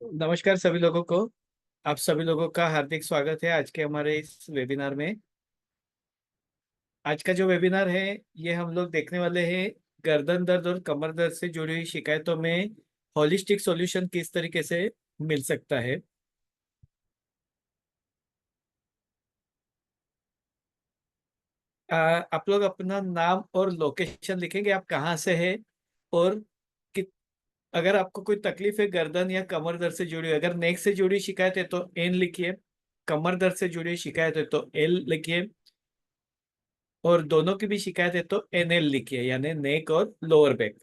नमस्कार सभी लोगों को। आप सभी लोगों का हार्दिक स्वागत है आज के हमारे इस वेबिनार में। आज का जो वेबिनार है, ये हम लोग देखने वाले हैं गर्दन दर्द और कमर दर्द से जुड़ी हुई शिकायतों में होलिस्टिक सॉल्यूशन किस तरीके से मिल सकता है। आप लोग अपना नाम और लोकेशन लिखेंगे, आप कहाँ से हैं और कि, अगर आपको कोई तकलीफ है गर्दन या कमर दर्द से जुड़ी, अगर नेक से जुड़ी शिकायत है तो एन लिखिए, कमर दर्द से जुड़ी शिकायत है तो एल लिखिए, और दोनों की भी शिकायत है तो एनएल लिखिए, यानी नेक और लोअर बैक।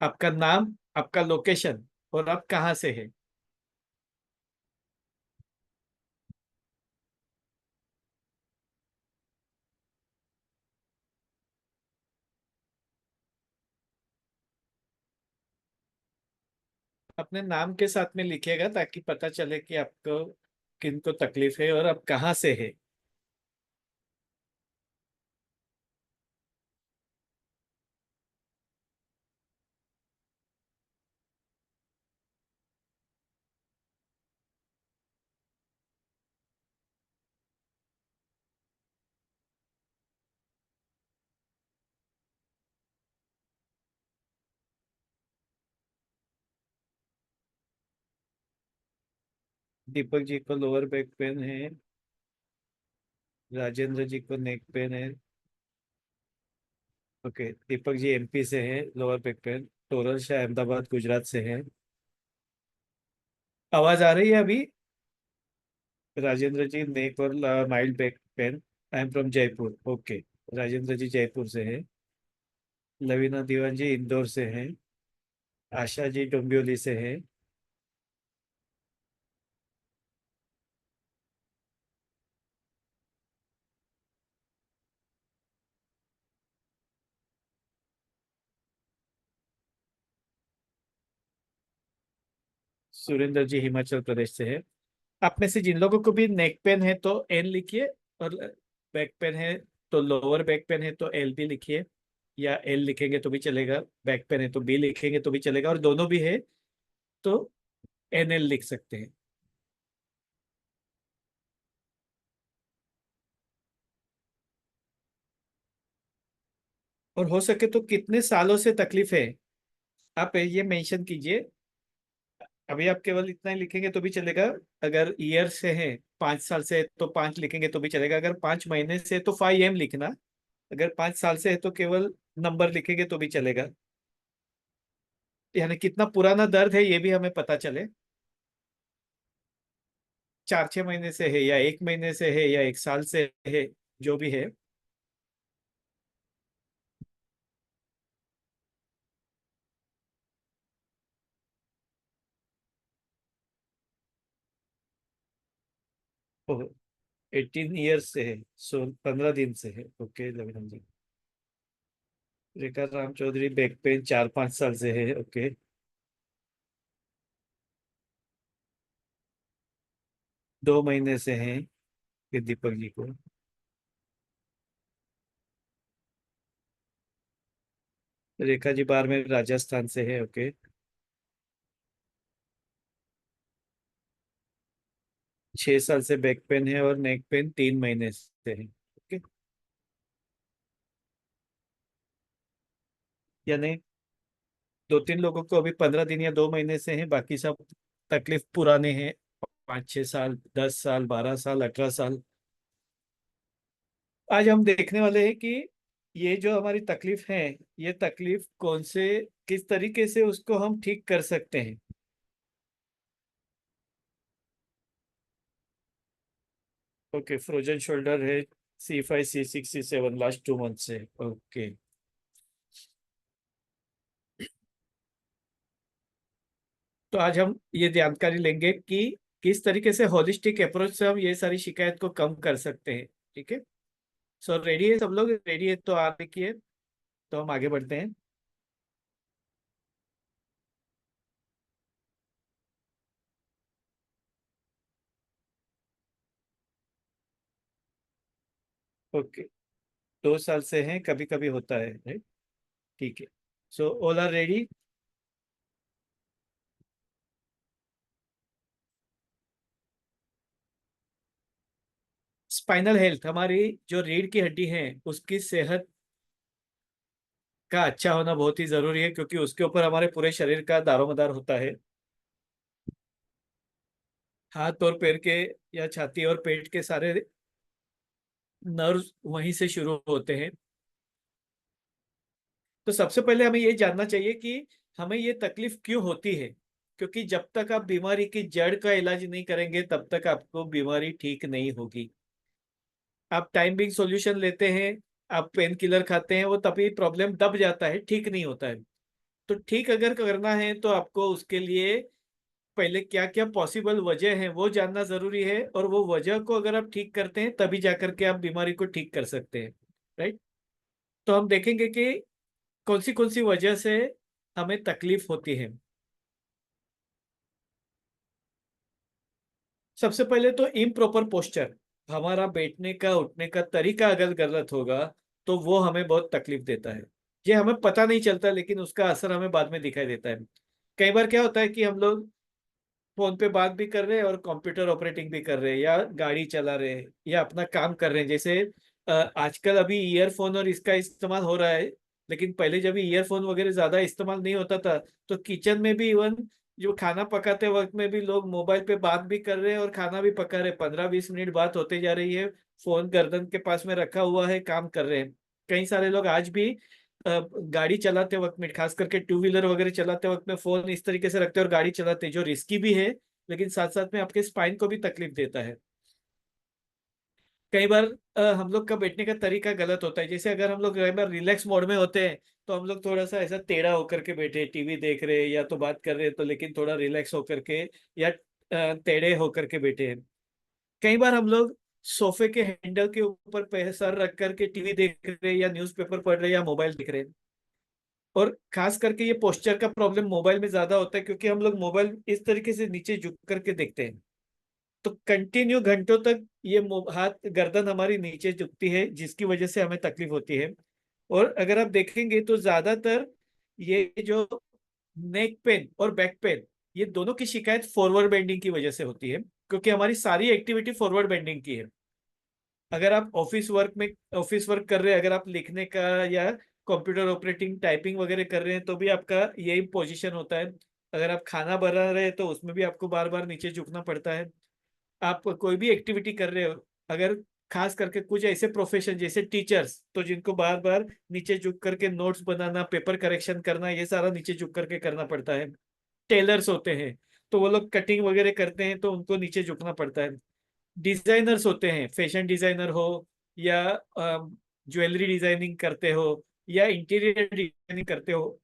आपका नाम, आपका लोकेशन और आप कहाँ से हैं। अपने नाम के साथ में लिखिएगा ताकि पता चले कि आपको किनको तकलीफ है और आप कहाँ से हैं। दीपक जी को लोअर बैक पेन है, राजेंद्र जी को नेक पेन है। ओके, दीपक जी एमपी से हैं, lower back pain. Toral Shah Ahmedabad Gujarat से हैं। आवाज आ रही है अभी? राजेंद्र जी नेक और mild back pain. I am from Jaipur. Okay, Rajendra ji Jaipur से हैं। लवीना दीवान जी इंदौर से हैं। आशा जी डोंबिवली से हैं। सुरेंद्र जी हिमाचल प्रदेश से है। आप में से जिन लोगों को भी नेक पेन है तो एन लिखिए, और बैक पेन है तो लोअर बैक पेन है तो एल भी लिखिए, या एल लिखेंगे तो भी चलेगा, बैक पेन है तो बी लिखेंगे तो भी चलेगा, और दोनों भी है तो एन एल लिख सकते हैं। और हो सके तो कितने सालों से तकलीफ है आप ये मेंशन कीजिए। अभी आप केवल इतना ही लिखेंगे तो भी चलेगा। अगर ईयर से है, 5 साल से है तो 5 लिखेंगे तो भी चलेगा। अगर 5 महीने से है तो 5 एम लिखना। अगर 5 साल से है तो केवल नंबर लिखेंगे तो भी चलेगा, यानी कितना पुराना दर्द है ये भी हमें पता चले। 4-6 महीने से है या 1 महीने से है या 1 साल से है, जो भी है। ओह, 18 ईयर्स से है, 15 दिन से है। ओके लविन जी। रेखा राम चौधरी बैक पेन 4-5 साल से है। ओके। 2 महीने से है कि दीपक जी को। रेखा जी बारमेर राजस्थान से है। ओके। 6 साल से बैक पेन है और नेक पेन 3 महीने से है। ओके। यानी 2-3 लोगों को अभी 15 दिन या 2 महीने से है, बाकी सब तकलीफ पुराने हैं। 5-6 साल, 10 साल, 12 साल, 18 साल। आज हम देखने वाले हैं कि ये जो हमारी तकलीफ है, ये तकलीफ कौन से, किस तरीके से उसको हम ठीक कर सकते हैं। ओके, फ्रोजन शोल्डर है। C5, C6, C7 last 2 month से। ओके। तो आज हम ये जानकारी लेंगे कि किस तरीके से होलिस्टिक अप्रोच से हम ये सारी शिकायत को कम कर सकते हैं। ठीक है। सो रेडी है सब लोग? रेडी है तो आप देखिए, तो हम आगे बढ़ते हैं। ओके। 2 साल से हैं, कभी कभी होता है, राइट? ठीक है। So all are ready. Spinal health, हमारी जो रीढ़ की हड्डी है उसकी सेहत का अच्छा होना बहुत ही जरूरी है, क्योंकि उसके ऊपर हमारे पूरे शरीर का दारोमदार होता है। हाथ और पैर के या छाती और पेट के सारे नर्व वहीं से शुरू होते हैं। तो सबसे पहले हमें ये जानना चाहिए कि हमें ये तकलीफ क्यों होती है, क्योंकि जब तक आप बीमारी की जड़ का इलाज नहीं करेंगे तब तक आपको बीमारी ठीक नहीं होगी। आप टाइम बिंग सॉल्यूशन लेते हैं, आप पेन किलर खाते हैं, वो तभी प्रॉब्लम दब जाता है, ठीक नहीं होता है। तो ठीक अगर करना है तो आपको उसके लिए पहले क्या क्या पॉसिबल वजह है वो जानना जरूरी है, और वो वजह को अगर आप ठीक करते हैं तभी जाकर के आप बीमारी को ठीक कर सकते हैं। राइट। तो हम देखेंगे कि कौन सी वजह से हमें तकलीफ होती है। सबसे पहले तो इम्प्रॉपर पोस्चर, हमारा बैठने का उठने का तरीका अगर गलत होगा तो वो हमें बहुत तकलीफ देता है। ये हमें पता नहीं चलता, लेकिन उसका असर हमें बाद में दिखाई देता है। कई बार क्या होता है कि हम लोग फोन पे बात भी कर रहे हैं और कंप्यूटर ऑपरेटिंग भी कर रहे हैं, या गाड़ी चला रहे हैं, या अपना काम कर रहे हैं। जैसे आजकल अभी ईयरफोन और इसका इस्तेमाल हो रहा है, लेकिन पहले जब ईयरफोन वगैरह ज्यादा इस्तेमाल नहीं होता था तो किचन में भी इवन जो खाना पकाते वक्त में भी लोग मोबाइल पे बात भी कर रहे हैं और खाना भी पका रहे हैं। 15-20 मिनट बात होते जा रही है, फोन गर्दन के पास में रखा हुआ है, काम कर रहे हैं। कई सारे लोग आज भी गाड़ी चलाते वक्त में, खास करके टू व्हीलर वगैरह चलाते वक्त में, फोन इस तरीके से रखते हैं और गाड़ी चलाते हैं, जो रिस्की भी है लेकिन साथ साथ में आपके स्पाइन को भी तकलीफ देता है। कई बार हम लोग का बैठने का तरीका गलत होता है। जैसे अगर हम लोग कई बार रिलैक्स मोड में होते हैं तो हम लोग थोड़ा सा ऐसा टेढ़ा होकर के बैठे टीवी देख रहे हैं या तो बात कर रहे हैं, तो लेकिन थोड़ा रिलैक्स होकर के या टेढ़े होकर के बैठे हैं। कई बार हम लोग सोफे के हैंडल के ऊपर सर रख करके टीवी देख रहे हैं या न्यूज़पेपर पढ़ रहे हैं या मोबाइल देख रहे हैं। और खास करके ये पोस्चर का प्रॉब्लम मोबाइल में ज्यादा होता है, क्योंकि हम लोग मोबाइल इस तरीके से नीचे झुक करके देखते हैं। तो कंटिन्यू घंटों तक ये हाथ गर्दन हमारी नीचे झुकती है, जिसकी वजह से हमें तकलीफ होती है। और अगर आप देखेंगे तो ज्यादातर ये जो नेक पेन और बैक पेन, ये दोनों की शिकायत फॉरवर्ड बेंडिंग की वजह से होती है, क्योंकि हमारी सारी एक्टिविटी फॉरवर्ड बेंडिंग की है। अगर आप ऑफिस वर्क कर रहे हैं, अगर आप लिखने का या कंप्यूटर ऑपरेटिंग टाइपिंग वगैरह कर रहे हैं तो भी आपका यही पोजीशन होता है। अगर आप खाना बना रहे हैं तो उसमें भी आपको बार बार नीचे झुकना पड़ता है। आप कोई भी एक्टिविटी कर रहे हो, अगर खास करके कुछ ऐसे प्रोफेशन जैसे टीचर्स, तो जिनको बार बार नीचे झुक करके नोट्स बनाना, पेपर करेक्शन करना, ये सारा नीचे झुक करके करना पड़ता है। टेलर्स होते हैं तो वो लोग कटिंग वगैरह करते हैं तो उनको नीचे झुकना पड़ता है। डिजाइनर्स होते हैं, फैशन डिजाइनर हो या ज्वेलरी डिजाइनिंग करते हो या इंटीरियर डिजाइनिंग करते हो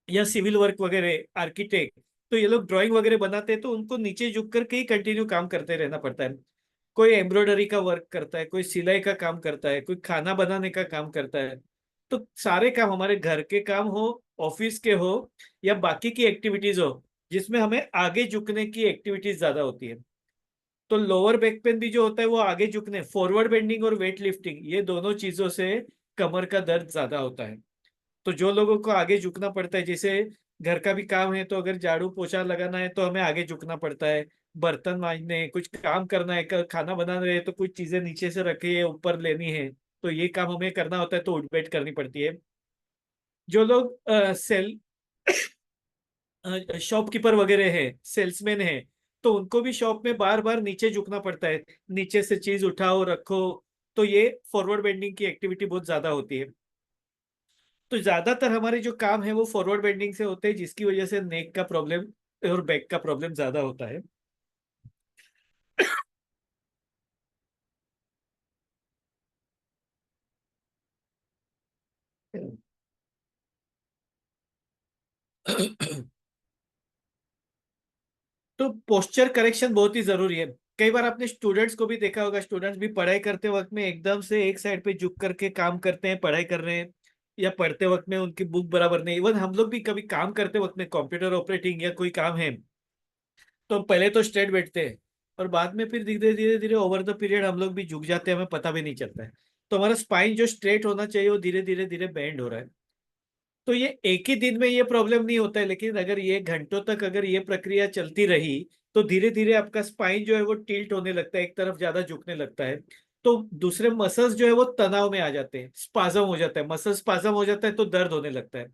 या सिविल वर्क वगैरह आर्किटेक्ट, तो ये लोग ड्राइंग वगैरह बनाते हैं तो उनको नीचे झुक करके ही कंटिन्यू काम करते रहना पड़ता है। कोई एम्ब्रॉयडरी का वर्क करता है, कोई सिलाई का काम करता है, कोई खाना बनाने का काम करता है। तो सारे काम, हमारे घर के काम हो, ऑफिस के हो या बाकी की एक्टिविटीज हो, जिसमें हमें आगे झुकने की एक्टिविटीज ज्यादा होती है। तो लोअर बैक पेन भी जो होता है वो आगे झुकने, फॉरवर्ड बेंडिंग और वेट लिफ्टिंग, ये दोनों चीजों से कमर का दर्द ज्यादा होता है। तो जो लोगों को आगे झुकना पड़ता है, जैसे घर का भी काम है तो अगर झाड़ू पोछा लगाना है तो हमें आगे झुकना पड़ता है, बर्तन मांजने, कुछ काम करना है, खाना बना रहे हैं तो कुछ चीजें नीचे से रखी है ऊपर लेनी है, तो ये काम हमें करना होता है तो उठ बैठ करनी पड़ती है। जो लोग सेल शॉपकीपर वगैरह है, सेल्समैन है, तो उनको भी शॉप में बार बार नीचे झुकना पड़ता है, नीचे से चीज उठाओ रखो। तो ये फॉरवर्ड बेंडिंग की एक्टिविटी बहुत ज्यादा होती है। तो ज्यादातर हमारे जो काम है वो फॉरवर्ड बेंडिंग से होते हैं, जिसकी वजह से नेक का प्रॉब्लम और बैक का प्रॉब्लम ज्यादा होता है। तो पोस्चर करेक्शन बहुत ही जरूरी है। कई बार आपने स्टूडेंट्स को भी देखा होगा, स्टूडेंट्स भी पढ़ाई करते वक्त में एकदम से एक साइड पे झुक करके काम करते हैं, पढ़ाई कर रहे हैं, या पढ़ते वक्त में उनकी बुक बराबर नहीं। इवन हम लोग भी कभी काम करते वक्त में कंप्यूटर ऑपरेटिंग या कोई काम है तो हम पहले तो स्ट्रेट बैठते हैं, और बाद में फिर धीरे धीरे धीरे ओवर द पीरियड हम लोग भी झुक जाते हैं, हमें पता भी नहीं चलता है। तो हमारा स्पाइन जो स्ट्रेट होना चाहिए वो धीरे धीरे धीरे बेंड हो रहा है। तो ये एक ही दिन में ये प्रॉब्लम नहीं होता है, लेकिन अगर ये घंटों तक अगर ये प्रक्रिया चलती रही तो धीरे धीरे आपका स्पाइन जो है वो टिल्ट होने लगता है, एक तरफ ज्यादा झुकने लगता है। तो दूसरे मसल्स जो है वो तनाव में आ जाते हैं, स्पाजम हो जाता है, मसल स्पाजम हो जाता है तो दर्द होने लगता है।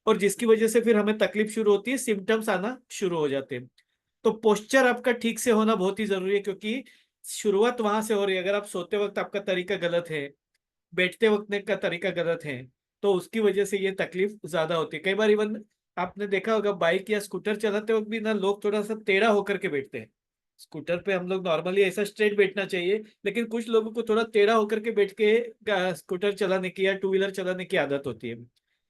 और जिसकी वजह से फिर हमें तकलीफ शुरू होती है, सिम्टम्स आना शुरू हो जाते हैं। तो पोस्चर आपका ठीक से होना बहुत ही जरूरी है, क्योंकि शुरुआत वहां से हो रही है। अगर आप सोते वक्त आपका तरीका गलत है, बैठते वक्त का तरीका गलत है, तो उसकी वजह से ये तकलीफ ज्यादा होती है। कई बार इवन आपने देखा होगा बाइक या स्कूटर चलाते वक्त भी ना लोग थोड़ा सा टेढ़ा होकर के बैठते हैं। स्कूटर पे हम लोग नॉर्मली ऐसा स्ट्रेट बैठना चाहिए, लेकिन कुछ लोगों को थोड़ा टेढ़ा होकर के बैठ के स्कूटर चलाने की या टू व्हीलर चलाने की आदत होती है।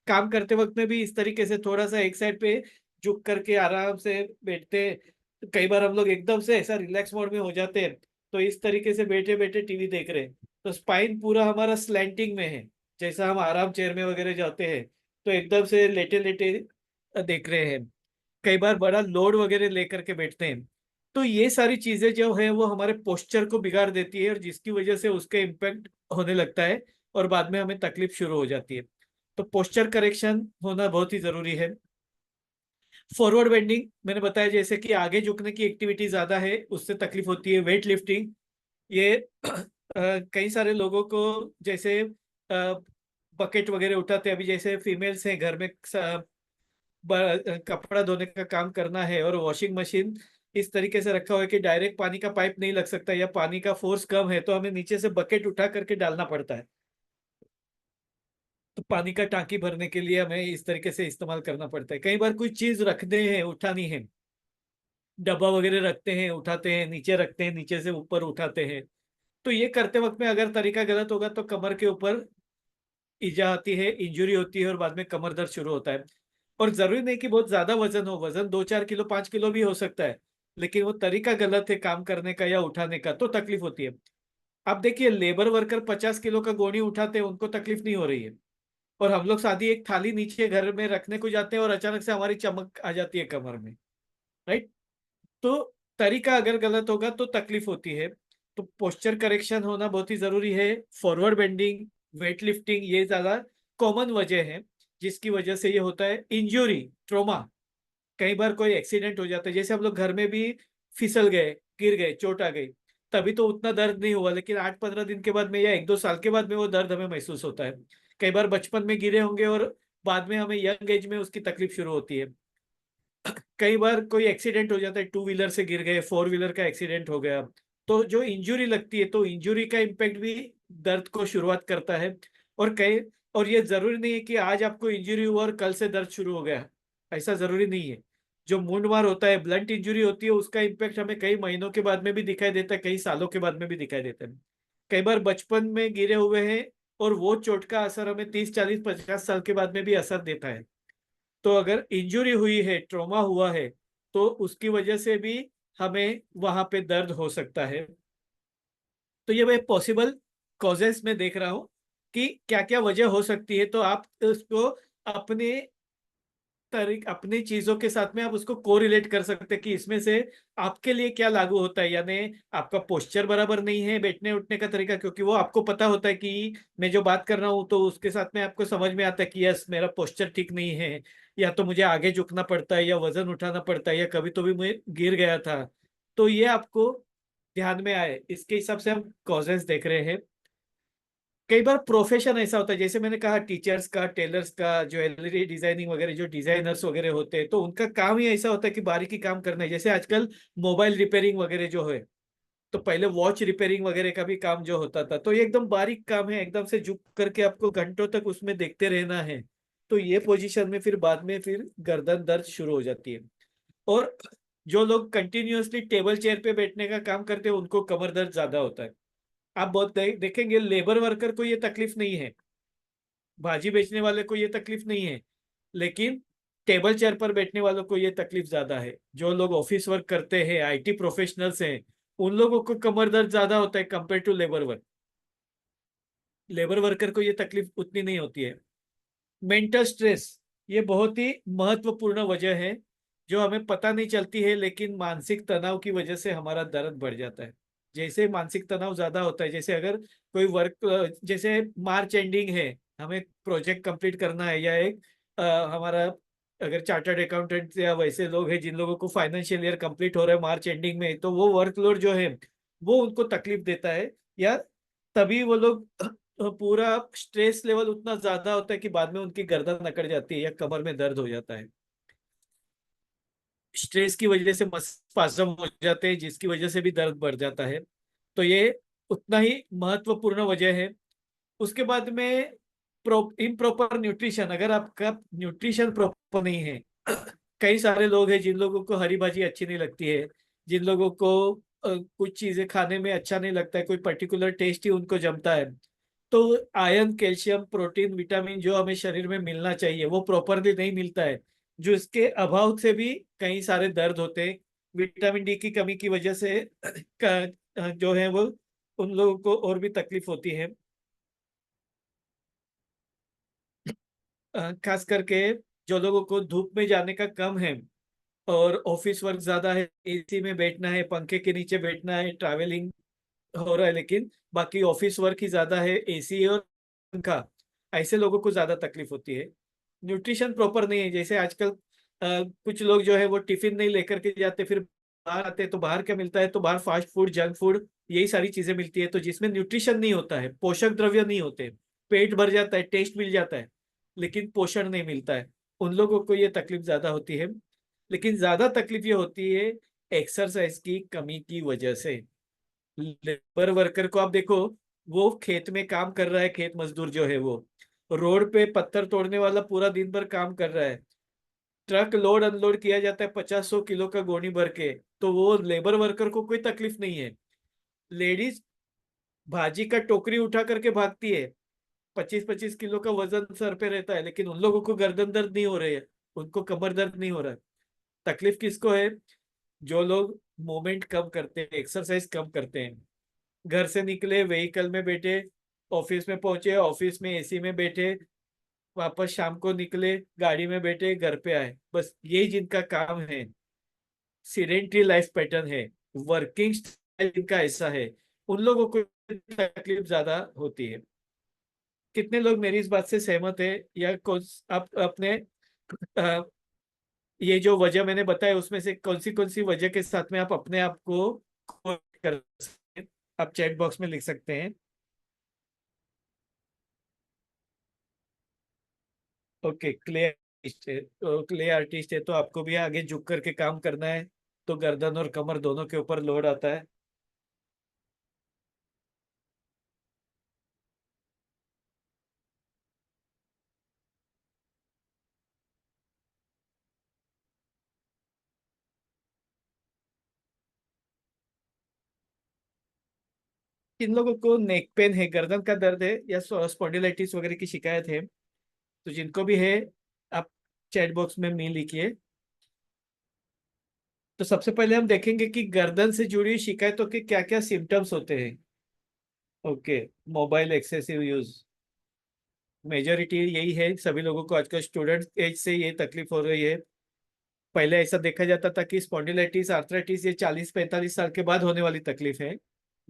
काम करते वक्त में भी इस तरीके से थोड़ा सा एक साइड पे झुक करके आराम से बैठते हैं। कई बार हम लोग एकदम से ऐसा रिलैक्स मोड में हो जाते हैं, तो इस तरीके से बैठे बैठे टीवी देख रहे हैं, तो स्पाइन पूरा हमारा स्लैंटिंग में है। जैसा हम आराम चेयर में वगैरह जाते हैं तो एकदम से लेटे लेटे देख रहे हैं। कई बार बड़ा लोड वगैरह लेकर के बैठते हैं। तो ये सारी चीजें जो है वो हमारे पोस्चर को बिगाड़ देती है, और जिसकी वजह से उसका इम्पेक्ट होने लगता है और बाद में हमें तकलीफ शुरू हो जाती है। तो पोस्चर करेक्शन होना बहुत ही जरूरी है। फॉरवर्ड बेंडिंग मैंने बताया, जैसे कि आगे झुकने की एक्टिविटी ज्यादा है उससे तकलीफ होती है। वेट लिफ्टिंग, ये कई सारे लोगों को, जैसे बकेट वगैरह उठाते हैं, अभी जैसे फीमेल्स हैं घर में कपड़ा धोने का काम करना है और वॉशिंग मशीन इस तरीके से रखा हुआ है कि डायरेक्ट पानी का पाइप नहीं लग सकता या पानी का फोर्स कम है, तो हमें नीचे से बकेट उठा करके डालना पड़ता है। तो पानी का टांकी भरने के लिए हमें इस तरीके से इस्तेमाल करना पड़ता है। कई बार कोई चीज रखते हैं, उठानी है, डब्बा वगैरह रखते हैं, उठाते हैं, नीचे रखते हैं, नीचे से ऊपर उठाते हैं। तो ये करते वक्त में अगर तरीका गलत होगा तो कमर के ऊपर इजा आती है, इंजुरी होती है और बाद में कमर दर्द शुरू होता है। और जरूरी नहीं कि बहुत ज्यादा वजन हो, वजन 2-4 किलो 5 किलो भी हो सकता है, लेकिन वो तरीका गलत है काम करने का या उठाने का तो तकलीफ होती है। आप देखिए लेबर वर्कर 50 किलो का गोनी उठाते हैं, उनको तकलीफ नहीं हो रही है। और हम लोग सादी एक थाली नीचे घर में रखने को जाते हैं और अचानक से हमारी चमक आ जाती है कमर में। राइट। तो तरीका अगर गलत होगा तो तकलीफ होती है। तो पोस्चर करेक्शन होना बहुत ही जरूरी है। फॉरवर्ड बेंडिंग, वेट लिफ्टिंग, ये ज्यादा कॉमन वजह है जिसकी वजह से ये होता है। इंजरी, ट्रोमा, कई बार कोई एक्सीडेंट हो जाता है, जैसे हम लोग घर में भी फिसल गए, गिर गए, चोट आ गई, तभी तो उतना दर्द नहीं हुआ, लेकिन 8-15 दिन के बाद में या 1-2 साल के बाद में वो दर्द हमें महसूस होता है। कई बार बचपन में गिरे होंगे और बाद में हमें यंग एज में उसकी तकलीफ शुरू होती है। कई बार कोई एक्सीडेंट हो जाता है, टू व्हीलर से गिर गए, फोर व्हीलर का एक्सीडेंट हो गया, तो जो इंजरी लगती है तो इंजरी का इम्पेक्ट भी दर्द को शुरुआत करता है। और कई, और ये जरूरी नहीं है कि आज आपको इंजरी हुआ और कल से दर्द शुरू हो गया, ऐसा जरूरी नहीं है। जो मूंड मार होता है, ब्लंट इंजरी होती है, उसका इम्पेक्ट हमें कई महीनों के बाद में भी दिखाई देता है, कई सालों के बाद में भी दिखाई देता है। कई बार बचपन में गिरे हुए हैं और वो चोट का असर हमें 30-40-50 साल के बाद में भी असर देता है। तो अगर इंजरी हुई है, ट्रॉमा हुआ है, तो उसकी वजह से भी हमें वहां पे दर्द हो सकता है। तो ये मैं पॉसिबल कॉजेस में देख रहा हूं कि क्या क्या वजह हो सकती है, तो आप उसको अपने अपनी चीजों के साथ में आप उसको कोरिलेट कर सकते हैं कि इसमें से आपके लिए क्या लागू होता है। यानी आपका पोस्चर बराबर नहीं है, बैठने उठने का तरीका, क्योंकि वो आपको पता होता है कि मैं जो बात कर रहा हूँ तो उसके साथ में आपको समझ में आता है कि यस मेरा पोस्चर ठीक नहीं है, या तो मुझे आगे झुकना पड़ता है या वजन उठाना पड़ता है या कभी तो भी मैं गिर गया था। तो ये आपको ध्यान में आए, इसके हिसाब से हम कॉजेस देख रहे हैं। कई बार प्रोफेशन ऐसा होता है, जैसे मैंने कहा टीचर्स का, टेलर्स का, ज्वेलरी डिजाइनिंग वगैरह, जो डिजाइनर्स वगैरह होते हैं, तो उनका काम ही ऐसा होता है कि बारीकी काम करना है। जैसे आजकल मोबाइल रिपेयरिंग वगैरह जो है, तो पहले वॉच रिपेयरिंग वगैरह का भी काम जो होता था, तो ये एकदम बारीक काम है, एकदम से झुक करके आपको घंटों तक उसमें देखते रहना है। तो ये पोजीशन में फिर बाद में फिर गर्दन दर्द शुरू हो जाती है। और जो लोग कंटिन्यूअसली टेबल चेयर पे बैठने का काम करते हैं उनको कमर दर्द ज्यादा होता है। आप बहुत देखेंगे लेबर वर्कर को ये तकलीफ नहीं है, भाजी बेचने वाले को ये तकलीफ नहीं है, लेकिन टेबल चेयर पर बैठने वालों को ये तकलीफ ज्यादा है। जो लोग ऑफिस वर्क करते हैं, आईटी प्रोफेशनल्स हैं, उन लोगों को कमर दर्द ज्यादा होता है compare to labour work. Labour worker को ये तकलीफ उतनी नहीं होती है। मेंटल स्ट्रेस, ये बहुत ही महत्वपूर्ण वजह है जो हमें पता नहीं चलती है, लेकिन मानसिक तनाव की वजह से हमारा दर्द बढ़ जाता है। जैसे मानसिक तनाव ज्यादा होता है, जैसे अगर कोई वर्क, जैसे मार्च एंडिंग है, हमें प्रोजेक्ट कंप्लीट करना है या एक हमारा अगर चार्टर्ड अकाउंटेंट या वैसे लोग हैं जिन लोगों को फाइनेंशियल ईयर कंप्लीट हो रहा है मार्च एंडिंग में, तो वो वर्कलोड जो है वो उनको तकलीफ देता है, या तभी वो लोग पूरा स्ट्रेस लेवल उतना ज्यादा होता है कि बाद में उनकी गर्दन अकड़ जाती है या कमर में दर्द हो जाता है। स्ट्रेस की वजह से मस्पाज्म हो जाते हैं, जिसकी वजह से भी दर्द बढ़ जाता है। तो ये उतना ही महत्वपूर्ण वजह है। उसके बाद में इम्प्रॉपर न्यूट्रिशन, अगर आपका न्यूट्रिशन प्रॉपर नहीं है, कई सारे लोग हैं जिन लोगों को हरी भाजी अच्छी नहीं लगती है, जिन लोगों को कुछ चीजें खाने में अच्छा नहीं लगता है, कोई पर्टिकुलर टेस्ट ही उनको जमता है, तो आयरन कैल्शियम प्रोटीन विटामिन जो हमें शरीर में मिलना चाहिए वो प्रॉपरली नहीं मिलता है, जो इसके अभाव से भी कई सारे दर्द होते हैं। विटामिन डी की कमी की वजह से जो है वो उन लोगों को और भी तकलीफ होती है। खास करके जो लोगों को धूप में जाने का कम है और ऑफिस वर्क ज्यादा है, एसी में बैठना है, पंखे के नीचे बैठना है, ट्रैवलिंग हो रहा है, लेकिन बाकी ऑफिस वर्क ही ज्यादा है, एसी और पंखा, ऐसे लोगों को ज्यादा तकलीफ होती है। न्यूट्रिशन प्रॉपर नहीं है, जैसे आजकल कुछ लोग जो है वो टिफिन नहीं लेकर के जाते, फिर बाहर आते हैं तो बाहर क्या मिलता है, तो बाहर फास्ट फूड जंक फूड यही सारी चीजें मिलती है, तो जिसमें न्यूट्रिशन नहीं होता है, पोषक द्रव्य नहीं होते। पेट भर जाता है, टेस्ट मिल जाता है, लेकिन पोषण नहीं मिलता है। उन लोगों को ये तकलीफ ज्यादा होती है। लेकिन ज्यादा तकलीफ ये होती है एक्सरसाइज की कमी की वजह से। लेबर वर्कर को आप देखो, वो खेत में काम कर रहा है, खेत मजदूर जो है वो रोड पे पत्थर तोड़ने वाला पूरा दिन भर काम कर रहा है, ट्रक लोड अनलोड किया जाता है 50-100 किलो का गोनी भर के, तो वो लेबर वर्कर को कोई तकलीफ नहीं है। लेडीज भाजी का टोकरी उठा करके भागती है, 25-25 किलो का वजन सर पे रहता है, लेकिन उन लोगों को गर्दन दर्द नहीं हो रही है, उनको कमर दर्द नहीं हो रहा है। तकलीफ किसको है? जो लोग मूवमेंट कम करते हैं, एक्सरसाइज कम करते हैं, घर से निकले व्हीकल में बैठे, ऑफिस में पहुंचे ऑफिस में एसी में बैठे, वापस शाम को निकले गाड़ी में बैठे घर पे आए, बस यही जिनका काम है, सीडेंटरी लाइफ पैटर्न है, वर्किंग स्टाइल जिनका ऐसा है, उन लोगों को तकलीफ ज्यादा होती है। कितने लोग मेरी इस बात से सहमत है, या कौन आप अपने अ, ये जो वजह मैंने बताया उसमें से कौन सी वजह के साथ में आप अपने आप को quote कर सकते हैं? आप चैट बॉक्स में लिख सकते हैं। ओके, क्ले आर्टिस्ट है, तो क्ले आर्टिस्ट है तो आपको भी आगे झुक करके काम करना है, तो गर्दन और कमर दोनों के ऊपर लोड आता है। इन लोगों को नेक पेन है, गर्दन का दर्द है, या स्पॉन्डिलाइटिस वगैरह की शिकायत है, तो जिनको भी है आप चैट बॉक्स में मी लिखिए। तो सबसे पहले हम देखेंगे कि गर्दन से जुड़ी शिकायतों के क्या क्या सिम्टम्स होते हैं। Okay, mobile excessive use majority यही है, सभी लोगों को आजकल स्टूडेंट एज से ये तकलीफ हो रही है। पहले ऐसा देखा जाता था कि स्पॉन्डिलाइटिस आर्थराइटिस ये 40-45 साल के बाद होने वाली तकलीफ है,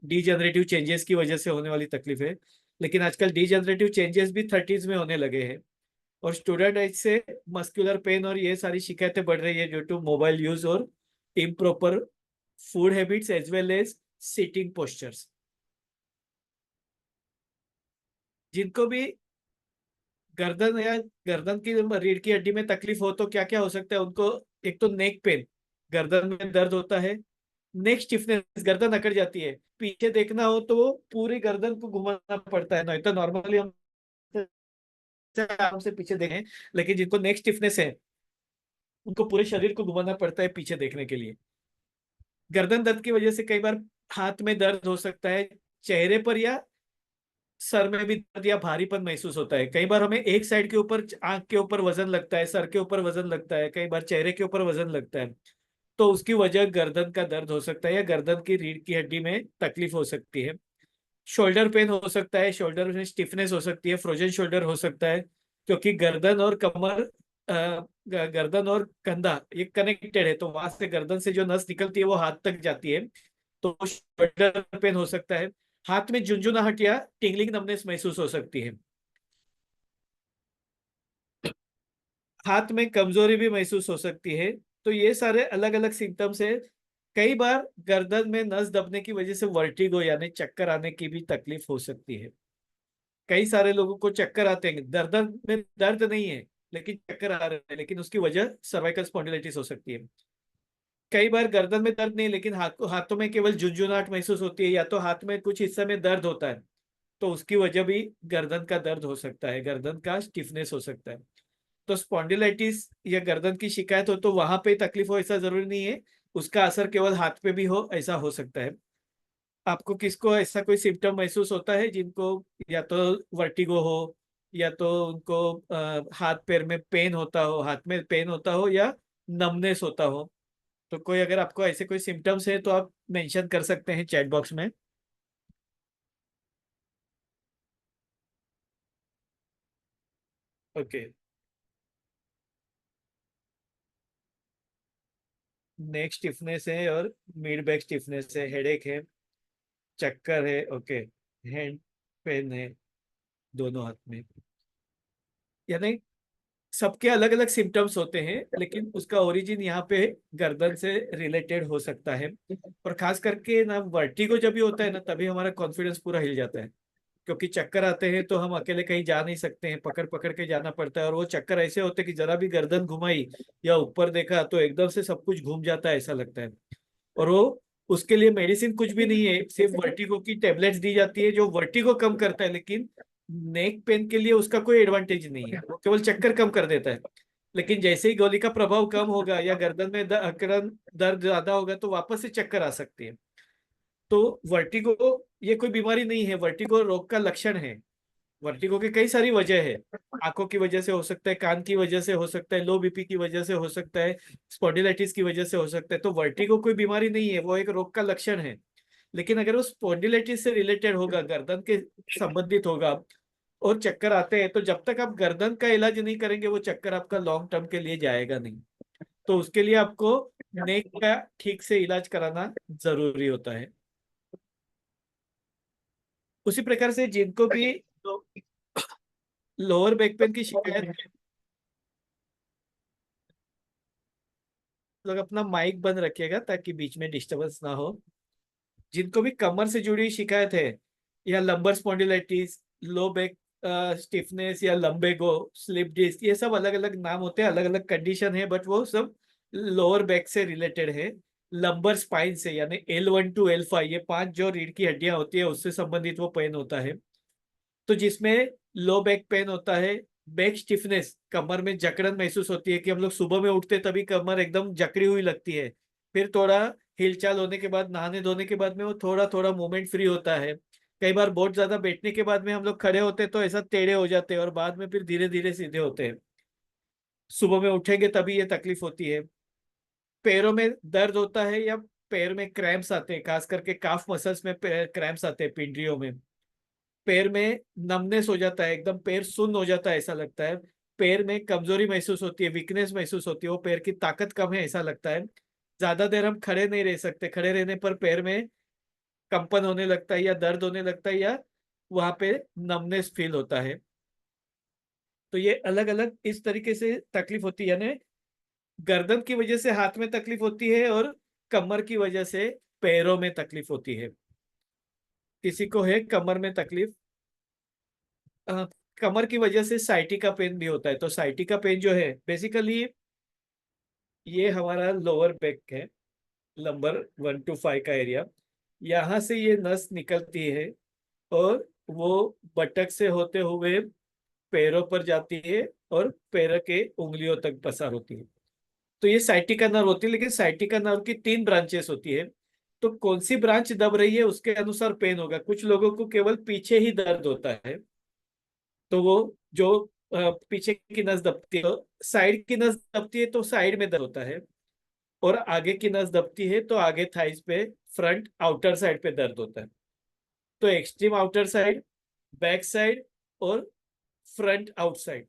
डीजनरेटिव चेंजेस की वजह से होने वाली तकलीफ है। लेकिन आजकल डीजनरेटिव चेंजेस भी 30s में होने लगे हैं, और स्टूडेंट एज से मस्कुलर पेन और ये सारी शिकायतें बढ़ रही है ड्यू टू मोबाइल यूज और improper food habits as well as sitting postures. जिनको भी गर्दन या गर्दन की रीढ़ की हड्डी में तकलीफ हो तो क्या क्या हो सकता है उनको? एक तो नेक पेन, गर्दन में दर्द होता है। नेक स्टिफनेस, गर्दन अकड़ जाती है, पीछे देखना हो तो वो पूरी गर्दन को घुमाना पड़ता है, नहीं तो नॉर्मली हम आराम से पीछे देखें, लेकिन जिनको नेक स्टिफनेस है उनको पूरे शरीर को घुमाना पड़ता है पीछे देखने के लिए। गर्दन दर्द की वजह से कई बार हाथ में दर्द हो सकता है, चेहरे पर या सर में भी दर्द या भारीपन महसूस होता है। कई बार हमें एक साइड के ऊपर आंख के ऊपर वजन लगता है, सर के ऊपर वजन लगता है, कई बार चेहरे के ऊपर वजन लगता है, तो उसकी वजह गर्दन का दर्द हो सकता है या गर्दन की रीढ़ की हड्डी में तकलीफ हो सकती है। शोल्डर पेन हो सकता है, शोल्डर में स्टिफनेस हो सकती है, फ्रोजन शोल्डर हो सकता है, क्योंकि गर्दन और कमर गर्दन और कंधा ये कनेक्टेड है, तो वहां से गर्दन से जो नस निकलती है वो हाथ तक जाती है, तो शोल्डर पेन हो सकता है। हाथ में झुंझुनाहट या टिंगलिंग नमनेस महसूस हो सकती है। हाथ में कमजोरी भी महसूस हो सकती है। तो ये सारे अलग अलग सिम्टम्स है। कई बार गर्दन में नस दबने की वजह से वर्टिगो यानी चक्कर आने की भी तकलीफ हो सकती है। कई सारे लोगों को चक्कर आते हैं, गर्दन में दर्द नहीं है लेकिन चक्कर आ रहे हैं, लेकिन उसकी वजह सर्वाइकल स्पॉन्डिलाइटिस हो सकती है। कई बार गर्दन में दर्द नहीं लेकिन हाथों में केवल झुंझुनाहट महसूस होती है, या तो हाथ में कुछ हिस्से में दर्द होता है, तो उसकी वजह भी गर्दन का दर्द हो सकता है, गर्दन का स्टिफनेस हो सकता है। तो स्पॉन्डिलाइटिस या गर्दन की शिकायत हो तो वहां पे तकलीफ हो ऐसा जरूरी नहीं है, उसका असर केवल हाथ पे भी हो ऐसा हो सकता है। आपको किसको ऐसा कोई सिम्टम महसूस होता है जिनको या तो वर्टिगो हो, या तो उनको हाथ पैर में पेन होता हो, हाथ में पेन होता हो, या नमनेस होता हो? तो कोई अगर आपको ऐसे कोई सिम्टम्स है तो आप मेंशन कर सकते हैं चैट बॉक्स में। ओके। नेक स्टिफनेस है और मिड बैक स्टिफनेस है, हेडेक है, चक्कर है, ओके, हैंड पेन है दोनों हाथ में, यानी सबके अलग अलग सिम्टम्स होते हैं लेकिन उसका ओरिजिन यहाँ पे गर्दन से रिलेटेड हो सकता है। और खास करके ना वर्टिगो जब भी होता है ना तभी हमारा कॉन्फिडेंस पूरा हिल जाता है, क्योंकि चक्कर आते हैं तो हम अकेले कहीं जा नहीं सकते हैं, पकड़ पकड़ के जाना पड़ता है, और वो चक्कर ऐसे होते हैं कि जरा भी गर्दन घुमाई या ऊपर देखा तो एकदम से सब कुछ घूम जाता है ऐसा लगता है। और वो उसके लिए मेडिसिन कुछ भी नहीं है, सिर्फ वर्टिगो की टेबलेट्स दी जाती है जो वर्टिगो कम करता है, लेकिन नेक पेन के लिए उसका कोई एडवांटेज नहीं है, वो केवल चक्कर कम कर देता है। लेकिन जैसे ही गोली का प्रभाव कम होगा या गर्दन में अकड़न दर्द ज्यादा होगा तो वापस से चक्कर आ सकती है। तो वर्टिगो ये कोई बीमारी नहीं है, वर्टिगो रोग का लक्षण है। वर्टिगो की कई सारी वजह है, आंखों की वजह से हो सकता है, कान की वजह से हो सकता है, लो बीपी की वजह से हो सकता है, स्पॉन्डिलाइटिस की वजह से हो सकता है। तो वर्टिगो कोई बीमारी नहीं है, वो एक रोग का लक्षण है। लेकिन अगर वो स्पॉन्डिलाइटिस से रिलेटेड होगा, गर्दन के संबंधित होगा, और चक्कर आते हैं, तो जब तक आप गर्दन का इलाज नहीं करेंगे वो चक्कर आपका लॉन्ग टर्म के लिए जाएगा नहीं। तो उसके लिए आपको नेक का ठीक से इलाज कराना जरूरी होता है। उसी प्रकार से जिनको भी लोअर बैक पेन की शिकायत है, लोग अपना माइक बंद रखिएगा ताकि बीच में डिस्टरबेंस ना हो। जिनको भी कमर से जुड़ी शिकायत है, या lumbar spondylitis, low back stiffness, या लंबेगो, स्लिप डिस्क, ये सब अलग अलग नाम होते हैं, अलग अलग कंडीशन है, बट वो सब लोअर बैक से रिलेटेड है। लंबर स्पाइन से यानी L1 to L5, ये पांच जो रीढ़ की हड्डियां होती है उससे संबंधित वो पेन होता है। तो जिसमें लो बैक पेन होता है, बैक स्टिफनेस, कमर में जकड़न महसूस होती है कि हम लोग सुबह में उठते तभी कमर एकदम जकड़ी हुई लगती है, फिर थोड़ा हिलचाल होने के बाद, नहाने धोने के बाद में वो थोड़ा थोड़ा मूवमेंट फ्री होता है। कई बार बहुत ज्यादा बैठने के बाद में हम लोग खड़े होते हैं तो ऐसा टेढ़े हो जाते हैं और बाद में फिर धीरे धीरे सीधे होते हैं। सुबह में उठेंगे तभी ये तकलीफ होती है। पैरों में दर्द होता है या पैर में क्रैम्प्स आते हैं, खास करके काफ मसल्स में क्रैम्प्स आते हैं, पिंडलियों में। पैर में नमनेस हो जाता है, एकदम पैर सुन्न हो जाता है ऐसा लगता है। पैर में कमजोरी महसूस होती है, वीकनेस महसूस होती है, वो पैर की ताकत कम है ऐसा लगता है। ज्यादा देर हम खड़े नहीं रह सकते, खड़े रहने पर पैर में कंपन होने लगता है या दर्द होने लगता है, या वहां पे नमनेस फील होता है। तो ये अलग अलग इस तरीके से तकलीफ होती है, यानी गर्दन की वजह से हाथ में तकलीफ होती है और कमर की वजह से पैरों में तकलीफ होती है। किसी को है कमर में तकलीफ, अ, कमर की वजह से साइटिका पेन भी होता है। तो साइटिका पेन जो है बेसिकली ये हमारा लोअर बैक है, लंबर 1 to 5 का एरिया, यहाँ से ये नस निकलती है और वो बटक से होते हुए पैरों पर जाती है और पैर के उंगलियों तक पसार होती है। तो ये साइटिका नर्व होती है, लेकिन साइटिका नर्व की 3 ब्रांचेस होती है। तो कौन सी ब्रांच दब रही है उसके अनुसार पेन होगा। कुछ लोगों को केवल पीछे ही दर्द होता है, तो वो जो पीछे की नस दबती है, साइड की नस दबती है तो साइड में दर्द होता है, और आगे की नस दबती है तो आगे थाइस पे, फ्रंट आउटर साइड पे दर्द होता है। तो extreme outer side, back side, और फ्रंट आउटसाइड,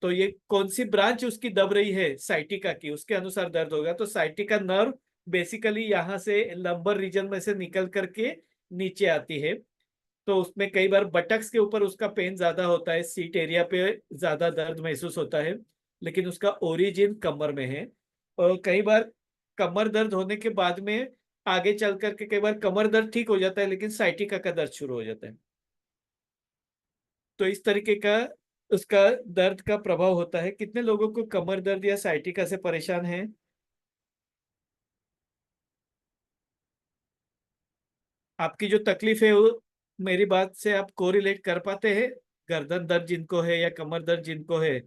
तो ये कौन सी ब्रांच उसकी दब रही है साइटिका की उसके अनुसार दर्द होगा। तो साइटिका नर्व बेसिकली यहाँ से लंबर रीजन में से निकल करके नीचे आती है। तो उसमें कई बार बटक्स के ऊपर उसका पेन ज्यादा होता है, सीट एरिया पे ज्यादा दर्द महसूस होता है। लेकिन उसका ओरिजिन कमर में है। और कई बार कमर दर्द होने के बाद में आगे चल करके कई बार कमर दर्द ठीक हो जाता है, लेकिन साइटिका का दर्द शुरू हो जाता है। तो इस तरीके का उसका दर्द का प्रभाव होता है। कितने लोगों को कमर दर्द या साइटिका से परेशान है? आपकी जो तकलीफ है वो मेरी बात से आप कोरिलेट कर पाते हैं? गर्दन दर्द जिनको है या कमर दर्द जिनको है,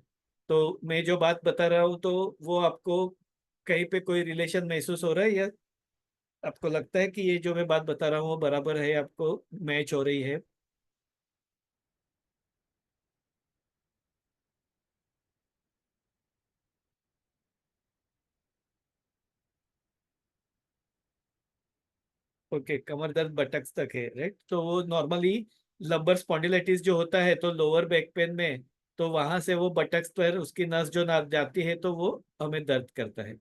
तो मैं जो बात बता रहा हूँ तो वो आपको कहीं पे कोई रिलेशन महसूस हो रहा है, या आपको लगता है कि ये जो मैं बात बता रहा हूँ वो बराबर है, आपको मैच हो रही है? ओके, कमर दर्द बटक्स तक है, राइट? तो वो नॉर्मली लंबर स्पॉन्डिलाइटिस जो होता है तो लोअर बैक पेन में, तो वहां से वो बटक्स पर उसकी नस जो ना जाती है तो वो हमें दर्द करता है।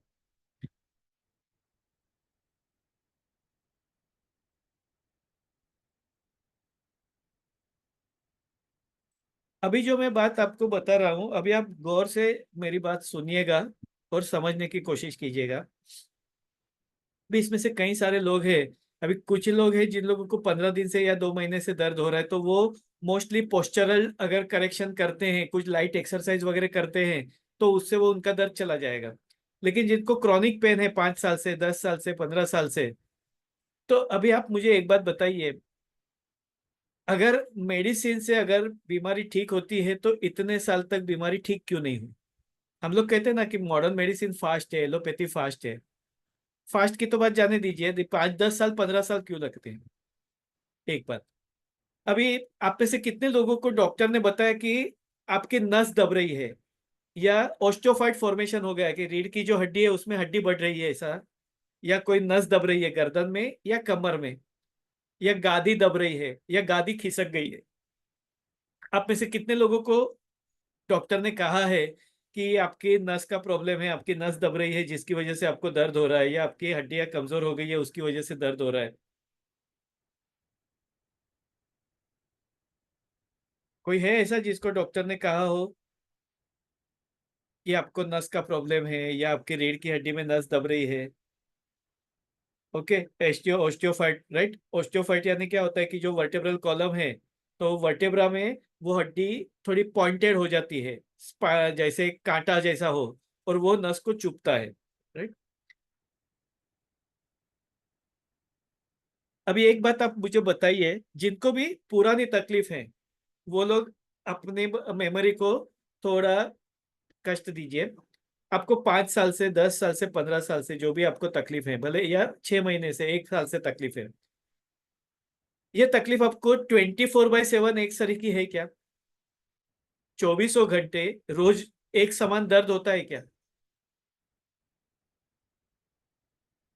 अभी जो मैं बात आपको बता रहा हूँ, अभी आप गौर से मेरी बात सुनिएगा और समझने की कोशिश कीजिएगा। भी इसमें से कई सारे लोग हैं, अभी कुछ लोग हैं जिन लोगों को 15 दिन से या 2 महीने से दर्द हो रहा है, तो वो मोस्टली पोस्चरल अगर करेक्शन करते हैं, कुछ लाइट एक्सरसाइज वगैरह करते हैं, तो उससे वो उनका दर्द चला जाएगा। लेकिन जिनको क्रॉनिक पेन है 5 साल से, 10 साल से, 15 साल से, तो अभी आप मुझे एक बात बताइए, अगर मेडिसिन से अगर बीमारी ठीक होती है तो इतने साल तक बीमारी ठीक क्यों नहीं हुई? हम लोग कहते हैं ना कि मॉडर्न मेडिसिन फास्ट है, एलोपैथी फास्ट है। फास्ट की तो बात जाने दीजिए, 5, 10 साल, 15 साल क्यों लगते हैं? एक बात, अभी आप में से कितने लोगों को डॉक्टर ने बताया कि आपकी नस दब रही है, या ऑस्टियोफाइट फॉर्मेशन हो गया है कि रीढ़ की जो हड्डी है उसमें हड्डी बढ़ रही है, ऐसा? या कोई नस दब रही है गर्दन में या कमर में, या गादी दब रही है या गादी खिसक गई है? आप में से कितने लोगों को डॉक्टर ने कहा है कि आपकी नस का प्रॉब्लम है, आपकी नस दब रही है जिसकी वजह से आपको दर्द हो रहा है, या आपकी हड्डियां कमजोर हो गई है उसकी वजह से दर्द हो रहा है? कोई है ऐसा जिसको डॉक्टर ने कहा हो कि आपको नस का प्रॉब्लम है या आपकी रीढ़ की हड्डी में नस दब रही है? Okay, osteophyte, right? ऑस्टियोफाइट यानी क्या होता है कि जो वर्टेब्रल कॉलम है, तो वर्टेब्रा में वो हड्डी थोड़ी पॉइंटेड हो जाती है, जैसे कांटा जैसा हो, और वो नस को चुभता है, राइट? अभी एक बात आप मुझे बताइए, जिनको भी पुरानी तकलीफ है वो लोग अपने मेमोरी को थोड़ा कष्ट दीजिए। आपको 5 साल से, 10 साल से, 15 साल से जो भी आपको तकलीफ है, भले या 6 महीने से, 1 साल से तकलीफ है, ये तकलीफ आपको 24/7 एक सरी की है क्या? 2400 घंटे रोज एक समान दर्द होता है क्या?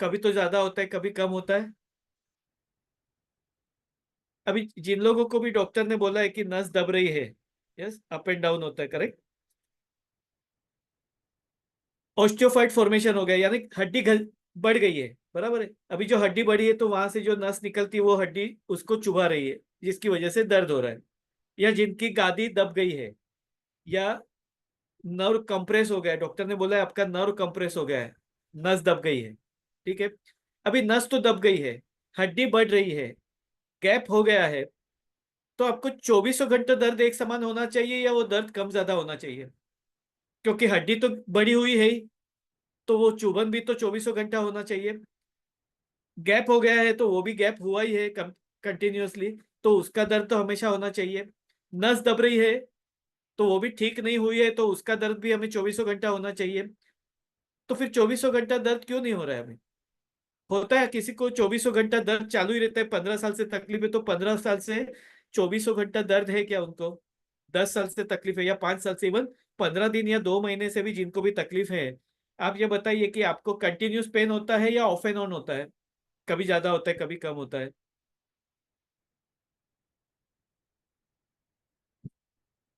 कभी तो ज्यादा होता है, कभी कम होता है। अभी जिन लोगों को भी डॉक्टर ने बोला है कि नस दब रही है, यस, अप एंड डाउन होता है, करेक्ट? ऑस्टियोफाइट फॉर्मेशन हो गया, यानी हड्डी बढ़ गई है, बराबर है? अभी जो हड्डी बढ़ी है तो वहां से जो नस निकलती है वो हड्डी उसको चुभा रही है, जिसकी वजह से दर्द हो रहा है। या जिनकी गादी दब गई है, या नर्व कंप्रेस हो गया है, डॉक्टर ने बोला है आपका नर्व कंप्रेस हो गया है, नस दब गई है, ठीक है? अभी नस तो दब गई है, हड्डी बढ़ रही है, गैप हो गया है, तो आपको 2400 घंटे दर्द एक समान होना चाहिए या वो दर्द कम ज्यादा होना चाहिए? क्योंकि हड्डी तो बड़ी हुई है ही, तो वो चुभन भी तो 2400 घंटा होना चाहिए। गैप हो गया है तो वो भी गैप हुआ ही है कंटिन्यूअसली, तो उसका दर्द तो हमेशा होना चाहिए। नस दब रही है तो वो भी ठीक नहीं हुई है, तो उसका दर्द भी हमें 2400 घंटा होना चाहिए। तो फिर 2400 घंटा दर्द क्यों नहीं हो रहा है हमें? होता है किसी को 2400 घंटा दर्द चालू ही रहता है, 15 साल से तकलीफ है तो 15 साल से 2400 घंटा दर्द है क्या उनको? 10 साल से तकलीफ है या 5 साल से, इवन 15 दिन या 2 महीने से भी जिनको भी तकलीफ है, आप ये बताइए कि आपको कंटिन्यूस पेन होता है या ऑफ एंड ऑन होता है? कभी ज्यादा होता है, कभी कम होता है।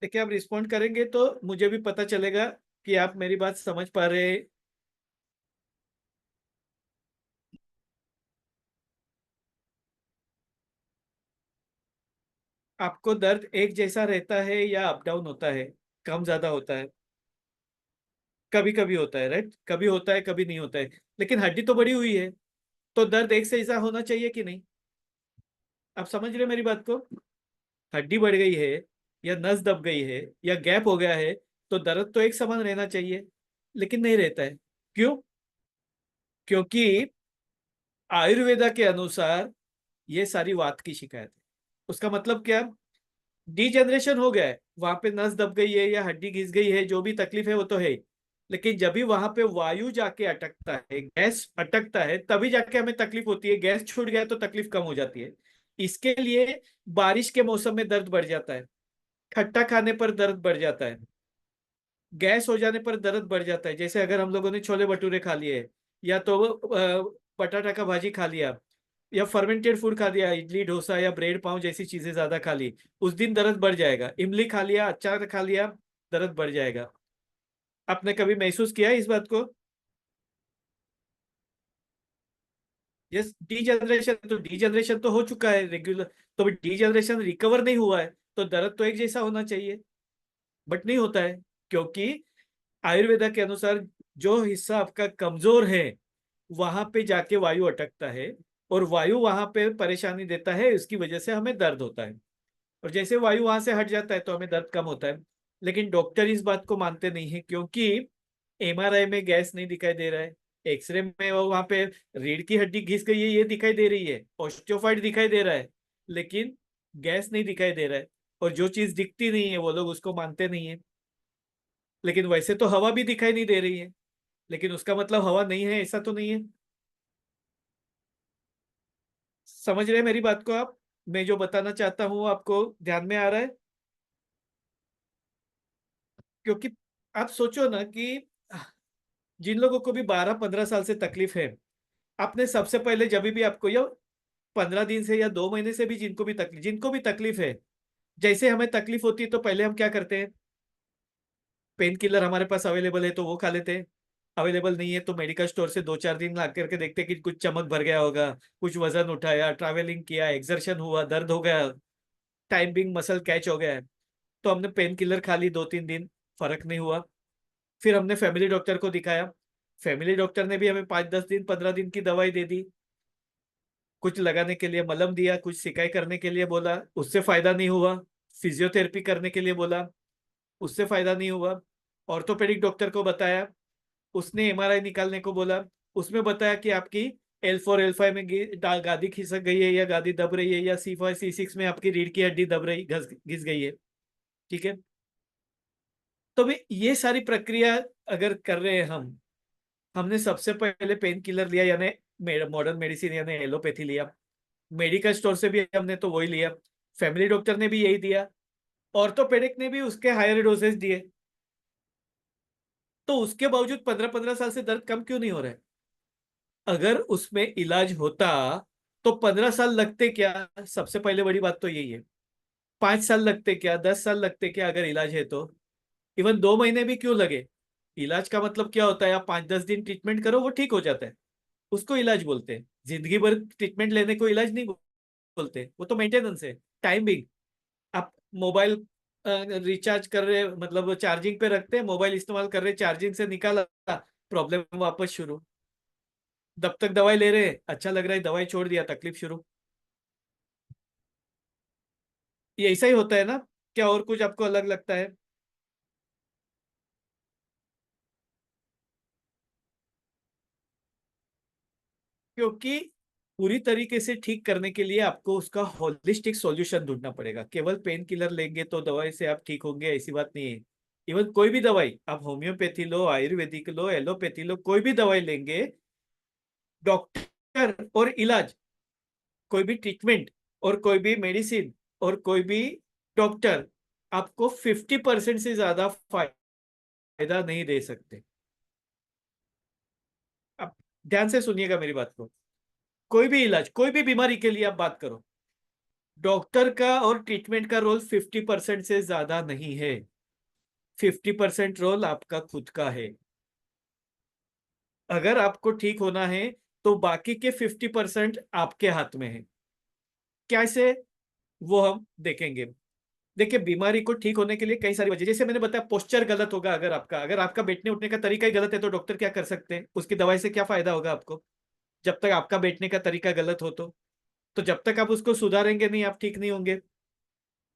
देखिए, आप रिस्पॉन्ड करेंगे तो मुझे भी पता चलेगा कि आप मेरी बात समझ पा रहे हैं। आपको दर्द एक जैसा रहता है या अप डाउन होता है, कम ज्यादा होता है? कभी कभी होता है, राइट, कभी होता है कभी नहीं होता है। लेकिन हड्डी तो बड़ी हुई है, तो दर्द एक से ऐसा होना चाहिए कि नहीं? आप समझ रहे मेरी बात को? हड्डी बढ़ गई है, या नस दब गई है, या गैप हो गया है, तो दर्द तो एक समान रहना चाहिए, लेकिन नहीं रहता है। क्यों? क्योंकि आयुर्वेदा के अनुसार ये सारी वात की शिकायत है। उसका मतलब क्या? डिजेनरेशन हो गया है, वहां पे नस दब गई है या हड्डी घिस गई है, जो भी तकलीफ है वो तो है ही। लेकिन जब भी वहां पे वायु जाके अटकता है, गैस अटकता है, तभी जाके हमें तकलीफ होती है। गैस छूट गया तो तकलीफ कम हो जाती है। इसके लिए बारिश के मौसम में दर्द बढ़ जाता है, खट्टा खाने पर दर्द बढ़ जाता है, गैस हो जाने पर दर्द बढ़ जाता है। जैसे अगर हम लोगों ने छोले भटूरे खा लिए, या तो पटाटा का भाजी खा लिया, या फर्मेंटेड फूड खा लिया, इडली डोसा या ब्रेड पाव जैसी चीजें ज्यादा खा ली, उस दिन दर्द बढ़ जाएगा। इमली खा लिया, अचार खा लिया, दर्द बढ़ जाएगा। आपने कभी महसूस किया है इस बात को? यस, डी जनरेशन तो हो चुका है रेगुलर। तो डी जनरेशन रिकवर नहीं हुआ है, तो दर्द तो एक जैसा होना चाहिए, बट नहीं होता है। क्योंकि आयुर्वेदा के अनुसार जो हिस्सा आपका कमजोर है, वहां पे जाके वायु अटकता है, और वायु वहां पे परेशानी देता है, इसकी वजह से हमें दर्द होता है। और जैसे वायु वहां से हट जाता है तो हमें दर्द कम होता है। लेकिन डॉक्टर इस बात को मानते नहीं है, क्योंकि एमआरआई में गैस नहीं दिखाई दे रहा है, एक्सरे में वो वहां पे रीढ़ की हड्डी घिस गई है ये दिखाई दे रही है, ऑस्टियोफाइड दिखाई दे रहा है, लेकिन गैस नहीं दिखाई दे रहा है। और जो चीज दिखती नहीं है वो लोग उसको मानते नहीं है। लेकिन वैसे तो हवा भी दिखाई नहीं दे रही है, लेकिन उसका मतलब हवा नहीं है ऐसा तो नहीं है। समझ रहे हैं मेरी बात को आप? मैं जो बताना चाहता हूँ आपको ध्यान में आ रहा है? क्योंकि आप सोचो ना कि जिन लोगों को भी 12-15 साल से तकलीफ है, आपने सबसे पहले जब भी आपको, या 15 दिन से या 2 महीने से भी जिनको भी तकलीफ है, जैसे हमें तकलीफ होती है तो पहले हम क्या करते हैं? पेन किलर हमारे पास अवेलेबल है तो वो खा लेते हैं। अवेलेबल नहीं है तो मेडिकल स्टोर से 2-4 दिन ला करके देखते हैं कि कुछ चमक भर गया होगा, कुछ वजन उठाया, ट्रैवलिंग किया, एक्सर्शन हुआ, दर्द हो गया, टाइम बिंग मसल कैच हो गया है, तो हमने पेन किलर खा ली 2-3 दिन, फर्क नहीं हुआ। फिर हमने फैमिली डॉक्टर को दिखाया, फैमिली डॉक्टर ने भी हमें 5-10 दिन 15 दिन की दवाई दे दी, कुछ लगाने के लिए मलहम दिया, कुछ सिकाई करने के लिए बोला, उससे फायदा नहीं हुआ। फिजियोथेरेपी करने के लिए बोला, उससे फायदा नहीं हुआ। ऑर्थोपेडिक डॉक्टर को बताया, उसने एमआरआई निकालने को बोला, उसमें बताया कि आपकी L4 L5 में गादी खिसक गई है, या गादी दब रही है, या C5 C6 में आपकी रीढ़ की हड्डी दब रही घस घिस गई है। ठीक है? तो भी ये सारी प्रक्रिया अगर कर रहे हैं हम, हमने सबसे पहले पेन किलर लिया, यानी मॉडर्न मेडिसिन यानी एलोपैथी लिया, मेडिकल स्टोर से भी हमने तो वही लिया, फैमिली डॉक्टर ने भी यही दिया, ऑर्थोपेडिक ने भी उसके हायर डोसेज दिए, तो उसके बावजूद 15-15 साल से दर्द कम क्यों नहीं हो रहा है? अगर उसमें इलाज होता तो 15 साल लगते क्या? सबसे पहले बड़ी बात तो यही है। 5 साल लगते क्या, 10 साल लगते क्या अगर इलाज है तो? इवन 2 महीने भी क्यों लगे? इलाज का मतलब क्या होता है? आप 5-10 दिन ट्रीटमेंट करो वो ठीक हो जाता है, उसको इलाज बोलते हैं। जिंदगी भर ट्रीटमेंट लेने को इलाज नहीं बोलते, वो तो मेंटेनेंस है, टाइम भी। आप मोबाइल रिचार्ज कर रहे, मतलब चार्जिंग पे रखते हैं, मोबाइल इस्तेमाल कर रहे, चार्जिंग से निकाला, प्रॉब्लम वापस शुरू। जब तक दवाई ले रहे अच्छा लग रहा है, दवाई छोड़ दिया तकलीफ शुरू। ये ऐसा ही होता है ना? क्या और कुछ आपको अलग लगता है? क्योंकि पूरी तरीके से ठीक करने के लिए आपको उसका होलिस्टिक सॉल्यूशन ढूंढना पड़ेगा। केवल पेन किलर लेंगे तो दवाई से आप ठीक होंगे ऐसी बात नहीं है। इवन कोई भी दवाई आप होम्योपैथी लो, आयुर्वेदिक लो, एलोपैथी लो, कोई भी दवाई लेंगे, डॉक्टर और इलाज, कोई भी ट्रीटमेंट और कोई भी मेडिसिन और कोई भी डॉक्टर आपको 50% से ज्यादा फायदा नहीं दे सकते। आप ध्यान से सुनिएगा मेरी बात को। कोई भी इलाज, कोई भी बीमारी के लिए आप बात करो, डॉक्टर का और ट्रीटमेंट का रोल 50% से ज्यादा नहीं है। 50% रोल आपका खुद का है। अगर आपको ठीक होना है तो बाकी के 50% आपके हाथ में है। कैसे? वो हम देखेंगे। देखिए, बीमारी को ठीक होने के लिए कई सारी वजह, जैसे मैंने बताया पोस्चर गलत होगा, अगर आपका बैठने उठने का तरीका ही गलत है तो डॉक्टर क्या कर सकते हैं, उसकी दवाई से क्या फायदा होगा आपको, जब तक आपका बैठने का तरीका गलत हो तो जब तक आप उसको सुधारेंगे नहीं, आप ठीक नहीं होंगे।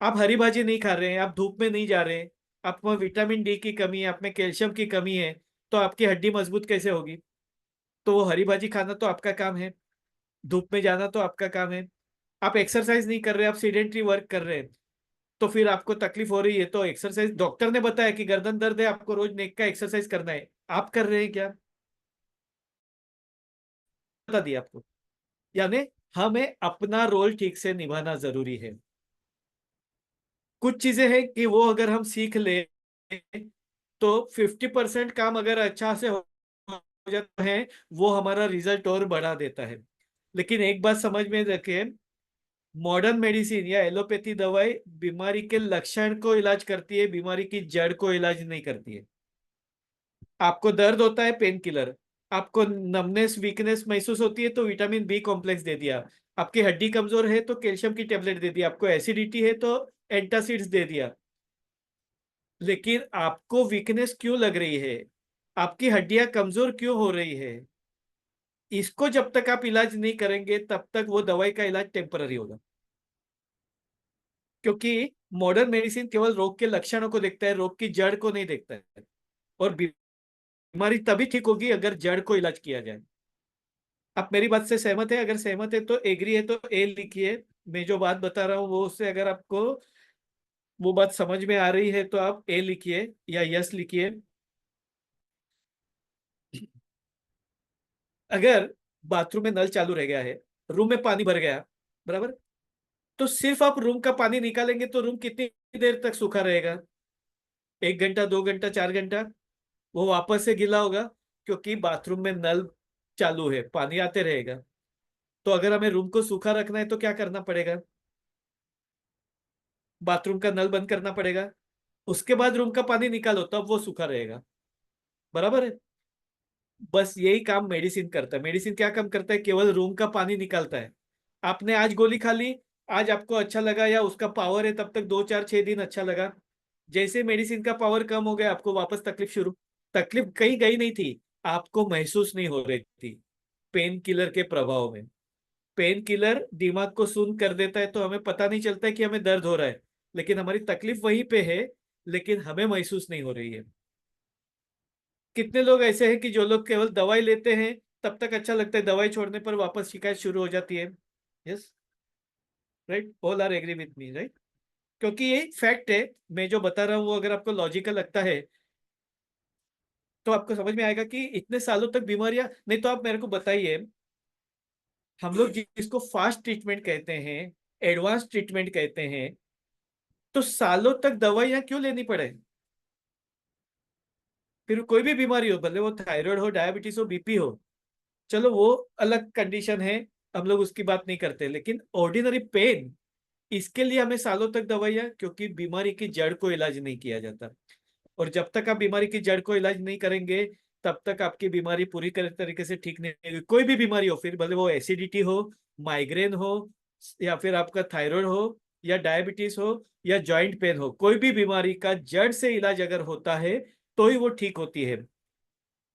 आप हरी भाजी नहीं खा रहे हैं, आप धूप में नहीं जा रहे हैं, आप में विटामिन डी की कमी है, आप में कैल्शियम की कमी है, तो आपकी हड्डी मजबूत कैसे होगी। तो वो हरी भाजी खाना तो आपका काम है, धूप में जाना तो आपका काम है। आप एक्सरसाइज नहीं कर रहे, आप सीडेंट्री वर्क कर रहे हैं, तो फिर आपको तकलीफ हो रही है तो एक्सरसाइज, डॉक्टर ने बताया कि गर्दन दर्द है, आपको रोज नेक का एक्सरसाइज करना है, आप कर रहे हैं क्या, बता दिया आपको। यानी हमें अपना रोल ठीक से निभाना जरूरी है। कुछ चीजें हैं कि वो अगर हम सीख ले तो 50% काम अगर अच्छा से हो जाता है, वो हमारा रिजल्ट और बढ़ा देता है। लेकिन एक बात समझ में रखे, मॉडर्न मेडिसिन या एलोपैथी दवाई बीमारी के लक्षण को इलाज करती है, बीमारी की जड़ को इलाज नहीं करती है। आपको दर्द होता है, पेन किलर। आपको नमनेस वीकनेस महसूस होती है तो विटामिन बी कॉम्प्लेक्स दे दिया। आपकी हड्डी कमजोर है तो कैल्शियम की टेबलेट दे दी। आपको एसिडिटी है तो एंटासिड्स दे दिया। लेकिन आपको वीकनेस क्यों लग रही है, आपकी हड्डियां कमजोर क्यों हो रही है, इसको जब तक आप इलाज नहीं करेंगे तब तक वो दवाई का इलाज टेम्पररी होगा। क्योंकि मॉडर्न मेडिसिन केवल रोग के लक्षणों को देखता है, रोग की जड़ को नहीं देखता है। और बीमारी तभी ठीक होगी अगर जड़ को इलाज किया जाए। आप मेरी बात से सहमत है? अगर सहमत है तो एग्री है तो ए लिखिए। मैं जो बात बता रहा हूँ वो उससे अगर आपको वो बात समझ में आ रही है तो आप ए लिखिए या यस लिखिए। अगर बाथरूम में नल चालू रह गया है, रूम में पानी भर गया, बराबर, तो सिर्फ आप रूम का पानी निकालेंगे तो रूम कितनी देर तक सूखा रहेगा? 1 घंटा, 2 घंटा, 4 घंटा? वो वापस से गीला होगा, क्योंकि बाथरूम में नल चालू है, पानी आते रहेगा। तो अगर हमें रूम को सूखा रखना है तो क्या करना पड़ेगा? बाथरूम का नल बंद करना पड़ेगा, उसके बाद रूम का पानी निकालो तब वो सूखा रहेगा। बराबर है। बस यही काम मेडिसिन करता है। मेडिसिन क्या काम करता है? केवल रूम का पानी निकालता है। आपने आज गोली खा ली, आज आपको अच्छा लगा या उसका पावर है तब तक 2, 4, 6 दिन अच्छा लगा। जैसे मेडिसिन का पावर कम हो गया आपको वापस तकलीफ शुरू। तकलीफ कहीं गई नहीं थी, आपको महसूस नहीं हो रही थी पेन किलर के प्रभाव में। पेन किलर दिमाग को सुन्न कर देता है तो हमें पता नहीं चलता है कि हमें दर्द हो रहा है, लेकिन हमारी तकलीफ वहीं पे है, लेकिन हमें महसूस नहीं हो रही है। कितने लोग ऐसे हैं कि जो लोग केवल दवाई लेते हैं तब तक अच्छा लगता है, दवाई छोड़ने पर वापस शिकायत शुरू हो जाती है। Yes, right, all are agree with me, right. क्योंकि ये फैक्ट है। मैं जो बता रहा हूँ वो अगर आपको लॉजिकल लगता है तो आपको समझ में आएगा कि इतने सालों तक बीमारियां नहीं। तो आप मेरे को बताइए, हम लोग जिसको फास्ट ट्रीटमेंट कहते हैं, एडवांस ट्रीटमेंट कहते हैं, तो सालों तक दवाइयां क्यों लेनी पड़े? फिर कोई भी बीमारी हो, भले वो थायराइड हो, डायबिटीज हो, बीपी हो, चलो वो अलग कंडीशन है, हम लोग उसकी बात नहीं करते। लेकिन ऑर्डिनरी पेन, इसके लिए हमें सालों तक दवाइयां, क्योंकि बीमारी की जड़ को इलाज नहीं किया जाता। और जब तक आप बीमारी की जड़ को इलाज नहीं करेंगे तब तक आपकी बीमारी पूरी तरीके से ठीक नहीं होगी। कोई भी बीमारी हो, फिर भले वो एसिडिटी हो, माइग्रेन हो, या फिर आपका थायराइड हो, या डायबिटीज हो, या जॉइंट पेन हो, कोई भी बीमारी का जड़ से इलाज अगर होता है तो ही वो ठीक होती है।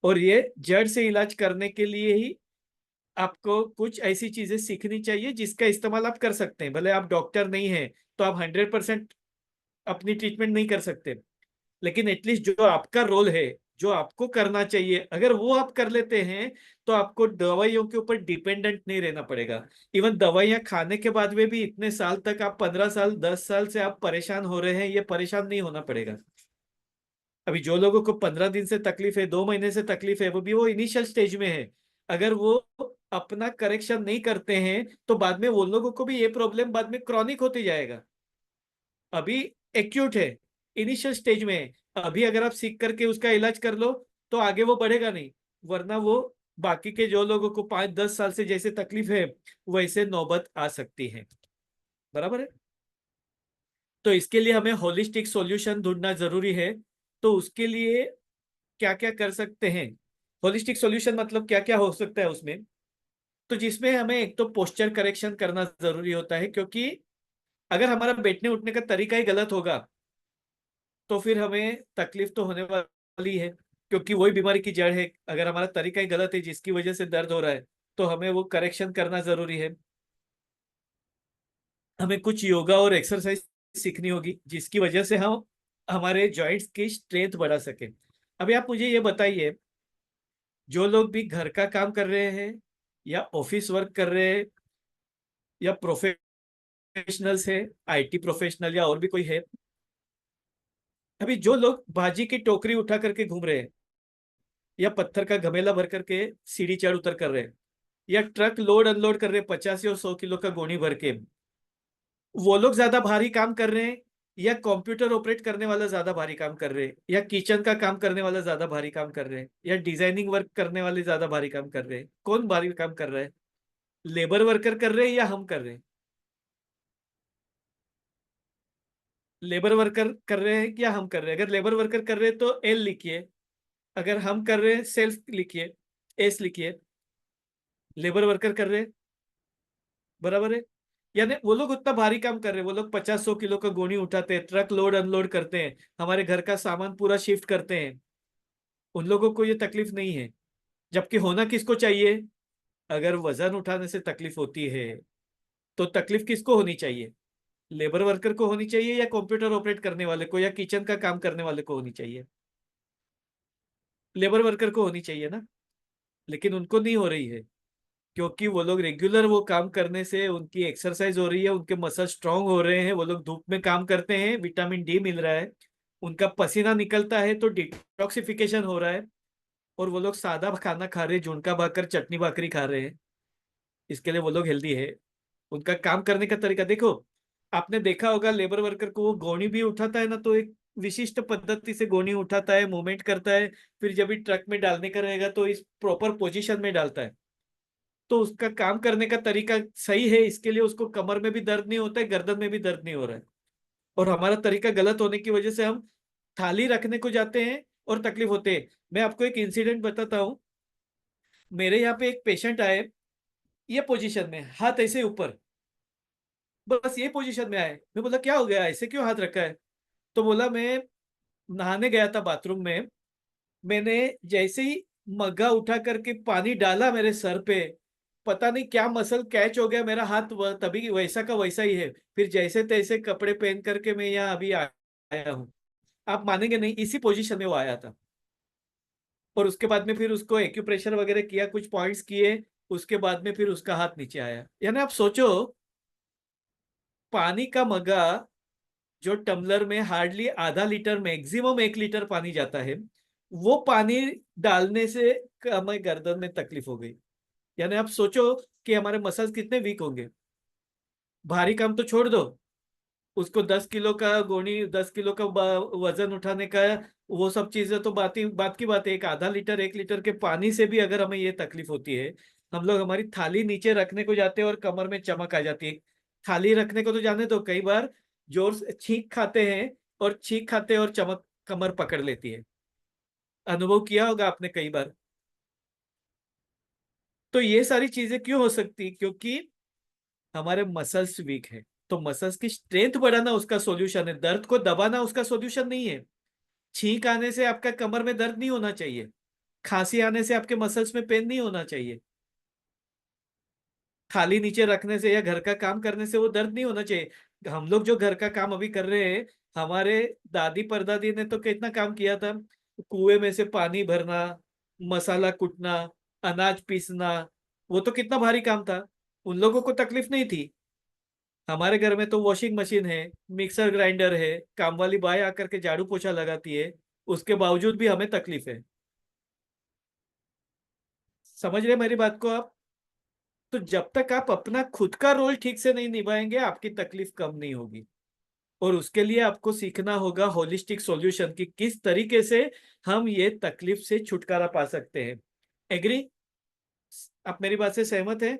और ये जड़ से इलाज करने के लिए ही आपको कुछ ऐसी चीजें सीखनी चाहिए जिसका इस्तेमाल आप कर सकते हैं। भले आप डॉक्टर नहीं हैं तो आप 100% अपनी ट्रीटमेंट नहीं कर सकते, लेकिन एटलीस्ट जो आपका रोल है, जो आपको करना चाहिए, अगर वो आप कर लेते हैं तो आपको दवाइयों के ऊपर डिपेंडेंट नहीं रहना पड़ेगा। इवन दवाइयां खाने के बाद में भी इतने साल तक, आप 15 साल 10 साल से आप परेशान हो रहे हैं, ये परेशान नहीं होना पड़ेगा। अभी जो लोगों को 15 दिन से तकलीफ है, 2 महीने से तकलीफ है, वो भी वो इनिशियल स्टेज में है। अगर वो अपना करेक्शन नहीं करते हैं तो बाद में वो लोगों को भी ये प्रॉब्लम बाद में क्रॉनिक होते जाएगा। अभी एक्यूट है, इनिशियल स्टेज में है, अभी अगर आप सीख करके उसका इलाज कर लो तो आगे वो बढ़ेगा नहीं। वरना वो बाकी के जो लोगों को 5-10 साल से जैसे तकलीफ है वैसे नौबत आ सकती है। बराबर है। तो इसके लिए हमें होलिस्टिक सॉल्यूशन ढूंढना जरूरी है। तो उसके लिए क्या क्या कर सकते हैं? होलिस्टिक सॉल्यूशन मतलब क्या क्या हो सकता है उसमें? तो जिसमें हमें एक तो पोस्चर करेक्शन करना जरूरी होता है, क्योंकि अगर हमारा बैठने उठने का तरीका ही गलत होगा तो फिर हमें तकलीफ तो होने वाली है, क्योंकि वही बीमारी की जड़ है। अगर हमारा तरीका ही गलत है जिसकी वजह से दर्द हो रहा है, तो हमें वो करेक्शन करना जरूरी है। हमें कुछ योगा और एक्सरसाइज सीखनी होगी जिसकी वजह से हम हमारे जॉइंट्स की स्ट्रेंथ बढ़ा सके। अभी आप मुझे ये बताइए, जो लोग भी घर का काम कर रहे हैं या ऑफिस वर्क कर रहे हैं या प्रोफेशनल्स है, आईटी प्रोफेशनल या और भी कोई है, अभी जो लोग भाजी की टोकरी उठा करके घूम रहे हैं या पत्थर का घमेला भर करके सीढ़ी चढ़ उतर कर रहे हैं या ट्रक लोड अनलोड कर रहे हैं 50 या 100 किलो का गोनी भर के, वो लोग ज्यादा भारी काम कर रहे हैं या कंप्यूटर ऑपरेट करने वाला ज्यादा भारी काम कर रहे हैं या किचन का काम करने वाला ज्यादा भारी काम कर रहे हैं या डिजाइनिंग वर्क करने वाले ज्यादा भारी काम कर रहे हैं? कौन भारी काम कर रहा है? लेबर वर्कर कर रहे हैं या हम कर रहे हैं? लेबर वर्कर कर रहे हैं या हम कर रहे हैं? अगर लेबर वर्कर कर रहे हैं तो एल लिखिए, अगर हम कर रहे हैं सेल्फ लिखिए, एस लिखिए। लेबर वर्कर कर रहे हैं, बराबर है। यानी वो लोग उतना भारी काम कर रहे हैं, वो लोग 50 100 किलो का गोनी उठाते हैं, ट्रक लोड अनलोड करते हैं, हमारे घर का सामान पूरा शिफ्ट करते हैं। उन लोगों को ये तकलीफ नहीं है। जबकि होना किसको चाहिए? अगर वजन उठाने से तकलीफ होती है तो तकलीफ किसको होनी चाहिए? लेबर वर्कर को होनी चाहिए या कंप्यूटर ऑपरेट करने वाले को या किचन का काम करने वाले को होनी चाहिए? लेबर वर्कर को होनी चाहिए ना। लेकिन उनको नहीं हो रही है, क्योंकि वो लोग रेगुलर वो काम करने से उनकी एक्सरसाइज हो रही है, उनके मसल स्ट्रांग हो रहे हैं, वो लोग धूप में काम करते हैं, विटामिन डी मिल रहा है, उनका पसीना निकलता है तो डिटॉक्सिफिकेशन हो रहा है, और वो लोग सादा खाना खा रहे हैं, झुणका भाकर चटनी भाकरी खा रहे हैं। इसके लिए वो लोग हेल्दी है। उनका काम करने का तरीका देखो। आपने देखा होगा लेबर वर्कर को वो गोनी भी उठाता है ना, तो एक विशिष्ट पद्धति से गोनी उठाता है, मूवमेंट करता है, फिर जब भी ट्रक में डालने का रहेगा तो इस प्रॉपर पोजीशन में डालता है। तो उसका काम करने का तरीका सही है, इसके लिए उसको कमर में भी दर्द नहीं होता है, गर्दन में भी दर्द नहीं हो रहा है। और हमारा तरीका गलत होने की वजह से हम थाली रखने को जाते हैं और तकलीफ होते है। मैं आपको एक इंसिडेंट बताता हूँ। मेरे यहाँ पे एक पेशेंट आए, ये पोजीशन में हाथ ऐसे ऊपर, बस ये पोजीशन में आए। मैं बोला क्या हो गया, ऐसे क्यों हाथ रखा है? तो बोला मैं नहाने गया था बाथरूम में, मैंने जैसे ही मग्गा उठा करके पानी डाला मेरे सर पे, पता नहीं क्या मसल कैच हो गया, मेरा हाथ तभी वैसा का वैसा ही है। फिर जैसे तैसे कपड़े पहन करके मैं यहाँ अभी आया हूँ। आप मानेंगे नहीं, इसी पोजीशन में वो आया था। और उसके बाद में फिर उसको एक्यूप्रेशर वगैरह किया, कुछ पॉइंट्स किए, उसके बाद में फिर उसका हाथ नीचे आया। यानी आप सोचो, पानी का मग्गा जो टम्बलर में हार्डली आधा लीटर मैक्सिमम 1 लीटर पानी जाता है, वो पानी डालने से हमें गर्दन में तकलीफ हो गई। यानी आप सोचो कि हमारे मसल्स कितने वीक होंगे। भारी काम तो छोड़ दो, उसको 10 किलो का गोनी, 10 किलो का वजन उठाने का, वो सब चीजें तो बात की बात है। एक आधा लीटर 1 लीटर के पानी से भी अगर हमें ये तकलीफ होती है, हम लोग हमारी थाली नीचे रखने को जाते हैं और कमर में चमक आ जाती है। थाली रखने को तो जाने तो कई बार जोर से छींक खाते हैं, और छींक खाते हैं और चमक कमर पकड़ लेती है। अनुभव किया होगा आपने कई बार। तो ये सारी चीजें क्यों हो सकती? क्योंकि हमारे मसल्स वीक है। तो मसल्स की स्ट्रेंथ बढ़ाना उसका सॉल्यूशन है, दर्द को दबाना उसका सॉल्यूशन नहीं है। छींक आने से आपका कमर में दर्द नहीं होना चाहिए, खांसी आने से आपके मसल्स में पेन नहीं होना चाहिए, थाली नीचे रखने से या घर का काम करने से वो दर्द नहीं होना चाहिए। हम लोग जो घर का काम अभी कर रहे हैं, हमारे दादी परदादी ने तो कितना काम किया था। कुएं में से पानी भरना, मसाला कूटना, अनाज पीसना, वो तो कितना भारी काम था। उन लोगों को तकलीफ नहीं थी। हमारे घर में तो वॉशिंग मशीन है, मिक्सर ग्राइंडर है, काम वाली बाई आकर के झाड़ू पोछा लगाती है, उसके बावजूद भी हमें तकलीफ है। समझ रहे मेरी बात को आप? तो जब तक आप अपना खुद का रोल ठीक से नहीं निभाएंगे, आपकी तकलीफ कम नहीं होगी। और उसके लिए आपको सीखना होगा होलिस्टिक सॉल्यूशन की किस तरीके से हम ये तकलीफ से छुटकारा पा सकते हैं। एग्री? आप मेरी बात से सहमत हैं?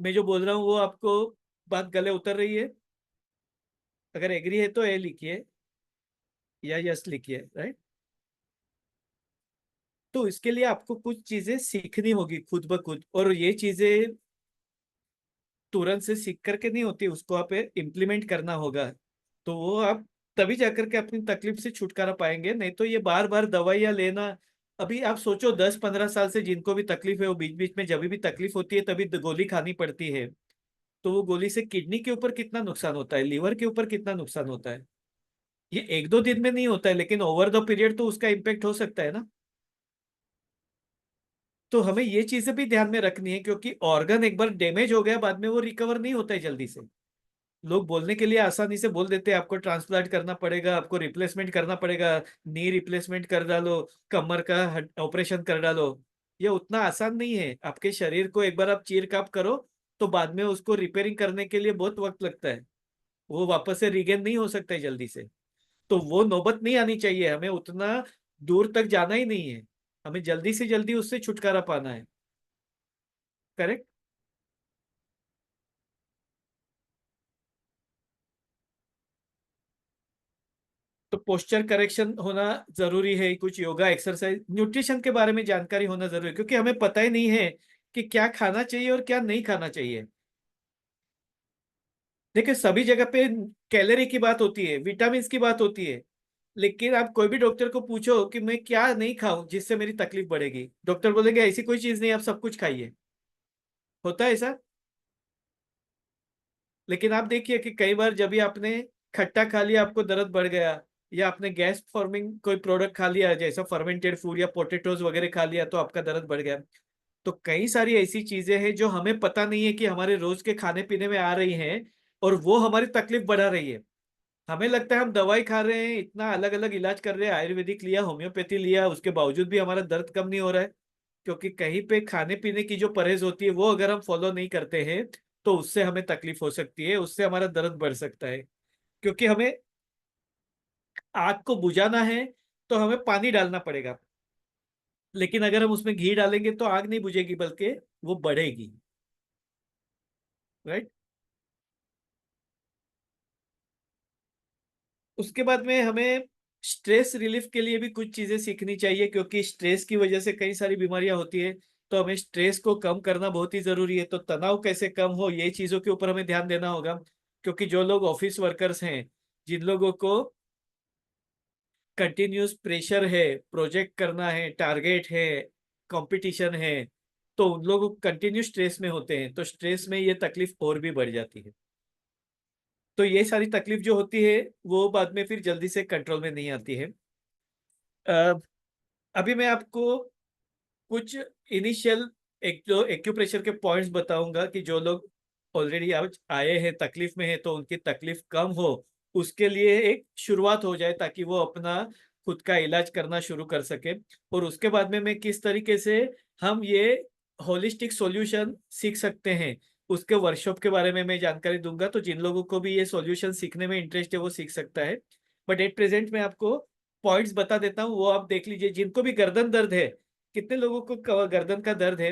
मैं जो बोल रहा हूँ वो आपको बात गले उतर रही है? अगर एग्री है तो ए लिखिए या यस लिखिए, राइट। तो इसके लिए आपको कुछ चीजें सीखनी होगी खुद ब खुद, और ये चीजें तुरंत से सीख करके नहीं होती, उसको आप इम्प्लीमेंट करना होगा। तो वो आप तभी जाकर के अपनी तकलीफ से छुटकारा पाएंगे, नहीं तो ये बार बार दवाइयाँ लेना। अभी आप सोचो 10-15 साल से जिनको भी तकलीफ है वो बीच बीच में जब भी तकलीफ होती है तभी गोली खानी पड़ती है। तो वो गोली से किडनी के ऊपर कितना नुकसान होता है, लीवर के ऊपर कितना नुकसान होता है। ये 1-2 दिन में नहीं होता है, लेकिन ओवर द पीरियड तो उसका इम्पेक्ट हो सकता है ना। तो हमें ये चीजें भी ध्यान में रखनी है, क्योंकि ऑर्गन एक बार डैमेज हो गया बाद में वो रिकवर नहीं होता है जल्दी से। लोग बोलने के लिए आसानी से बोल देते हैं आपको ट्रांसप्लांट करना पड़ेगा, आपको रिप्लेसमेंट करना पड़ेगा, नी रिप्लेसमेंट कर डालो, कमर का ऑपरेशन कर डालो। ये उतना आसान नहीं है। आपके शरीर को एक बार आप चीर काप करो तो बाद में उसको रिपेयरिंग करने के लिए बहुत वक्त लगता है। वो वापस से रिगेन नहीं हो सकता है जल्दी से। तो वो नौबत नहीं आनी चाहिए, हमें उतना दूर तक जाना ही नहीं है। हमें जल्दी से जल्दी उससे छुटकारा पाना है। करेक्ट। तो पोस्चर करेक्शन होना जरूरी है, कुछ योगा एक्सरसाइज न्यूट्रिशन के बारे में जानकारी होना जरूरी है, क्योंकि हमें पता ही नहीं है कि क्या खाना चाहिए और क्या नहीं खाना चाहिए। देखिए सभी जगह पे कैलोरी की बात होती है, विटामिन की बात होती है, लेकिन आप कोई भी डॉक्टर को पूछो कि मैं क्या नहीं खाऊं जिससे मेरी तकलीफ बढ़ेगी, डॉक्टर बोलेंगे ऐसी कोई चीज नहीं, आप सब कुछ खाइए। होता है ऐसा। लेकिन आप देखिए कि कई बार जब भी आपने खट्टा खा लिया आपको दर्द बढ़ गया, या आपने गैस फॉर्मिंग कोई प्रोडक्ट खा लिया जैसा फर्मेंटेड फूड या पोटेटोज वगैरह खा लिया तो आपका दर्द बढ़ गया। तो कई सारी ऐसी चीजें हैं जो हमें पता नहीं है कि हमारे रोज के खाने पीने में आ रही हैं, और वो हमारी तकलीफ बढ़ा रही है। हमें लगता है हम दवाई खा रहे हैं, इतना अलग अलग इलाज कर रहे हैं, आयुर्वेदिक लिया, होम्योपैथी लिया, उसके बावजूद भी हमारा दर्द कम नहीं हो रहा है। क्योंकि कहीं पे खाने पीने की जो परहेज होती है वो अगर हम फॉलो नहीं करते हैं तो उससे हमें तकलीफ हो सकती है, उससे हमारा दर्द बढ़ सकता है। क्योंकि हमें आग को बुझाना है तो हमें पानी डालना पड़ेगा, लेकिन अगर हम उसमें घी डालेंगे तो आग नहीं बुझेगी बल्कि वो बढ़ेगी। राइट। उसके बाद में हमें स्ट्रेस रिलीफ के लिए भी कुछ चीजें सीखनी चाहिए, क्योंकि स्ट्रेस की वजह से कई सारी बीमारियां होती है। तो हमें स्ट्रेस को कम करना बहुत ही जरूरी है, तो तनाव कैसे कम हो ये चीजों के ऊपर हमें ध्यान देना होगा। क्योंकि जो लोग ऑफिस वर्कर्स हैं, जिन लोगों को कंटिन्यूस प्रेशर है, प्रोजेक्ट करना है, टारगेट है, कंपटीशन है, तो उन लोग कंटिन्यू स्ट्रेस में होते हैं, तो स्ट्रेस में ये तकलीफ और भी बढ़ जाती है। तो ये सारी तकलीफ जो होती है वो बाद में फिर जल्दी से कंट्रोल में नहीं आती है। अ, अभी मैं आपको कुछ इनिशियल एक जो एक्यूप्रेशर के पॉइंट्स बताऊंगा कि जो लोग ऑलरेडी आज आए हैं तकलीफ में है तो उनकी तकलीफ कम हो, उसके लिए एक शुरुआत हो जाए, ताकि वो अपना खुद का इलाज करना शुरू कर सके। और उसके बाद में मैं किस तरीके से हम ये होलिस्टिक सॉल्यूशन सीख सकते हैं उसके वर्कशॉप के बारे में मैं जानकारी दूंगा। तो जिन लोगों को भी ये सॉल्यूशन सीखने में इंटरेस्ट है वो सीख सकता है। बट एट प्रेजेंट मैं आपको पॉइंट्स बता देता हूँ, वो आप देख लीजिए। जिनको भी गर्दन दर्द है, कितने लोगों को गर्दन का दर्द है,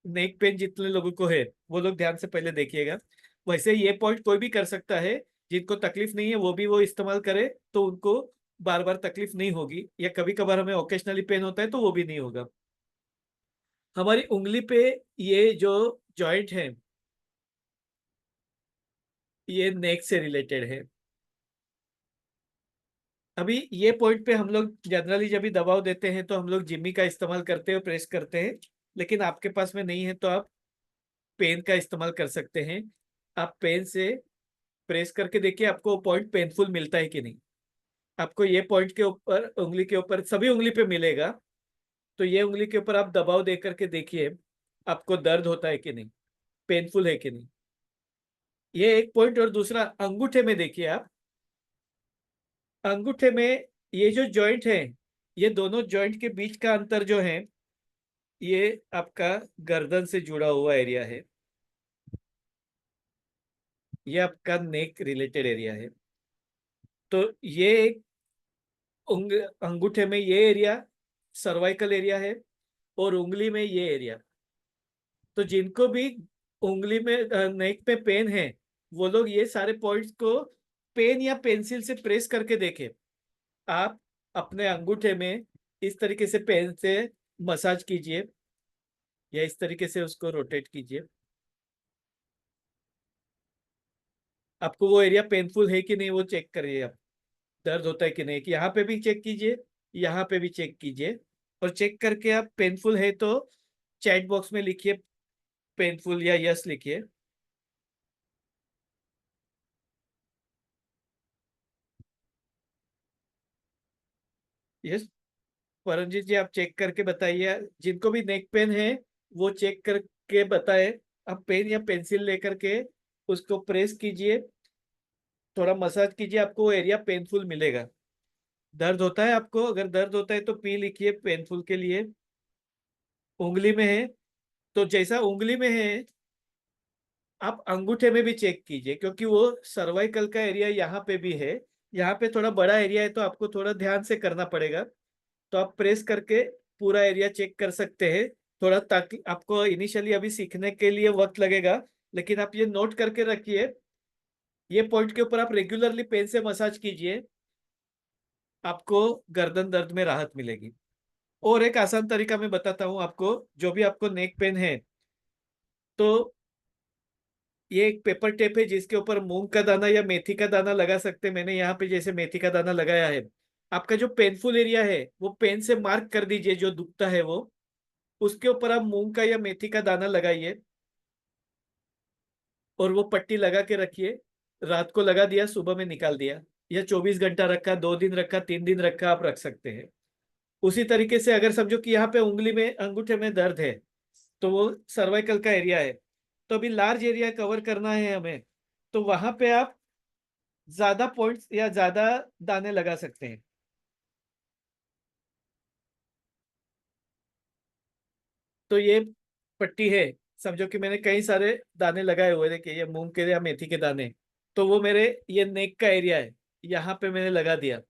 नेक पेन जितने लोगों को है, वो लोग ध्यान से पहले देखिएगा। वैसे ये पॉइंट कोई भी कर सकता है, जिनको तकलीफ नहीं है वो भी वो इस्तेमाल करे तो उनको बार बार तकलीफ नहीं होगी, या कभी कभार हमें ओकेशनली पेन होता है तो वो भी नहीं होगा। हमारी उंगली पे ये जो जॉइंट है ये नेक से रिलेटेड है। अभी ये पॉइंट पे हम लोग जनरली जब भी दबाव देते हैं तो हम लोग जिम्मी का इस्तेमाल करते हैं, प्रेस करते हैं। लेकिन आपके पास में नहीं है तो आप पेन का इस्तेमाल कर सकते हैं। आप पेन से प्रेस करके देखिए आपको पॉइंट पेनफुल मिलता है कि नहीं। आपको ये पॉइंट के ऊपर, उंगली के ऊपर, सभी उंगली पे मिलेगा। तो ये उंगली के ऊपर आप दबाव दे करके देखिए आपको दर्द होता है कि नहीं, पेनफुल है कि नहीं। ये एक पॉइंट। और दूसरा अंगूठे में देखिए आप, अंगूठे में ये जो जॉइंट है, ये दोनों जॉइंट के बीच का अंतर जो है ये आपका गर्दन से जुड़ा हुआ एरिया है, ये आपका नेक रिलेटेड एरिया है। तो ये एक अंगूठे में ये एरिया सर्वाइकल एरिया है, और उंगली में ये एरिया। तो जिनको भी उंगली में नेक पे पेन है वो लोग ये सारे पॉइंट्स को पेन या पेंसिल से प्रेस करके देखें। आप अपने अंगूठे में इस तरीके से पेन से मसाज कीजिए, या इस तरीके से उसको रोटेट कीजिए। आपको वो एरिया पेनफुल है कि नहीं वो चेक करिए आप। दर्द होता है कि नहीं, कि यहाँ पे भी चेक कीजिए, यहाँ पे भी चेक कीजिए। और चेक करके आप पेनफुल है तो चैट बॉक्स में लिखिए पेनफुल या यस लिखिए। यस। परमजीत जी आप चेक करके बताइए, जिनको भी नेक पेन है वो चेक करके बताए। आप पेन या पेंसिल लेकर के उसको प्रेस कीजिए, थोड़ा मसाज कीजिए, आपको वो एरिया पेनफुल मिलेगा। दर्द होता है आपको? अगर दर्द होता है तो पी लिखिए पेनफुल के लिए। उंगली में है तो जैसा उंगली में है आप अंगूठे में भी चेक कीजिए, क्योंकि वो सर्वाइकल का एरिया यहाँ पे भी है। यहाँ पे थोड़ा बड़ा एरिया है तो आपको थोड़ा ध्यान से करना पड़ेगा। तो आप प्रेस करके पूरा एरिया चेक कर सकते हैं थोड़ा, ताकि आपको इनिशियली अभी सीखने के लिए वक्त लगेगा, लेकिन आप ये नोट करके रखिए। ये पॉइंट के ऊपर आप रेगुलरली पेन से मसाज कीजिए, आपको गर्दन दर्द में राहत मिलेगी। और एक आसान तरीका मैं बताता हूँ आपको, जो भी आपको नेक पेन है तो ये एक पेपर टेप है जिसके ऊपर मूंग का दाना या मेथी का दाना लगा सकते हैं। मैंने यहाँ पे जैसे मेथी का दाना लगाया है। आपका जो पेनफुल एरिया है वो पेन से मार्क कर दीजिए, जो दुखता है वो, उसके ऊपर आप मूंग का या मेथी का दाना लगाइए और वो पट्टी लगा के रखिए। रात को लगा दिया, सुबह में निकाल दिया, या 24 घंटा रखा, 2 दिन रखा, 3 दिन रखा, आप रख सकते हैं। उसी तरीके से अगर समझो कि यहाँ पे उंगली में अंगूठे में दर्द है तो वो सर्वाइकल का एरिया है, तो अभी लार्ज एरिया कवर करना है हमें, तो वहां पे आप ज्यादा पॉइंट्स या ज्यादा दाने लगा सकते हैं। तो ये पट्टी है, समझो कि मैंने कई सारे दाने लगाए हुए, देखिए ये मूंग के या मेथी के दाने, तो वो मेरे ये नेक का एरिया है, यहाँ पे मैंने लगा दिया।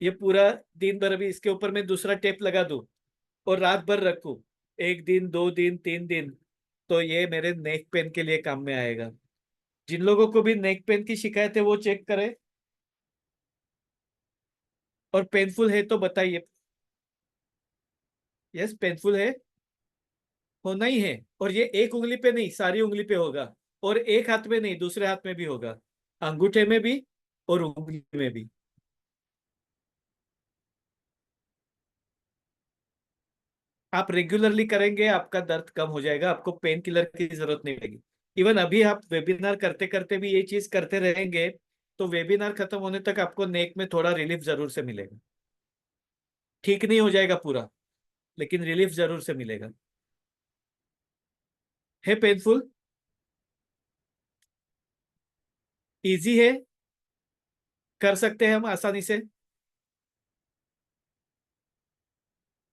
ये पूरा दिन भर अभी इसके ऊपर मैं दूसरा टेप लगा दूं और रात भर रखूं, 1 दिन, 2 दिन, 3 दिन, तो ये मेरे नेक पेन के लिए काम में आएगा। जिन लोगों को भी नेक पेन की शिकायत है वो चेक करें, और पेनफुल है तो बताइए। यस, पेनफुल है, होना ही है। और ये एक उंगली पे नहीं, सारी उंगली पे होगा, और एक हाथ में नहीं, दूसरे हाथ में भी होगा, अंगूठे में भी और उंगली में भी। आप रेगुलरली करेंगे आपका दर्द कम हो जाएगा, आपको पेन किलर की जरूरत नहीं पड़ेगी। इवन अभी आप वेबिनार करते करते भी ये चीज करते रहेंगे तो वेबिनार खत्म होने तक आपको नेक में थोड़ा रिलीफ जरूर से मिलेगा। ठीक नहीं हो जाएगा पूरा, लेकिन रिलीफ जरूर से मिलेगा। है पेनफुल? इजी है, कर सकते हैं हम आसानी से।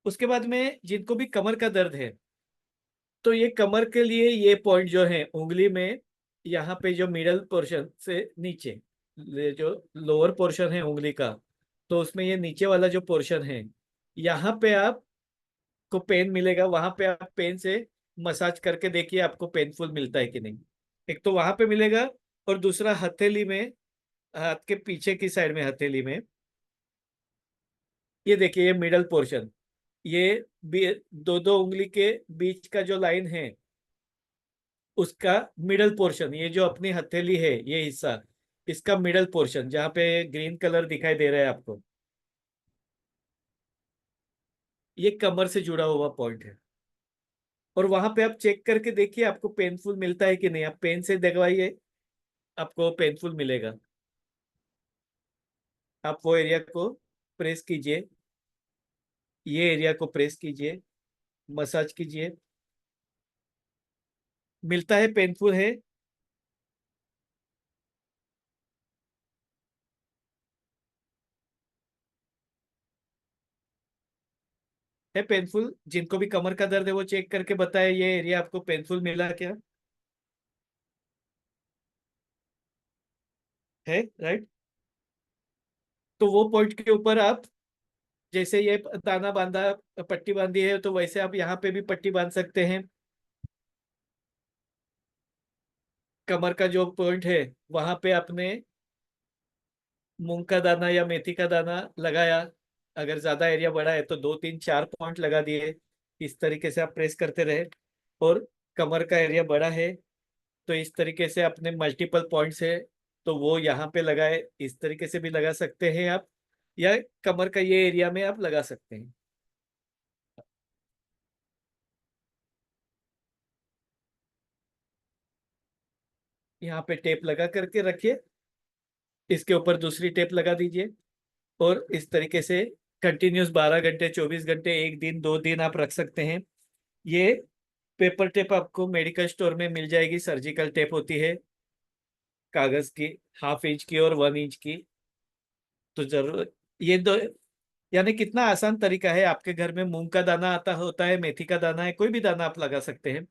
उसके बाद में जिनको भी कमर का दर्द है, तो ये कमर के लिए ये पॉइंट जो है उंगली में, यहाँ पे जो मिडल पोर्शन से नीचे, ये जो लोअर पोर्शन है उंगली का, तो उसमें ये नीचे वाला जो पोर्शन है, यहाँ पे आपको पेन मिलेगा। वहां पे आप पेन से मसाज करके देखिए आपको पेनफुल मिलता है कि नहीं। एक तो वहां पे मिलेगा, और दूसरा हथेली में, हाथ के पीछे की साइड में हथेली में, ये देखिए ये मिडल पोर्शन, ये दो दो उंगली के बीच का जो लाइन है उसका मिडल पोर्शन, ये जो अपनी हथेली है ये हिस्सा, इसका मिडल पोर्शन जहाँ पे ग्रीन कलर दिखाई दे रहा है आपको, ये कमर से जुड़ा हुआ पॉइंट है। और वहां पे आप चेक करके देखिए आपको पेनफुल मिलता है कि नहीं, आप पेन से दबाइए, आपको पेनफुल मिलेगा। आप वो एरिया को प्रेस कीजिए, ये एरिया को प्रेस कीजिए, मसाज कीजिए, मिलता है पेनफुल है पेनफुल। जिनको भी कमर का दर्द है वो चेक करके बताए ये एरिया आपको पेनफुल मिला क्या है, राइट। तो वो पॉइंट के ऊपर आप, जैसे ये दाना बांधा, पट्टी बांधी है, तो वैसे आप यहाँ पे भी पट्टी बांध सकते हैं। कमर का जो पॉइंट है वहां पे आपने मूंग का दाना या मेथी का दाना लगाया। अगर ज्यादा एरिया बड़ा है तो 2 3 4 पॉइंट लगा दिए। इस तरीके से आप प्रेस करते रहे। और कमर का एरिया बड़ा है, तो इस तरीके से अपने मल्टीपल पॉइंट्स है, तो वो यहाँ पे लगाए, इस तरीके से भी लगा सकते हैं आप, या कमर का ये एरिया में आप लगा सकते हैं। यहाँ पे टेप लगा करके रखिए, इसके ऊपर दूसरी टेप लगा दीजिए, और इस तरीके से कंटिन्यूस 12 घंटे, 24 घंटे, एक दिन, 2 दिन आप रख सकते हैं। ये पेपर टेप आपको मेडिकल स्टोर में मिल जाएगी, सर्जिकल टेप होती है कागज की, ½ इंच की और 1 इंच की। तो जरूर ये दो, यानी कितना आसान तरीका है। आपके घर में मूंग का दाना आता होता है, मेथी का दाना है, कोई भी दाना आप लगा सकते हैं।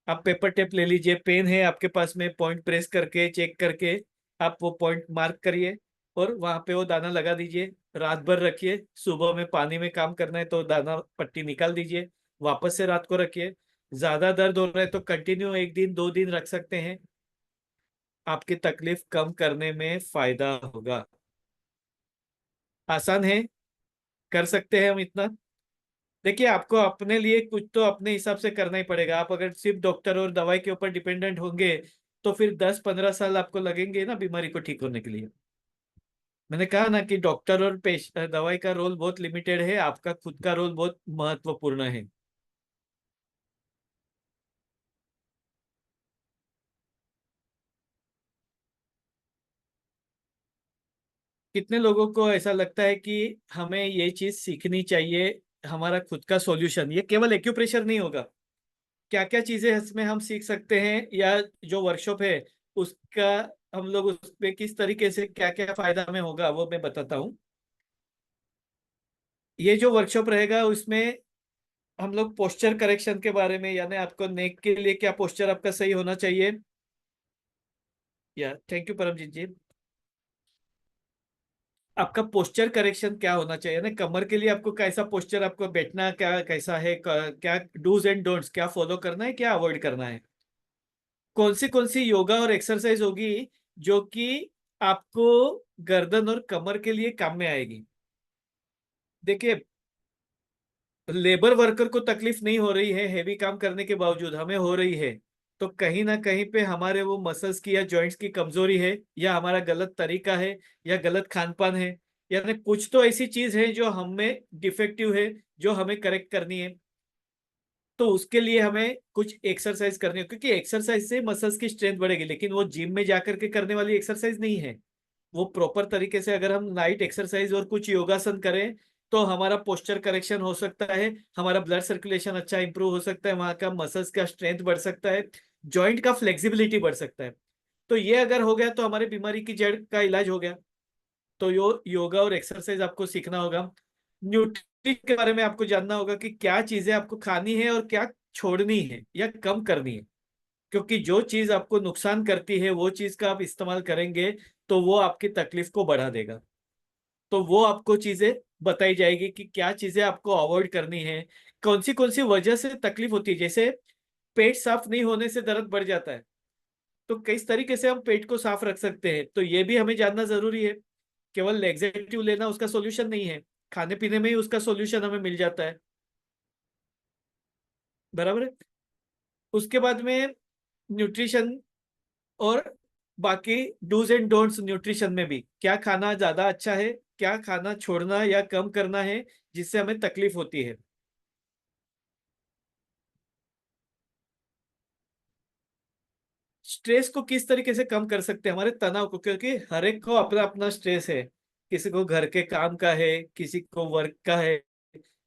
आप पेपर टेप ले लीजिए, पेन है आपके पास में, पॉइंट प्रेस करके चेक करके आप वो पॉइंट मार्क करिए, और वहां पे वो दाना लगा दीजिए। रात भर रखिए, सुबह में पानी में काम करना है तो दाना पट्टी निकाल दीजिए, वापस से रात को रखिए। ज्यादा दर्द हो रहा है तो कंटिन्यू 1 दिन 2 दिन रख सकते हैं, आपकी तकलीफ कम करने में फायदा होगा। आसान है, कर सकते हैं हम इतना। देखिए, आपको अपने लिए कुछ तो अपने हिसाब से करना ही पड़ेगा। आप अगर सिर्फ डॉक्टर और दवाई के ऊपर डिपेंडेंट होंगे तो फिर 10-15 साल आपको लगेंगे ना बीमारी को ठीक होने के लिए। मैंने कहा ना कि डॉक्टर और पेश दवाई का रोल बहुत लिमिटेड है, आपका खुद का रोल बहुत महत्वपूर्ण है। कितने लोगों को ऐसा लगता है कि हमें ये चीज सीखनी चाहिए, हमारा खुद का सॉल्यूशन, ये केवल एक्यूप्रेशर नहीं होगा। क्या क्या चीजें इसमें हम सीख सकते हैं, या जो वर्कशॉप है उसका, हम लोग उस पे किस तरीके से क्या क्या फायदा हमें होगा वो मैं बताता हूँ। ये जो वर्कशॉप रहेगा उसमें हम लोग पोस्चर करेक्शन के बारे में, यानी आपको नेक के लिए क्या पोस्चर आपका सही होना चाहिए। या थैंक यू परमजीत जी। आपका पोस्चर करेक्शन क्या होना चाहिए ना, कमर के लिए आपको कैसा पोस्चर, आपको बैठना क्या कैसा है, क्या डूज एंड डोंट्स क्या फॉलो करना है, क्या अवॉइड करना है, कौन सी योगा और एक्सरसाइज होगी जो कि आपको गर्दन और कमर के लिए काम में आएगी। देखिए, लेबर वर्कर को तकलीफ नहीं हो रही है, हैवी काम करने के बावजूद हमें हो रही है, तो कहीं ना कहीं पे हमारे वो मसल्स की या जॉइंट्स की कमजोरी है, या हमारा गलत तरीका है, या गलत खान पान है, यानी कुछ तो ऐसी चीज है जो हम में डिफेक्टिव है, जो हमें करेक्ट करनी है। तो उसके लिए हमें कुछ एक्सरसाइज करनी है, क्योंकि एक्सरसाइज से मसल्स की स्ट्रेंथ बढ़ेगी, लेकिन वो जिम में जाकर के करने वाली एक्सरसाइज नहीं है। वो प्रॉपर तरीके से अगर हम नाइट एक्सरसाइज और कुछ योगासन करें तो हमारा पोस्चर करेक्शन हो सकता है, हमारा ब्लड सर्कुलेशन अच्छा इंप्रूव हो सकता है, वहां का मसल्स का स्ट्रेंथ बढ़ सकता है, जॉइंट का फ्लेक्सिबिलिटी बढ़ सकता है। तो ये अगर हो गया तो हमारी बीमारी की जड़ का इलाज हो गया। तो योगा और एक्सरसाइज आपको सीखना होगा। न्यूट्रिशन के बारे में आपको जानना होगा कि क्या चीजें आपको खानी है और क्या छोड़नी है या कम करनी है, क्योंकि जो चीज आपको नुकसान करती है वो चीज का आप इस्तेमाल करेंगे तो वो आपकी तकलीफ को बढ़ा देगा। तो वो आपको चीजें बताई जाएगी कि क्या चीजें आपको अवॉइड करनी है, कौन सी वजह से तकलीफ होती है। जैसे पेट साफ नहीं होने से दर्द बढ़ जाता है, तो किस तरीके से हम पेट को साफ रख सकते हैं, तो ये भी हमें जानना जरूरी है। केवल लेक्सेटिव लेना उसका सोल्यूशन नहीं है, खाने पीने में ही उसका सोल्यूशन हमें मिल जाता है। बराबर है। उसके बाद में न्यूट्रिशन, और बाकी डूज एंड डोंट्स न्यूट्रिशन में भी, क्या खाना ज्यादा अच्छा है, क्या खाना छोड़ना या कम करना है जिससे हमें तकलीफ होती है। स्ट्रेस को किस तरीके से कम कर सकते हैं, हमारे तनाव को, क्योंकि हर एक को अपना अपना स्ट्रेस है। किसी को घर के काम का है, किसी को वर्क का है,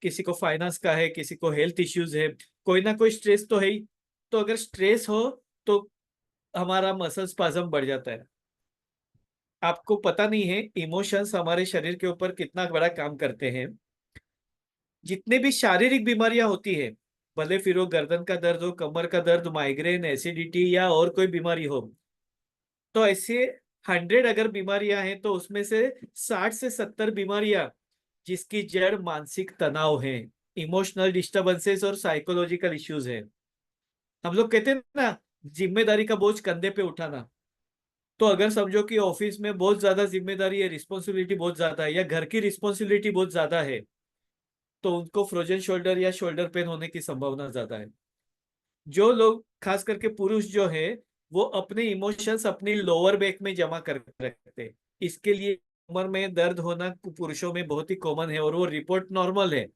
किसी को फाइनेंस का है, किसी को हेल्थ इश्यूज है, कोई ना कोई स्ट्रेस तो है ही। तो अगर स्ट्रेस हो तो हमारा मसल स्पाज्म बढ़ जाता है। आपको पता नहीं है इमोशंस हमारे शरीर के ऊपर कितना बड़ा काम करते हैं। जितने भी शारीरिक बीमारियां होती है, भले फिर वो गर्दन का दर्द हो, कमर का दर्द, माइग्रेन, एसिडिटी या और कोई बीमारी हो, तो ऐसे 100 अगर बीमारियां हैं तो उसमें से 60 से 70 बीमारियां जिसकी जड़ मानसिक तनाव है, इमोशनल डिस्टरबेंसेस और साइकोलॉजिकल इश्यूज है। हम लोग कहते हैं ना, जिम्मेदारी का बोझ कंधे पे उठाना। तो अगर समझो कि ऑफिस में बहुत ज्यादा जिम्मेदारी है, रिस्पॉन्सिबिलिटी बहुत ज्यादा है, या घर की रिस्पॉन्सिबिलिटी बहुत ज्यादा है, तो उनको फ्रोजन शोल्डर या शोल्डर पेन होने की संभावना ज्यादा है। जो लोग खास करके पुरुष जो है वो अपने इमोशंस अपनी लोअर बैक में जमा कर रखते हैं। इसके लिए कमर में दर्द होना पुरुषों में बहुत ही कॉमन है और वो रिपोर्ट नॉर्मल है।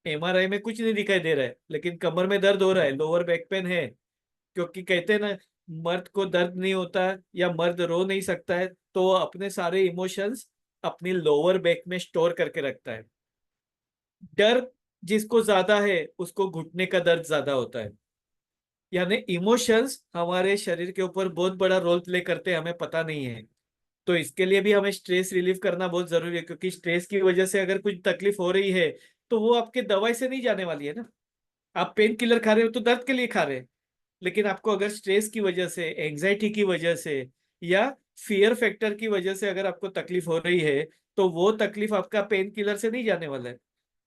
एमआरआई में कुछ नहीं दिखाई दे रहा है, लेकिन कमर में दर्द हो रहा है, लोअर बैक पेन है। क्योंकि कहते हैं ना, मर्द को दर्द नहीं होता या मर्द रो नहीं सकता है, तो वो अपने सारे इमोशंस अपनी लोअर बैक में स्टोर करके रखता है। डर जिसको ज्यादा है उसको घुटने का दर्द ज्यादा होता है। यानी इमोशंस हमारे शरीर के ऊपर बहुत बड़ा रोल प्ले करते हैं, हमें पता नहीं है। तो इसके लिए भी हमें स्ट्रेस रिलीव करना बहुत जरूरी है, क्योंकि स्ट्रेस की वजह से अगर कुछ तकलीफ हो रही है तो वो आपके दवाई से नहीं जाने वाली है ना। आप पेन किलर खा रहे हो तो दर्द के लिए खा रहे हैं, लेकिन आपको अगर स्ट्रेस की वजह से, एंजाइटी की वजह से या फियर फैक्टर की वजह से अगर आपको तकलीफ हो रही है, तो वो तकलीफ आपका पेन किलर से नहीं जाने वाला है।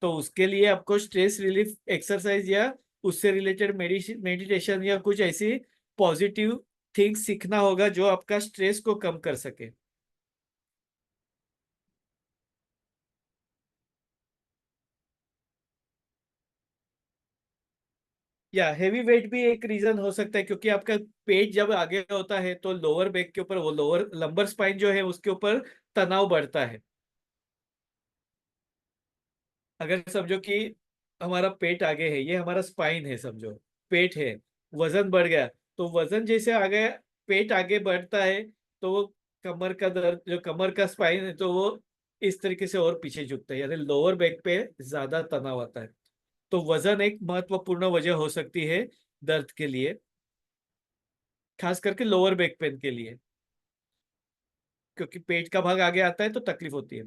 तो उसके लिए आपको स्ट्रेस रिलीफ एक्सरसाइज या उससे रिलेटेड मेडिटेशन या कुछ ऐसी पॉजिटिव थिंग्स सीखना होगा जो आपका स्ट्रेस को कम कर सके। या हेवी वेट भी एक रीजन हो सकता है, क्योंकि आपका पेट जब आगे होता है तो लोअर बैक के ऊपर, वो लोअर लंबर स्पाइन जो है उसके ऊपर तनाव बढ़ता है। अगर समझो कि हमारा पेट आगे है, ये हमारा स्पाइन है समझो, पेट है, वजन बढ़ गया, तो वजन जैसे आगे, पेट आगे बढ़ता है, तो वो कमर का दर्द, जो कमर का स्पाइन है, तो वो इस तरीके से और पीछे झुकता है, यानी लोअर बैक पे ज्यादा तनाव आता है। तो वजन एक महत्वपूर्ण वजह हो सकती है दर्द के लिए, खास करके लोअर बैक पेन के लिए, क्योंकि पेट का भाग आगे आता है तो तकलीफ होती है।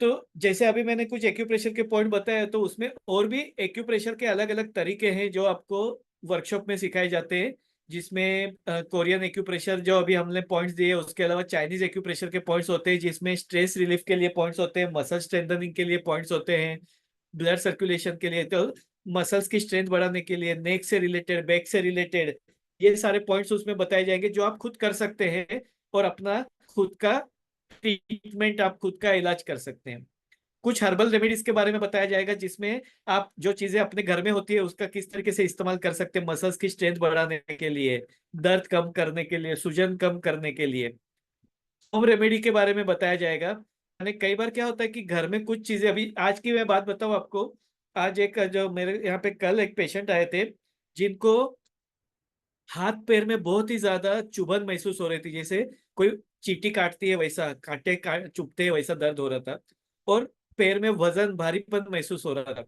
तो जैसे अभी मैंने कुछ एक्यूप्रेशर के पॉइंट बताया, तो उसमें और भी एक्यूप्रेशर के अलग अलग तरीके हैं जो आपको वर्कशॉप में सिखाए जाते हैं, जिसमें कोरियन एक्यूप्रेशर जो अभी हमने पॉइंट्स दिए, उसके अलावा चाइनीज एक्यूप्रेशर के पॉइंट्स होते हैं, जिसमें स्ट्रेस रिलीफ के लिए पॉइंट्स होते हैं, मसल स्ट्रेंथनिंग के लिए पॉइंट्स होते हैं, ब्लड सर्कुलेशन के लिए, तो मसल्स की स्ट्रेंथ बढ़ाने के लिए, नेक से रिलेटेड, बैक से रिलेटेड, ये सारे पॉइंट्स उसमें बताए जाएंगे जो आप खुद कर सकते हैं और अपना खुद का ट्रीटमेंट, आप खुद का इलाज कर सकते हैं। कुछ हर्बल रेमेडीज के बारे में बताया जाएगा, जिसमें आप जो चीजें अपने घर में होती है उसका किस तरीके से इस्तेमाल कर सकते हैं मसल्स की स्ट्रेंथ बढ़ाने के लिए, दर्द कम करने के लिए, सूजन कम करने के लिए। होम रेमेडी के बारे में बताया जाएगा। यानी कई बार क्या होता है कि घर में कुछ चीजें, अभी आज की मैं बात बताऊं आपको। आज एक जो मेरे यहाँ पे कल एक पेशेंट आए थे, जिनको हाथ पैर में बहुत ही ज्यादा चुभन महसूस हो रही थी, जैसे कोई चींटी काटती है वैसा, चुभते हैं वैसा दर्द हो रहा था, और पैर में वजन भारीपन महसूस हो रहा था।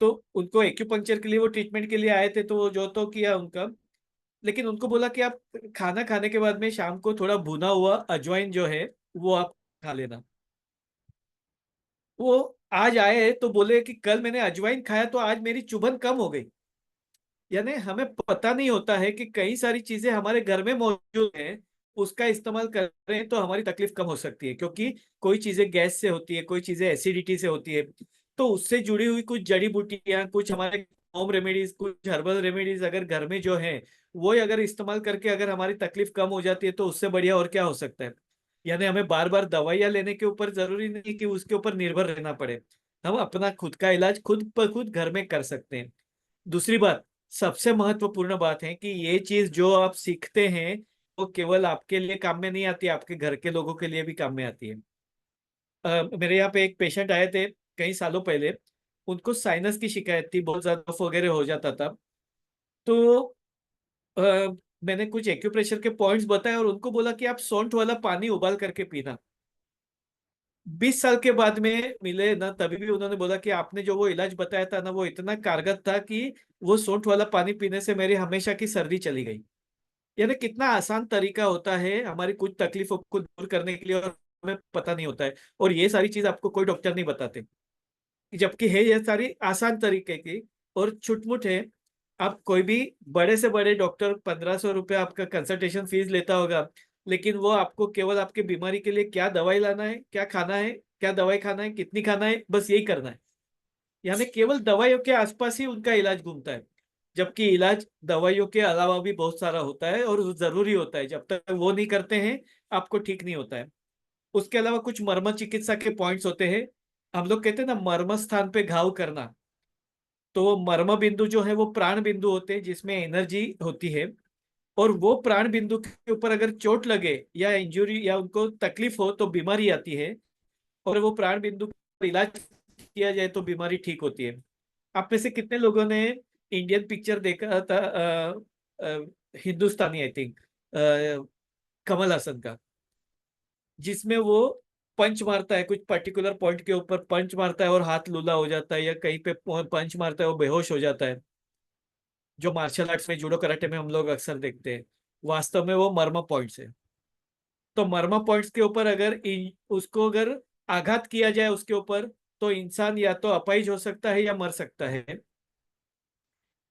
तो उनको एक्यूपंक्चर के लिए, वो ट्रीटमेंट के लिए आए थे, तो वो जो तो किया उनका, लेकिन उनको बोला कि आप खाना खाने के बाद में शाम को थोड़ा भुना हुआ अजवाइन जो है वो आप खा लेना। वो आज आए तो बोले कि कल मैंने अजवाइन खाया तो आज मेरी चुभन कम हो गई। यानी हमें पता नहीं होता है कि कई सारी चीजें हमारे घर में मौजूद हैं, उसका इस्तेमाल कर रहे हैं तो हमारी तकलीफ कम हो सकती है, क्योंकि कोई चीजें गैस से होती है, कोई चीजें एसिडिटी से होती है। तो उससे जुड़ी हुई कुछ जड़ी बूटियां, कुछ हमारे होम रेमेडीज, कुछ हर्बल रेमेडीज अगर घर में जो है वो अगर इस्तेमाल करके अगर हमारी तकलीफ कम हो जाती है, तो उससे बढ़िया और क्या हो सकता है। यानी हमें बार बार दवाइयां लेने के ऊपर जरूरी नहीं कि उसके ऊपर निर्भर रहना पड़े, हम अपना खुद का इलाज खुद पर खुद घर में कर सकते हैं। दूसरी बात, सबसे महत्वपूर्ण बात है कि ये चीज जो आप सीखते हैं वो केवल आपके लिए काम में नहीं आती, आपके घर के लोगों के लिए भी काम में आती है। मेरे यहाँ पे एक पेशेंट आए थे कई सालों पहले, उनको साइनस की शिकायत थी, बहुत ज्यादा कफ वगैरह हो जाता था। तो अ, मैंने कुछ एक्यूप्रेशर के पॉइंट्स बताए और उनको बोला कि आप सौंठ वाला पानी उबाल करके पीना। 20 साल के बाद में मिले ना, तभी भी उन्होंने बोला कि आपने जो वो इलाज बताया था ना, वो इतना कारगर था कि वो सौंठ वाला पानी पीने से मेरी हमेशा की सर्दी चली गई। यानी कितना आसान तरीका होता है हमारी कुछ तकलीफों को दूर करने के लिए, और हमें पता नहीं होता है। और ये सारी चीज आपको कोई डॉक्टर नहीं बताते, जबकि है ये सारी आसान तरीके की और छुटमुट है। आप कोई भी बड़े से बड़े डॉक्टर 1500 रुपये आपका कंसल्टेशन फीस लेता होगा, लेकिन वो आपको केवल आपकी बीमारी के लिए क्या दवाई लाना है, क्या खाना है, क्या दवाई खाना है, कितनी खाना है, बस यही करना है। यानी केवल दवाइयों के आसपास ही उनका इलाज घूमता है, जबकि इलाज दवाइयों के अलावा भी बहुत सारा होता है और जरूरी होता है। जब तक वो नहीं करते हैं आपको ठीक नहीं होता है। उसके अलावा कुछ मर्म चिकित्सा के पॉइंट्स होते हैं। हम लोग कहते हैं ना, मर्म स्थान पे घाव करना। तो वो मर्म बिंदु जो है वो प्राण बिंदु होते हैं जिसमें एनर्जी होती है। और वो प्राण बिंदु के ऊपर अगर चोट लगे या इंजुरी या उनको तकलीफ हो तो बीमारी आती है। और वो प्राण बिंदु पर इलाज किया जाए तो बीमारी ठीक होती है। आप में से कितने लोगों ने इंडियन पिक्चर देखा था, हिंदुस्तानी आई थिंक, कमल हसन का, जिसमें वो पंच मारता है कुछ पर्टिकुलर पॉइंट के ऊपर, पंच मारता है और हाथ लूला हो जाता है, या कहीं पे पंच मारता है वो बेहोश हो जाता है, जो मार्शल आर्ट्स में जूडो कराटे में हम लोग अक्सर देखते हैं। वास्तव में वो मर्मा पॉइंट्स है। तो मर्मा पॉइंट्स के ऊपर अगर उसको अगर आघात किया जाए उसके ऊपर, तो इंसान या तो अपाहिज हो सकता है या मर सकता है।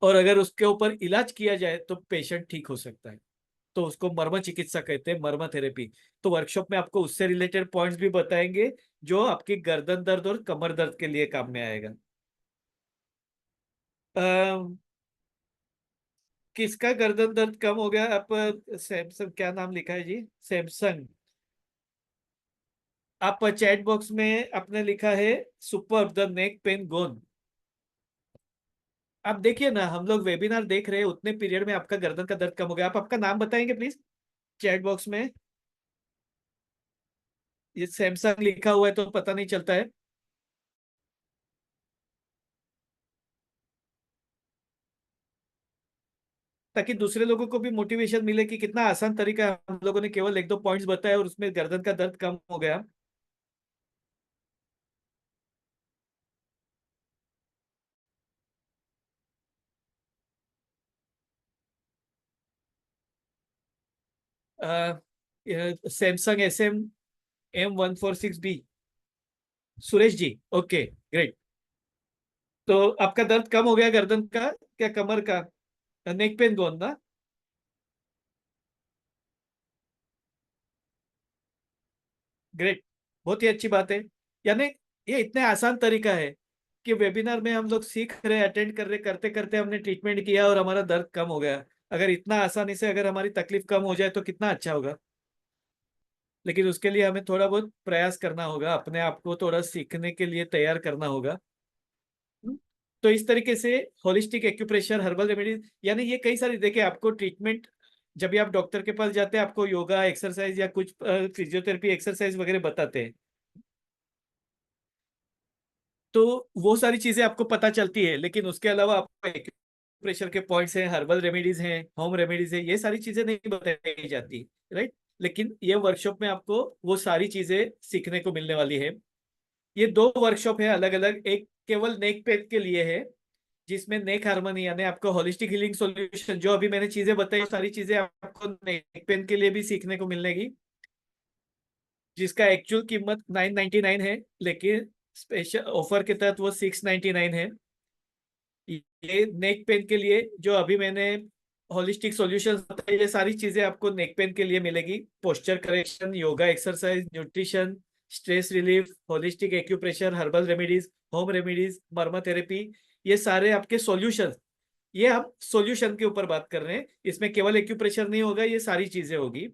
और अगर उसके ऊपर इलाज किया जाए तो पेशेंट ठीक हो सकता है। तो उसको मर्म चिकित्सा कहते हैं, मर्मा थेरेपी। तो वर्कशॉप में आपको उससे रिलेटेड पॉइंट्स भी बताएंगे जो आपकी गर्दन दर्द और कमर दर्द के लिए काम में आएगा। अम, किसका गर्दन दर्द कम हो गया? आप सैमसंग, क्या नाम लिखा है जी? सैमसंग। आप चैट बॉक्स में आपने लिखा है सुपर द नेक पेन गोन। आप देखिए ना, हम लोग वेबिनार देख रहे हैं, उतने पीरियड में आपका गर्दन का दर्द कम हो गया। आप आपका नाम बताएंगे प्लीज चैट बॉक्स में। ये सैमसंग लिखा हुआ है तो पता नहीं चलता है। ताकि दूसरे लोगों को भी मोटिवेशन मिले कि कितना आसान तरीका है, हम लोगों ने केवल एक दो पॉइंट्स बताए और उसमें गर्दन का दर्द कम हो गया। Samsung SM M146B। Suresh ji, okay, great. तो आपका दर्द कम हो गया गर्दन का, क्या कमर का? नेक पेन गोन ना? ग्रेट, बहुत ही अच्छी बात है। यानी ये इतने आसान तरीका है कि वेबिनार में हम लोग सीख रहे, अटेंड कर रहे, करते करते हमने ट्रीटमेंट किया और हमारा दर्द कम हो गया। अगर इतना आसानी से अगर हमारी तकलीफ कम हो जाए तो कितना अच्छा होगा। लेकिन उसके लिए हमें थोड़ा बहुत प्रयास करना होगा, अपने आप को थोड़ा सीखने के लिए तैयार करना होगा। तो इस तरीके से होलिस्टिक एक्यूप्रेशर, हर्बल रेमेडीज, यानी ये कई सारी, देखिए आपको ट्रीटमेंट, जब भी आप डॉक्टर के पास जाते हैं आपको योगा एक्सरसाइज या कुछ फिजियोथेरेपी एक्सरसाइज वगैरह बताते हैं। तो वो सारी चीजें आपको पता चलती है, लेकिन उसके अलावा आपको एक्यूप्रेशर के पॉइंट्स हैं, हर्बल रेमेडीज हैं, होम रेमेडीज है, ये सारी चीजें नहीं बताई जाती। राइट। लेकिन ये वर्कशॉप में आपको वो सारी चीजें सीखने को मिलने वाली है। ये दो वर्कशॉप है अलग अलग, एक केवल नेक पेन के लिए है जिसमें नेक हार्मनी यानी आपको होलिस्टिक हीलिंग सॉल्यूशन, जो अभी मैंने चीजें बताई वो सारी चीजें आपको नेक पेन के लिए भी सीखने को मिलेगी, जिसका एक्चुअल कीमत 999 है, लेकिन स्पेशल ऑफर के तहत वो 699 है। ये नेक पेन के लिए जो अभी मैंने होलिस्टिक सॉल्यूशंस बताए, ये सारी चीजें आपको नेक पेन के लिए मिलेगी। Posture correction, yoga exercise, nutrition, stress relief, holistic acupressure, herbal remedies, home remedies, मर्मा थेरेपी, ये सारे आपके सॉल्यूशंस। ये हम सॉल्यूशन के ऊपर बात कर रहे हैं, इसमें केवल एक्यूप्रेशर नहीं होगा, ये सारी चीजें होगी।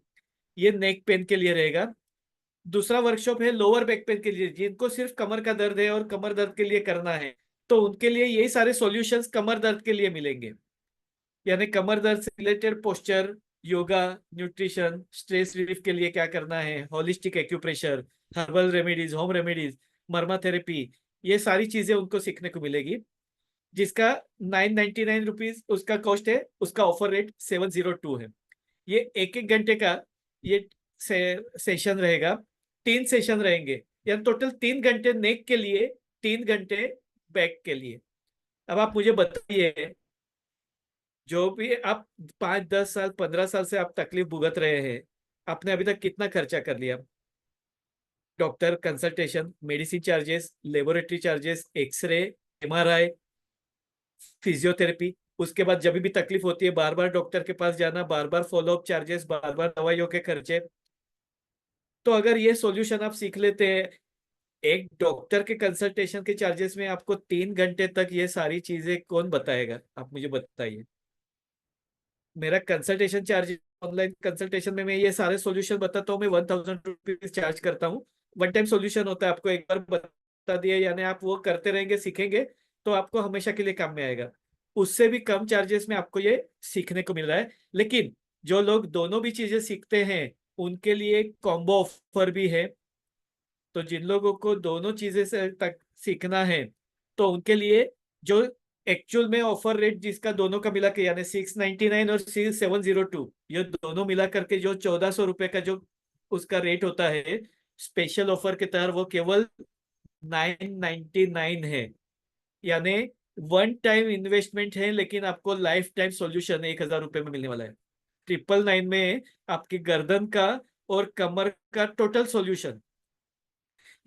ये नेक पेन के लिए रहेगा। दूसरा वर्कशॉप है लोअर बैक पेन के लिए, जिनको सिर्फ कमर का दर्द है और कमर दर्द के लिए करना है, तो उनके लिए यही सारे सॉल्यूशंस कमर दर्द के लिए मिलेंगे। यानी कमर दर्द से related posture, yoga, nutrition, stress relief के लिए क्या करना है, holistic acupressure, herbal remedies, home remedies, मर्मा थेरेपी, ये सारी चीजें उनको सीखने को मिलेगी। जिसका 999 रुपीज उसका कॉस्ट है, उसका ऑफर रेट 702 है। ये एक एक घंटे का ये सेशन रहेगा। 3 सेशन रहेंगे, यानी टोटल 3 घंटे नेक के लिए, 3 घंटे बैक के लिए। अब आप मुझे बताइए, जो भी आप 5 10 साल 15 साल से आप तकलीफ भुगत रहे हैं, आपने अभी तक कितना खर्चा कर लिया? Doctor consultation, medicine charges, laboratory charges, x-ray, MRI, physiotherapy, उसके बाद जब भी तकलीफ होती है बार बार डॉक्टर के पास जाना, बार बार फॉलोअप चार्जेस, बार बार दवाइयों के खर्चे। तो अगर ये सॉल्यूशन आप सीख लेते हैं, एक डॉक्टर के कंसल्टेशन के चार्जेस में आपको 3 घंटे तक ये सारी चीजें कौन बताएगा? आप मुझे बताइए। मेरा कंसल्टेशन चार्ज, ऑनलाइन कंसल्टेशन में मैं ये सारे सॉल्यूशन बताता हूँ, मैं 1000 रुपीज चार्ज करता हूँ। वन टाइम सॉल्यूशन होता है, आपको एक बार बता दिया, यानी आप वो करते रहेंगे, सीखेंगे, तो आपको हमेशा के लिए काम में आएगा। उससे भी कम चार्जेस में आपको ये सीखने को मिल रहा है। लेकिन जो लोग दोनों भी चीजें सीखते हैं उनके लिए कॉम्बो ऑफर भी है। तो जिन लोगों को दोनों चीजें से तक सीखना है तो उनके लिए जो एक्चुअल में ऑफर रेट जिसका दोनों का मिला के यानी 699 और 702, ये दोनों मिला करके जो 1400 रुपये का जो उसका रेट होता है स्पेशल ऑफर के तहत, वो केवल 999 है। यानी वन टाइम इन्वेस्टमेंट है, लेकिन आपको लाइफ टाइम सॉल्यूशन 1000 रुपये में मिलने वाला है। 999 में आपकी गर्दन का और कमर का टोटल सॉल्यूशन,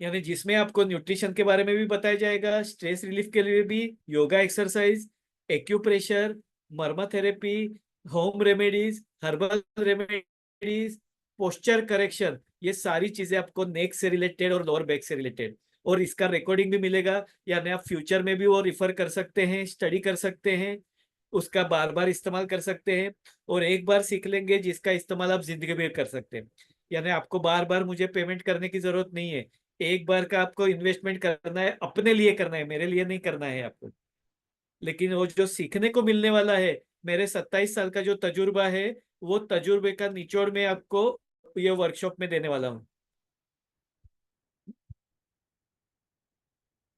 यानी जिसमें आपको न्यूट्रिशन के बारे में भी बताया जाएगा, स्ट्रेस रिलीफ के लिए भी योगा एक्सरसाइज, एक्यूप्रेशर, मर्मा therapy, home remedies, herbal remedies, posture correction, ये सारी चीजें आपको नेक से रिलेटेड और लोअर बैक से रिलेटेड। और इसका रिकॉर्डिंग भी मिलेगा, यानी आप फ्यूचर में भी वो रिफर कर सकते हैं, स्टडी कर सकते हैं, उसका बार बार इस्तेमाल कर सकते हैं। और एक बार सीख लेंगे जिसका इस्तेमाल आप जिंदगी में कर सकते हैं। यानी आपको बार बार मुझे पेमेंट करने की जरूरत नहीं है। एक बार का आपको इन्वेस्टमेंट करना है, अपने लिए करना है, मेरे लिए नहीं करना है आपको। लेकिन वो जो सीखने को मिलने वाला है, मेरे 27 साल का जो तजुर्बा है, वो तजुर्बे का निचोड़ में आपको ये वर्कशॉप में देने वाला हूँ।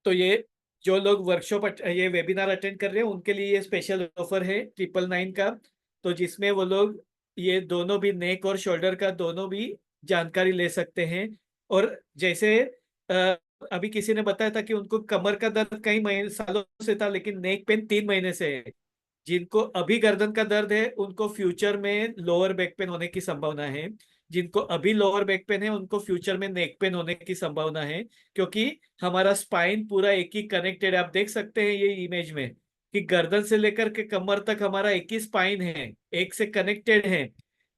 तो ये जो लोग वर्कशॉप ये वेबिनार अटेंड कर रहे हैं उनके लिए ये स्पेशल ऑफर है 999 का। तो जिसमें वो लोग ये दोनों भी नेक और शोल्डर का दोनों भी जानकारी ले सकते हैं। और जैसे अ, अभी किसी ने बताया था कि उनको कमर का दर्द कई महीने सालों से था, लेकिन नेक पेन 3 महीने से है। जिनको अभी गर्दन का दर्द है उनको फ्यूचर में लोअर बैक पेन होने की संभावना है। जिनको अभी लोअर बैक पेन है उनको फ्यूचर में नेक पेन होने की संभावना है। क्योंकि हमारा स्पाइन पूरा एक ही कनेक्टेड है। आप देख सकते हैं ये इमेज में कि गर्दन से लेकर के कमर तक हमारा एक ही स्पाइन है, एक से कनेक्टेड है।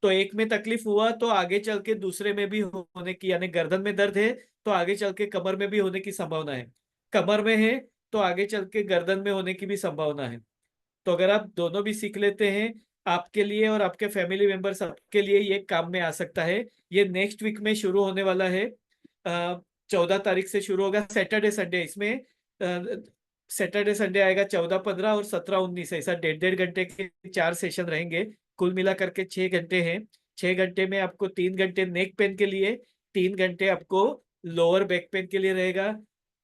तो एक में तकलीफ हुआ तो आगे चल के दूसरे में भी होने की, यानी गर्दन में दर्द है तो आगे चल के कमर में भी होने की संभावना है। कमर में है तो आगे चल के गर्दन में होने की भी संभावना है। तो अगर आप दोनों भी सीख लेते हैं, आपके लिए और आपके फैमिली मेंबर सबके लिए ये काम में आ सकता है। ये नेक्स्ट वीक में शुरू होने वाला है। 14 तारीख से शुरू होगा, सैटरडे संडे। इसमें सैटरडे संडे आएगा, 14, 15 और 17, 19, ऐसा 1.5 घंटे के 4 सेशन रहेंगे। कुल मिला करके 6 घंटे हैं। 6 घंटे में आपको 3 घंटे नेक पेन के लिए, 3 घंटे आपको लोअर बैक पेन के लिए रहेगा।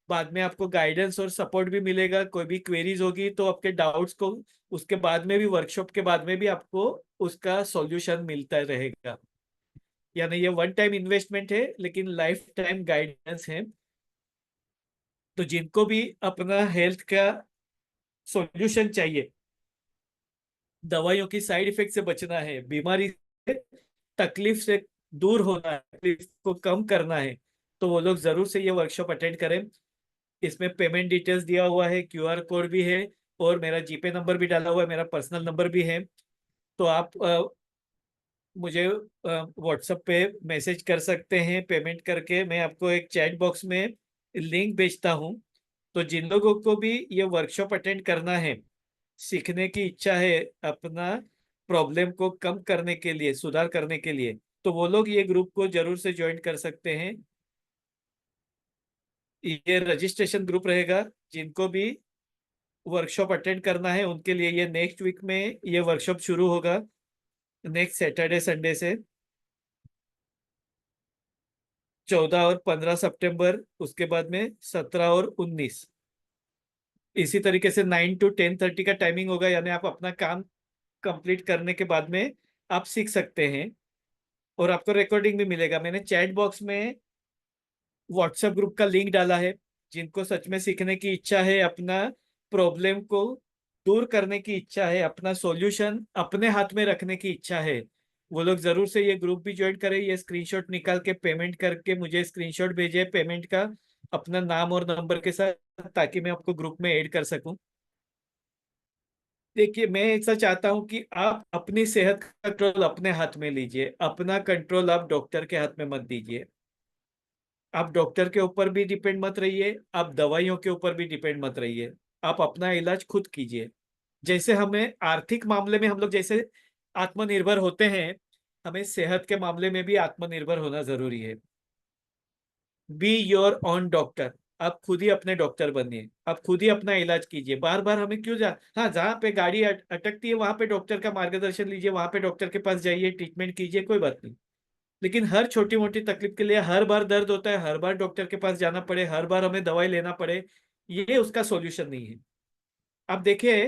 बाद में आपको गाइडेंस और सपोर्ट भी मिलेगा। कोई भी क्वेरीज होगी तो आपके डाउट्स को उसके बाद में भी, वर्कशॉप के बाद में भी आपको उसका सॉल्यूशन मिलता रहेगा। यानी ये वन टाइम इन्वेस्टमेंट है लेकिन लाइफ टाइम गाइडेंस है। तो जिनको भी अपना हेल्थ का सॉल्यूशन चाहिए, दवाइयों की साइड इफेक्ट से बचना है, बीमारी से, तकलीफ से दूर होना है, तकलीफ को कम करना है, तो वो लोग जरूर से ये वर्कशॉप अटेंड करें। इसमें पेमेंट डिटेल्स दिया हुआ है, क्यूआर कोड भी है, और मेरा जीपे नंबर भी डाला हुआ है, मेरा पर्सनल नंबर भी है। तो आप मुझे व्हाट्सएप पे मैसेज कर सकते हैं पेमेंट करके। मैं आपको एक चैट बॉक्स में लिंक भेजता हूँ। तो जिन लोगों को भी ये वर्कशॉप अटेंड करना है, सीखने की इच्छा है अपना प्रॉब्लम को कम करने के लिए, सुधार करने के लिए, तो वो लोग ये ग्रुप को जरूर से ज्वाइन कर सकते हैं। ये रजिस्ट्रेशन ग्रुप रहेगा। जिनको भी वर्कशॉप अटेंड करना है उनके लिए ये नेक्स्ट वीक में ये वर्कशॉप शुरू होगा, नेक्स्ट सैटरडे संडे से, 14 और 15 सितंबर। उसके बाद में 17 और 19। इसी तरीके से 9 to 10:30 का टाइमिंग होगा, यानी आप अपना काम कंप्लीट करने के बाद में आप सीख सकते हैं। और आपको रिकॉर्डिंग भी मिलेगा। मैंने चैट बॉक्स में व्हाट्सएप ग्रुप का लिंक डाला है। जिनको सच में सीखने की इच्छा है, अपना प्रॉब्लम को दूर करने की इच्छा है, अपना सॉल्यूशन अपने हाथ में रखने की इच्छा है, वो लोग जरूर से ये ग्रुप भी ज्वाइन करें। ये स्क्रीनशॉट निकाल के पेमेंट करके मुझे स्क्रीनशॉट भेजे पेमेंट का, अपना नाम और नंबर के साथ, ताकि मैं आपको ग्रुप में ऐड कर सकूं। देखिए, मैं ऐसा चाहता हूं कि आप अपनी सेहत का कंट्रोल अपने हाथ में लीजिए। अपना कंट्रोल आप डॉक्टर के हाथ में मत दीजिए। आप डॉक्टर के ऊपर भी डिपेंड मत रहिए, आप दवाइयों के ऊपर भी डिपेंड मत रहिए। आप अपना इलाज खुद कीजिए। जैसे हमें आर्थिक मामले में हम लोग जैसे आत्मनिर्भर होते हैं, हमें सेहत के मामले में भी आत्मनिर्भर होना जरूरी है। Be your own doctor. आप खुद ही अपने डॉक्टर बनिए, आप खुद ही अपना इलाज कीजिए। बार बार हमें क्यों जा, हाँ जहाँ पे गाड़ी अटकती है वहां पे डॉक्टर का मार्गदर्शन लीजिए, वहां पे डॉक्टर के पास जाइए, ट्रीटमेंट कीजिए, कोई बात नहीं। लेकिन हर छोटी मोटी तकलीफ के लिए हर बार दर्द होता है, हर बार डॉक्टर के पास जाना पड़े, हर बार हमें दवाई लेना पड़े, ये उसका सॉल्यूशन नहीं है। आप देखिए,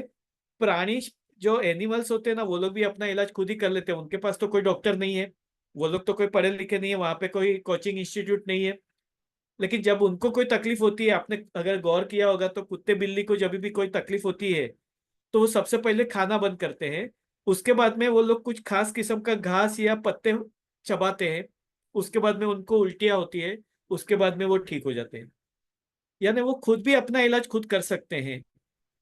प्राणी जो एनिमल्स होते हैं ना, वो लोग भी अपना इलाज खुद ही कर लेते हैं, उनके पास तो कोई डॉक्टर नहीं है, वो लोग तो कोई पढ़े लिखे नहीं है, वहां पे कोई कोचिंग इंस्टीट्यूट नहीं है। लेकिन जब उनको कोई तकलीफ होती है, आपने अगर गौर किया होगा तो कुत्ते बिल्ली को जब भी कोई तकलीफ होती है तो वो सबसे पहले खाना बंद करते हैं, उसके बाद में वो लोग कुछ खास किस्म का घास या पत्ते चबाते हैं, उसके बाद में उनको उल्टियाँ होती है, उसके बाद में वो ठीक हो जाते हैं। यानी वो खुद भी अपना इलाज खुद कर सकते हैं।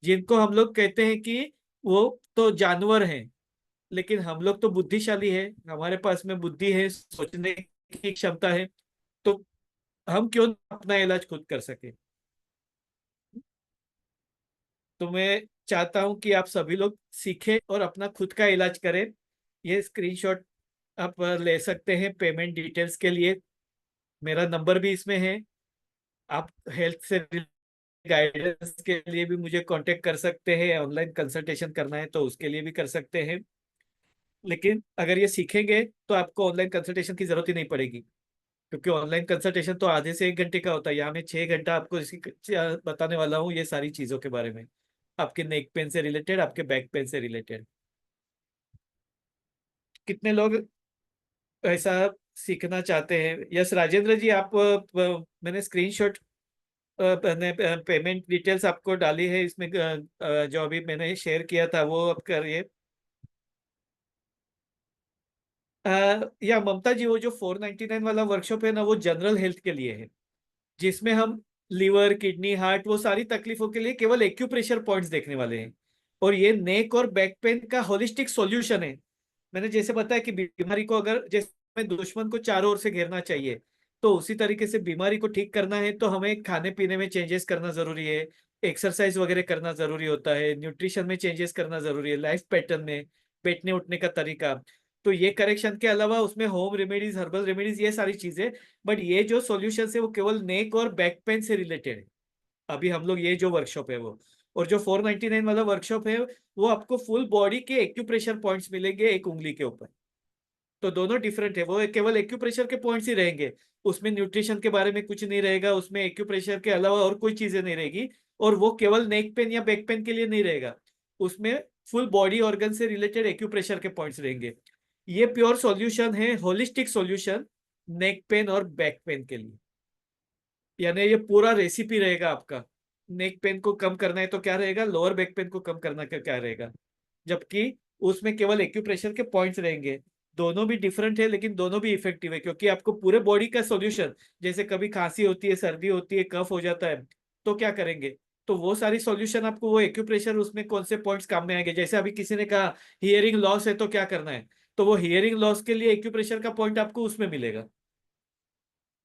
जिनको हम लोग कहते हैं कि वो तो जानवर हैं, लेकिन हम लोग तो बुद्धिशाली है, हमारे पास में बुद्धि है, सोचने की क्षमता है, तो हम क्यों ना अपना इलाज खुद कर सके। तो मैं चाहता हूं कि आप सभी लोग सीखें और अपना खुद का इलाज करें। ये स्क्रीनशॉट आप ले सकते हैं पेमेंट डिटेल्स के लिए, मेरा नंबर भी इसमें है। आप हेल्थ से गाइडेंस के लिए भी मुझे कांटेक्ट कर सकते हैं, ऑनलाइन कंसल्टेशन करना है तो उसके लिए भी कर सकते हैं। लेकिन अगर ये सीखेंगे तो आपको ऑनलाइन कंसल्टेशन की जरूरत ही नहीं पड़ेगी, क्योंकि ऑनलाइन कंसल्टेशन तो आधे से 1 घंटे का होता है, यहाँ मैं 6 घंटा आपको बताने वाला हूँ ये सारी चीजों के बारे में, आपके नेक पेन से रिलेटेड, आपके बैक पेन से रिलेटेड। कितने लोग ऐसा सीखना चाहते हैं? यस राजेंद्र जी, आप मैंने स्क्रीनशॉट मैंने पेमेंट डिटेल्स आपको डाली है इसमें, जो अभी मैंने शेयर किया था वो आप करिए। या ममता जी, वो जो 499 वाला वर्कशॉप है ना, वो जनरल हेल्थ के लिए है, जिसमें हम लीवर किडनी हार्ट वो सारी तकलीफों के लिए केवल एक्यूप्रेशर पॉइंट्स देखने वाले हैं। और ये नेक और बैक पेन का होलिस्टिक सॉल्यूशन है। मैंने जैसे बताया कि बीमारी को अगर जैसे दुश्मन को चारों ओर से घेरना चाहिए, तो उसी तरीके से बीमारी को ठीक करना है तो हमें खाने पीने में चेंजेस करना जरूरी है, एक्सरसाइज वगैरह करना जरूरी होता है, न्यूट्रिशन में चेंजेस करना जरूरी है, लाइफ पैटर्न में, बैठने उठने का तरीका। तो ये करेक्शन के अलावा उसमें होम रेमेडीज, हर्बल रेमेडीज, ये सारी चीजें। बट ये जो सॉल्यूशन है वो केवल नेक और बैक पेन से रिलेटेड है। अभी हम लोग ये जो वर्कशॉप है वो, और जो 499 वाला वर्कशॉप है वो आपको फुल बॉडी के एक्यूप्रेशर पॉइंट्स मिलेंगे एक उंगली के ऊपर। तो दोनों डिफरेंट है, वो केवल एक्यूप्रेशर के पॉइंट्स ही रहेंगे, उसमें न्यूट्रिशन के बारे में कुछ नहीं रहेगा, उसमें एक्यूप्रेशर के अलावा और कोई चीजें नहीं रहेगी। और वो केवल नेक पेन या बैक पेन के लिए नहीं रहेगा, उसमें फुल बॉडी ऑर्गन से रिलेटेड एक्यूप्रेशर के पॉइंट्स रहेंगे। ये प्योर सॉल्यूशन है, होलिस्टिक सॉल्यूशन, नेक पेन और बैक पेन के लिए। यानी ये पूरा रेसिपी रहेगा आपका। नेक पेन को कम करना है तो क्या रहेगा, लोअर बैक पेन को कम करना का क्या रहेगा, जबकि उसमें केवल एक्यूप्रेशर के पॉइंट्स रहेंगे। दोनों भी डिफरेंट है लेकिन दोनों भी इफेक्टिव है, क्योंकि आपको पूरे बॉडी का सॉल्यूशन, जैसे कभी खांसी होती है, सर्दी होती है, कफ हो जाता है, तो क्या करेंगे, तो वो सारी सॉल्यूशन आपको वो एक्यूप्रेशर, उसमें कौन से पॉइंट्स काम में आएंगे। जैसे अभी किसी ने कहा हियरिंग लॉस है तो क्या करना है, तो वो हियरिंग लॉस के लिए एक्यूप्रेशर का पॉइंट आपको उसमें मिलेगा।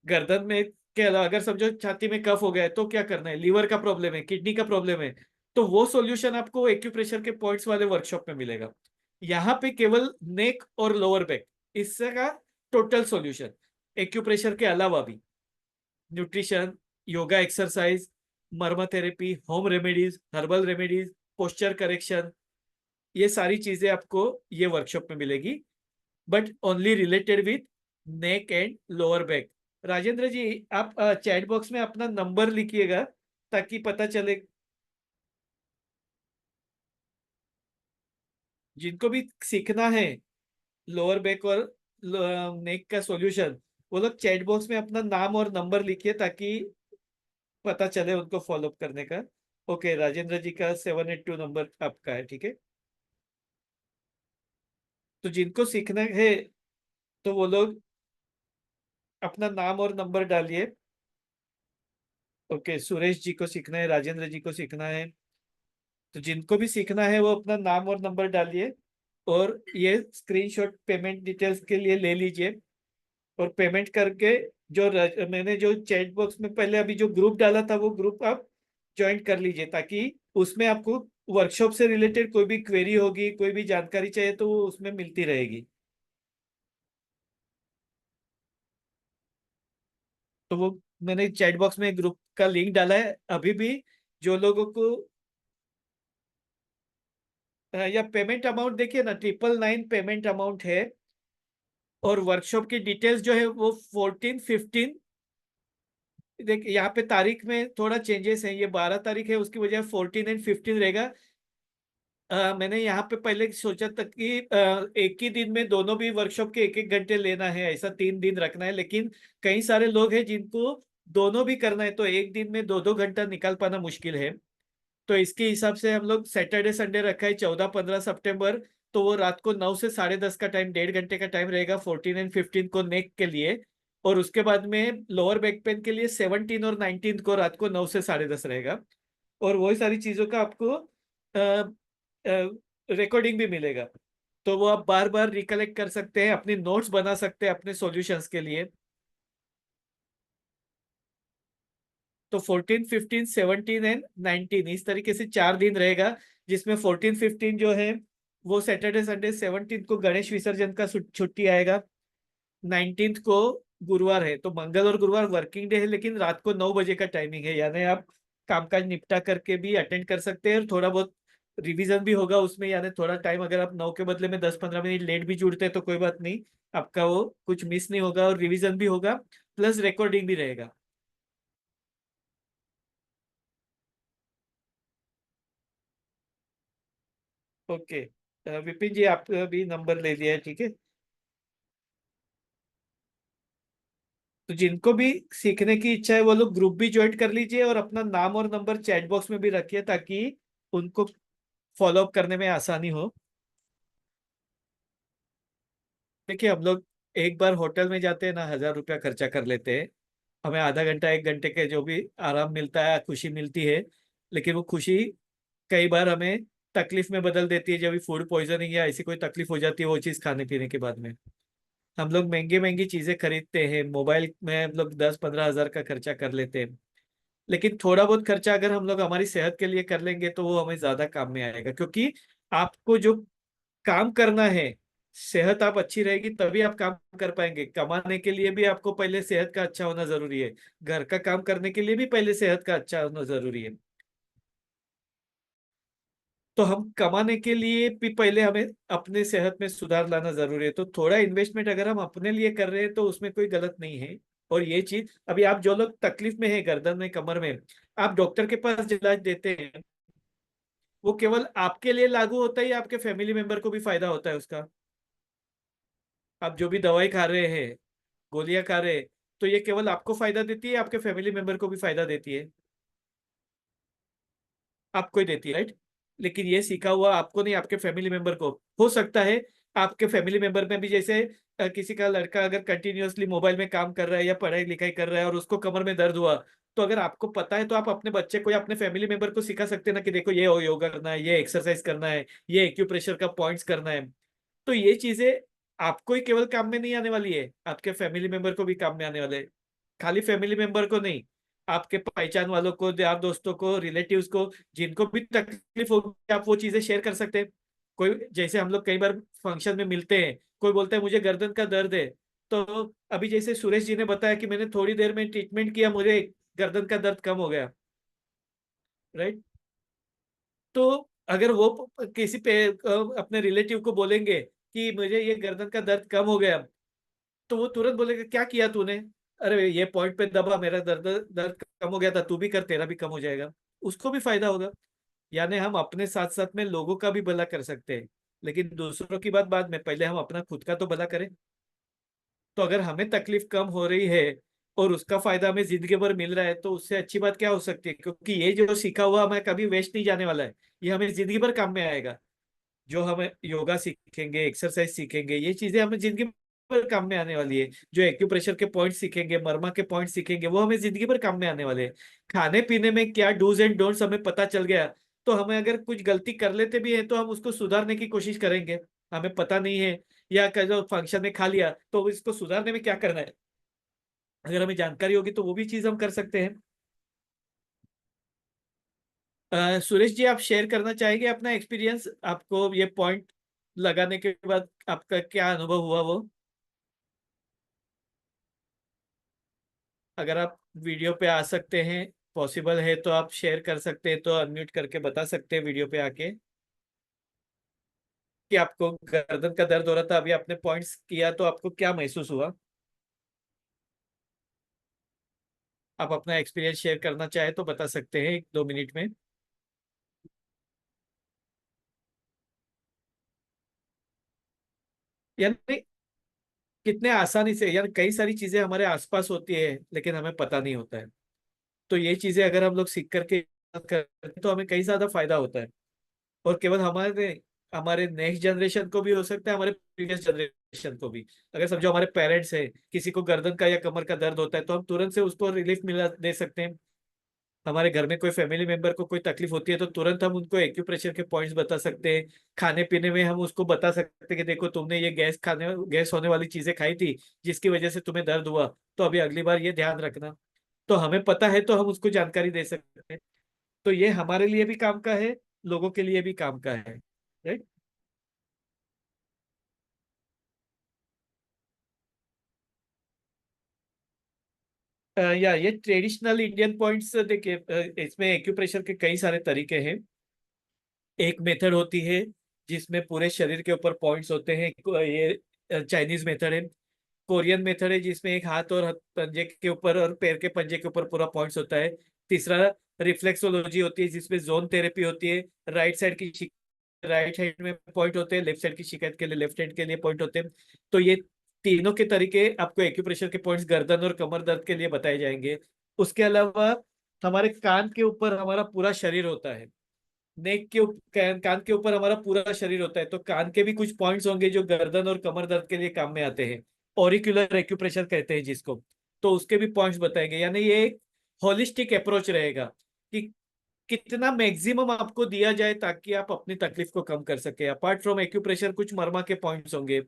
गर्दन में के अलावा अगर समझो छाती में कफ हो गया है तो क्या करना है, लीवर का प्रॉब्लम है, किडनी का प्रॉब्लम है, तो वो सॉल्यूशन आपको एक्यूप्रेशर के पॉइंट्स वाले वर्कशॉप में मिलेगा। यहाँ पे केवल नेक और लोअर बैक, इससे का टोटल सॉल्यूशन, एक्यूप्रेशर के अलावा भी nutrition, yoga exercise, marma therapy, home remedies, herbal remedies, posture correction, ये सारी चीजें आपको ये वर्कशॉप में मिलेगी, but only related with neck and lower back. Rajendra ji, आप चैट बॉक्स में अपना नंबर लिखिएगा ताकि पता चले, जिनको भी सीखना है लोअर बैक और नेक का सॉल्यूशन, वो लोग चैट बॉक्स में अपना नाम और नंबर लिखिए ताकि पता चले उनको फॉलोअप करने का। ओके, राजेंद्र जी का 782 नंबर आपका है, ठीक है। तो जिनको सीखना है तो वो लोग अपना नाम और नंबर डालिए। ओके, सुरेश जी को सीखना है, राजेंद्र जी को सीखना है, तो जिनको भी सीखना है वो अपना नाम और नंबर डालिए, और ये स्क्रीनशॉट पेमेंट डिटेल्स के लिए ले लीजिए। और पेमेंट करके जो मैंने जो चैट बॉक्स में पहले अभी जो ग्रुप डाला था वो ग्रुप आप ज्वाइन कर लीजिए, ताकि उसमें आपको वर्कशॉप से रिलेटेड कोई भी क्वेरी होगी, कोई भी जानकारी चाहिए तो वो उसमें मिलती रहेगी। तो वो मैंने चैट बॉक्स में ग्रुप का लिंक डाला है अभी भी। जो लोगों को या पेमेंट अमाउंट देखिए ना, 999 पेमेंट अमाउंट है। और वर्कशॉप की डिटेल्स जो है वो 14-15। देख यहाँ पे तारीख में थोड़ा चेंजेस है, ये 12 तारीख है, उसकी वजह 14 और 15 रहेगा। मैंने यहाँ पे पहले सोचा था कि एक ही दिन में दोनों भी वर्कशॉप के 1-1 घंटे लेना है, ऐसा 3 दिन रखना है। लेकिन कई सारे लोग हैं जिनको दोनों भी करना है, तो एक दिन में 2-2 घंटा निकाल पाना मुश्किल है। तो इसके हिसाब से हम लोग सैटरडे संडे रखा है 14-15 सितंबर। तो वो रात को 9 से 10:30 का टाइम, 1.5 घंटे का टाइम रहेगा 14 और 15 को नेक के लिए। और उसके बाद में लोअर बैक पेन के लिए 17 और 19 को रात को 9 से 10:30 रहेगा। और वही सारी चीजों का आपको रिकॉर्डिंग भी मिलेगा। तो वो आप बार बार रिकलेक्ट कर सकते हैं, अपनी नोट्स बना सकते हैं अपने सॉल्यूशंस के लिए। तो 14, 15, 17 एंड 19 इस तरीके से 4 दिन रहेगा। जिसमें 14-15 जो है वो सैटरडे संडे, 17 को गणेश विसर्जन का छुट्टी आएगा, 19 को गुरुवार है। तो मंगल और गुरुवार वर्किंग डे है, लेकिन रात को 9 बजे का टाइमिंग है, यानी आप कामकाज निपटा करके भी अटेंड कर सकते हैं। और थोड़ा बहुत रिवीजन भी होगा उसमें, यानी थोड़ा टाइम अगर आप 9 के बदले में 10-15 मिनट लेट भी जुड़ते हैं तो कोई बात नहीं, आपका वो कुछ मिस नहीं होगा, और रिवीजन भी होगा, प्लस रिकॉर्डिंग भी रहेगा। ओके। विपिन जी, आप भी नंबर ले लिया है, ठीक है। तो जिनको भी सीखने की इच्छा है वो लोग ग्रुप भी ज्वाइन कर लीजिए, और अपना नाम और नंबर चैट बॉक्स में भी रखिए, ताकि उनको फॉलो अप करने में आसानी हो। देखिए, हम लोग एक बार होटल में जाते हैं ना, 1,000 रुपया खर्चा कर लेते हैं। हमें आधा घंटा 1 घंटे के जो भी आराम मिलता है, खुशी मिलती है। लेकिन वो खुशी कई बार हमें तकलीफ में बदल देती है, जब भी फूड पॉइजनिंग या ऐसी कोई तकलीफ हो जाती है वो चीज़ खाने पीने के बाद में। हम लोग महंगी महंगी चीजें खरीदते हैं, मोबाइल में हम लोग 10-15 हज़ार का खर्चा कर लेते हैं। लेकिन थोड़ा बहुत खर्चा अगर हम लोग हमारी सेहत के लिए कर लेंगे तो वो हमें ज्यादा काम में आएगा। क्योंकि आपको जो काम करना है, सेहत आप अच्छी रहेगी तभी आप काम कर पाएंगे। कमाने के लिए भी आपको पहले सेहत का अच्छा होना जरूरी है। घर का काम करने के लिए भी पहले सेहत का अच्छा होना जरूरी है। तो हम कमाने के लिए भी पहले हमें अपने सेहत में सुधार लाना जरूरी है। तो थोड़ा इन्वेस्टमेंट अगर हम अपने लिए कर रहे हैं तो उसमें कोई गलत नहीं है। और ये चीज, अभी आप जो लोग तकलीफ में है गर्दन में, कमर में, आप डॉक्टर के पास इलाज देते हैं, वो केवल आपके लिए लागू होता है या आपके फैमिली मेंबर को भी फायदा होता है उसका? आप जो भी दवाई खा रहे हैं, गोलियां खा रहे हैं, तो ये केवल आपको फायदा देती है, आपके फैमिली मेंबर को भी फायदा देती है? आपको ही देती है, राइट। लेकिन ये सीखा हुआ आपको नहीं, आपके फैमिली मेंबर को। हो सकता है आपके फैमिली मेंबर में भी, जैसे किसी का लड़का अगर कंटिन्यूअसली मोबाइल में काम कर रहा है या पढ़ाई लिखाई कर रहा है और उसको कमर में दर्द हुआ, तो अगर आपको पता है तो आप अपने बच्चे को या अपने फैमिली मेंबर को सिखा सकते हैं ना, कि देखो ये योगा करना है, ये एक्सरसाइज करना है, ये एक्यूप्रेशर का पॉइंट्स करना है। तो ये चीजें आपको ही केवल काम में नहीं आने वाली है, आपके फैमिली मेंबर को भी काम में आने वाले हैं। खाली फैमिली मेंबर को नहीं, आपके पहचान वालों को, यार दोस्तों को, रिलेटिव्स को, जिनको भी तकलीफ होगी आप वो चीजें शेयर कर सकते हैं। कोई, जैसे हम लोग कई बार फंक्शन में मिलते हैं, कोई बोलता है मुझे गर्दन का दर्द है, तो अभी जैसे सुरेश जी ने बताया कि मैंने थोड़ी देर में ट्रीटमेंट किया, मुझे गर्दन का दर्द कम हो गया, राइट। तो अगर वो किसी पे अपने रिलेटिव को बोलेंगे कि मुझे ये गर्दन का दर्द कम हो गया, तो वो तुरंत बोलेगा क्या किया तूने, अरे ये पॉइंट पे दबा, मेरा दर्द दर्द कम हो गया था, तू भी कर, तेरा भी कम हो जाएगा, उसको भी फायदा होगा। यानी हम अपने साथ साथ में लोगों का भी भला कर सकते हैं। लेकिन दूसरों की बात बाद में, पहले हम अपना खुद का तो भला करें। तो अगर हमें तकलीफ कम हो रही है और उसका फायदा हमें जिंदगी भर मिल रहा है, तो उससे अच्छी बात क्या हो सकती है? क्योंकि ये जो सीखा हुआ हमें कभी वेस्ट नहीं जाने वाला है, ये हमें जिंदगी भर काम में आएगा। जो हमें योगा सीखेंगे, एक्सरसाइज सीखेंगे, ये चीजें हमें जिंदगी भर काम में आने वाली है। जो एक्यूप्रेशर के पॉइंट सीखेंगे, मरमा के पॉइंट सीखेंगे, वो हमें जिंदगी भर काम में आने वाले हैं। खाने पीने में क्या डूज एंड डोंट्स हमें पता चल गया, तो हमें अगर कुछ गलती कर लेते भी है तो हम उसको सुधारने की कोशिश करेंगे। हमें पता नहीं है, या जो फंक्शन में खा लिया, तो इसको सुधारने में क्या करना है, अगर हमें जानकारी होगी तो वो भी चीज हम कर सकते हैं। सुरेश जी, आप शेयर करना चाहेंगे अपना एक्सपीरियंस, आपको ये पॉइंट लगाने के बाद आपका क्या अनुभव हुआ वो? अगर आप वीडियो पे आ सकते हैं, पॉसिबल है तो आप शेयर कर सकते हैं, तो अनम्यूट करके बता सकते हैं वीडियो पे आके कि आपको गर्दन का दर्द हो रहा था। अभी आपने पॉइंट्स किया तो आपको क्या महसूस हुआ? आप अपना एक्सपीरियंस शेयर करना चाहे तो बता सकते हैं 1-2 मिनट में। यानी कितने आसानी से, यार कई सारी चीजें हमारे आसपास होती है लेकिन हमें पता नहीं होता है। तो ये चीजें अगर हम लोग सीख करके करते तो हमें कई ज्यादा फायदा होता है। और केवल हमारे हमारे नेक्स्ट जनरेशन को भी हो सकता है, हमारे प्रीवियस जनरेशन को भी। अगर समझो हमारे पेरेंट्स है, किसी को गर्दन का या कमर का दर्द होता है तो हम तुरंत से उसको रिलीफ मिला दे सकते हैं। हमारे घर में कोई फैमिली मेंबर को कोई तकलीफ होती है तो तुरंत हम उनको एक्यूप्रेशर के पॉइंट्स बता सकते हैं। खाने पीने में हम उसको बता सकते हैं कि देखो तुमने ये गैस होने वाली चीजें खाई थी जिसकी वजह से तुम्हें दर्द हुआ, तो अभी अगली बार ये ध्यान रखना। तो हमें पता है तो हम उसको जानकारी दे सकते हैं। तो ये हमारे लिए भी काम का है, लोगों के लिए भी काम का है। राइट। या ये ट्रेडिशनल इंडियन पॉइंट्स देखिए, इसमें एक्यूप्रेशर के कई सारे तरीके हैं। एक मेथड होती है जिसमें पूरे शरीर के ऊपर पॉइंट्स होते हैं, ये चाइनीज मेथड है। कोरियन मेथड है जिसमें एक हाथ और पंजे के ऊपर और पैर के पंजे के ऊपर पूरा पॉइंट्स होता है। तीसरा रिफ्लेक्सोलॉजी होती है जिसमें जोन थेरेपी होती है। राइट साइड की राइट हैंड में पॉइंट होते हैं, लेफ्ट साइड की शिकायत के लिए लेफ्ट हैंड के लिए पॉइंट होते हैं। तो ये तीनों के तरीके आपको एक्यूप्रेशर के पॉइंट्स गर्दन और कमर दर्द के लिए बताए जाएंगे। उसके अलावा हमारे कान के ऊपर हमारा पूरा शरीर होता है। कान के ऊपर हमारा पूरा शरीर होता है, तो कान के भी कुछ पॉइंट्स होंगे जो गर्दन और कमर दर्द के लिए काम में आते हैं। ऑरिक्यूलर एक्यूप्रेशर कहते हैं जिसको। तो उसके भी पॉइंट्स बताएंगे, यानी ये एक होलिस्टिक अप्रोच रहेगा कि कितना मैक्सिमम आपको दिया जाए ताकि आप अपनी तकलीफ को कम कर सके। अपार्ट फ्रॉम एक्यूप्रेशर कुछ मरमा के पॉइंट्स होंगे,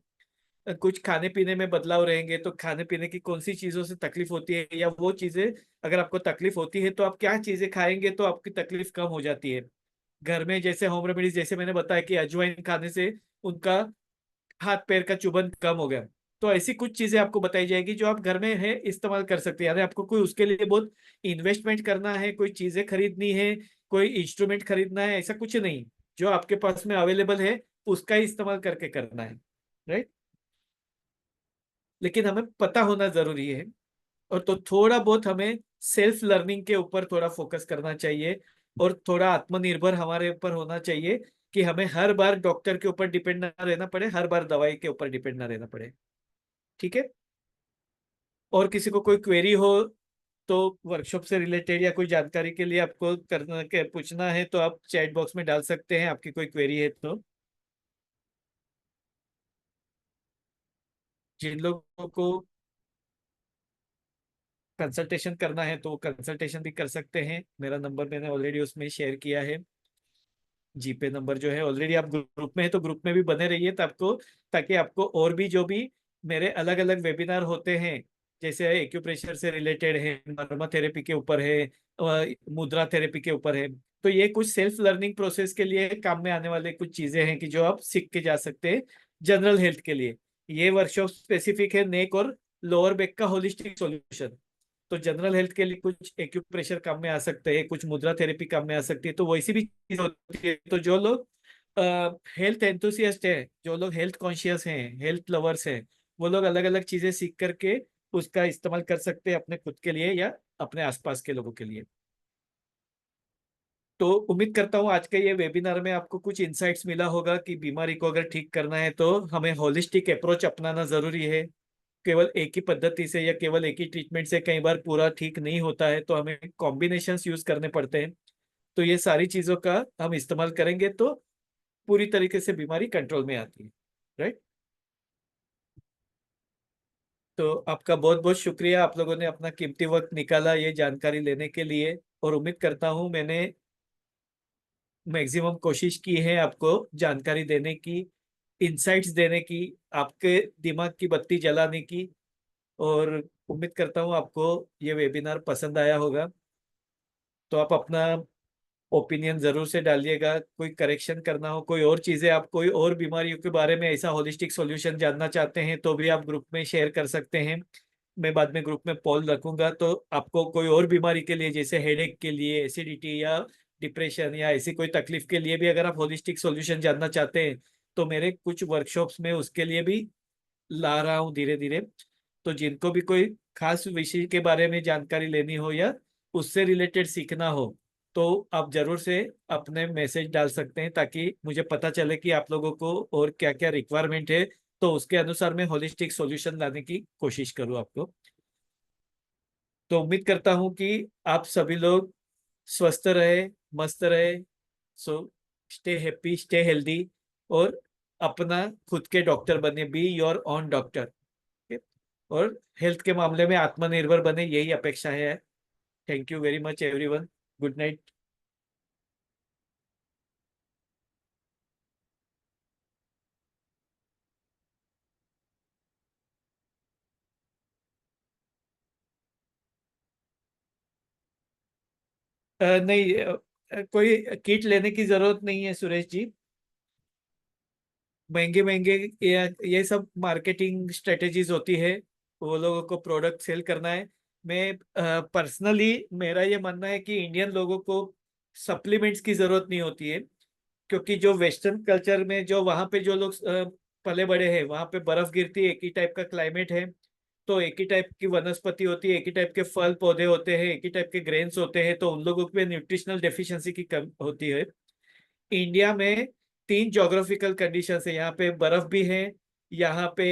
कुछ खाने पीने में बदलाव रहेंगे, तो खाने पीने की कौन सी चीजों से तकलीफ होती है या वो चीजें, अगर आपको तकलीफ होती है तो आप क्या चीजें खाएंगे तो आपकी तकलीफ कम हो जाती है। घर में जैसे होम रेमेडीज, जैसे मैंने बताया कि अजवाइन खाने से उनका हाथ पैर का चुभन कम हो गया। तो ऐसी कुछ चीजें आपको बताई जाएगी जो आप घर में है इस्तेमाल कर सकते हैं। यानी आपको कोई उसके लिए बहुत इन्वेस्टमेंट करना है, कोई चीजें खरीदनी है, कोई इंस्ट्रूमेंट खरीदना है, ऐसा कुछ नहीं। जो आपके पास में अवेलेबल है उसका ही इस्तेमाल करके करना है। राइट। लेकिन हमें पता होना जरूरी है। और तो थोड़ा बहुत हमें सेल्फ लर्निंग के ऊपर थोड़ा फोकस करना चाहिए और थोड़ा आत्मनिर्भर हमारे ऊपर होना चाहिए कि हमें हर बार डॉक्टर के ऊपर डिपेंड ना रहना पड़े, हर बार दवाई के ऊपर डिपेंड ना रहना पड़े। ठीक है। और किसी को कोई क्वेरी हो तो वर्कशॉप से रिलेटेड या कोई जानकारी के लिए आपको करना के पूछना है तो आप चैट बॉक्स में डाल सकते हैं, आपकी कोई क्वेरी है तो। जिन लोगों को कंसल्टेशन करना है तो वो कंसल्टेशन भी कर सकते हैं। मेरा नंबर मैंने ऑलरेडी उसमें शेयर किया है। जीपे नंबर जो है, ऑलरेडी आप ग्रुप में है तो ग्रुप में भी बने रहिए ताकि आपको और भी जो भी मेरे अलग अलग वेबिनार होते हैं, जैसे एक्यूप्रेशर से रिलेटेड है, नर्मा थेरेपी के ऊपर है, मुद्रा थेरेपी के ऊपर है। तो ये कुछ सेल्फ लर्निंग प्रोसेस के लिए काम में आने वाले कुछ चीजें हैं कि जो आप सीख के जा सकते हैं जनरल हेल्थ के लिए। ये वर्कशॉप स्पेसिफिक है नेक और लोअर बैक का होलिस्टिक सॉल्यूशन। तो जनरल हेल्थ के लिए कुछ एक्यूप्रेशर काम में आ सकते हैं, कुछ मुद्रा थेरेपी काम में आ सकती है, तो वैसी भी चीज होती है। तो जो लोग हेल्थ एंथुसियास्ट हैं, जो लोग हेल्थ कॉन्शियस हैं, हेल्थ लवर्स हैं, वो लोग अलग अलग चीजें सीख करके उसका इस्तेमाल कर सकते हैं अपने खुद के लिए या अपने आसपास के लोगों के लिए। तो उम्मीद करता हूँ आज के ये वेबिनार में आपको कुछ इंसाइट्स मिला होगा कि बीमारी को अगर ठीक करना है तो हमें होलिस्टिक अप्रोच अपनाना जरूरी है। केवल एक ही पद्धति से या केवल एक ही ट्रीटमेंट से कई बार पूरा ठीक नहीं होता है, तो हमें कॉम्बिनेशंस यूज करने पड़ते हैं। तो ये सारी चीजों का हम इस्तेमाल करेंगे तो पूरी तरीके से बीमारी कंट्रोल में आती है। राइट। तो आपका बहुत बहुत शुक्रिया, आप लोगों ने अपना कीमती वक्त निकाला ये जानकारी लेने के लिए। और उम्मीद करता हूँ मैंने मैक्सिमम कोशिश की है आपको जानकारी देने की, इंसाइट्स देने की, आपके दिमाग की बत्ती जलाने की। और उम्मीद करता हूँ आपको ये वेबिनार पसंद आया होगा। तो आप अपना ओपिनियन जरूर से डालिएगा, कोई करेक्शन करना हो, कोई और चीजें, आप कोई और बीमारियों के बारे में ऐसा होलिस्टिक सॉल्यूशन जानना चाहते हैं तो भी आप ग्रुप में शेयर कर सकते हैं। मैं बाद में ग्रुप में पोल रखूंगा, तो आपको कोई और बीमारी के लिए, जैसे हेडेक के लिए, एसिडिटी या डिप्रेशन या ऐसी कोई तकलीफ के लिए भी अगर आप होलिस्टिक सॉल्यूशन जानना चाहते हैं, तो मेरे कुछ वर्कशॉप्स में उसके लिए भी ला रहा हूँ धीरे धीरे। तो जिनको भी कोई खास विषय के बारे में जानकारी लेनी हो या उससे रिलेटेड सीखना हो, तो आप जरूर से अपने मैसेज डाल सकते हैं, ताकि मुझे पता चले कि आप लोगों को और क्या क्या रिक्वायरमेंट है, तो उसके अनुसार मैं होलिस्टिक सॉल्यूशन लाने की कोशिश करूँ आपको। तो उम्मीद करता हूँ कि आप सभी लोग स्वस्थ रहे, मस्त रहे। So stay happy, stay healthy, और अपना खुद के डॉक्टर बने, बी योर ओन डॉक्टर। और हेल्थ के मामले में आत्मनिर्भर बने, यही अपेक्षा है। Thank you very much everyone. Good night. नहीं, कोई किट लेने की जरूरत नहीं है सुरेश जी। महंगे महंगे ये सब मार्केटिंग स्ट्रेटेजीज होती है, वो लोगों को प्रोडक्ट सेल करना है। मैं पर्सनली, मेरा ये मानना है कि इंडियन लोगों को सप्लीमेंट्स की जरूरत नहीं होती है। क्योंकि जो वेस्टर्न कल्चर में, जो वहाँ पे जो लोग पले बड़े हैं, वहाँ पे बर्फ गिरती है, एक ही टाइप का क्लाइमेट है, तो एक ही टाइप की वनस्पति होती है, एक ही टाइप के फल पौधे होते हैं, एक ही टाइप के ग्रेन्स होते हैं, तो उन लोगों पे न्यूट्रिशनल डेफिशिएंसी की कम होती है। इंडिया में तीन जोग्राफिकल कंडीशन है, यहाँ पे बर्फ भी है, यहाँ पे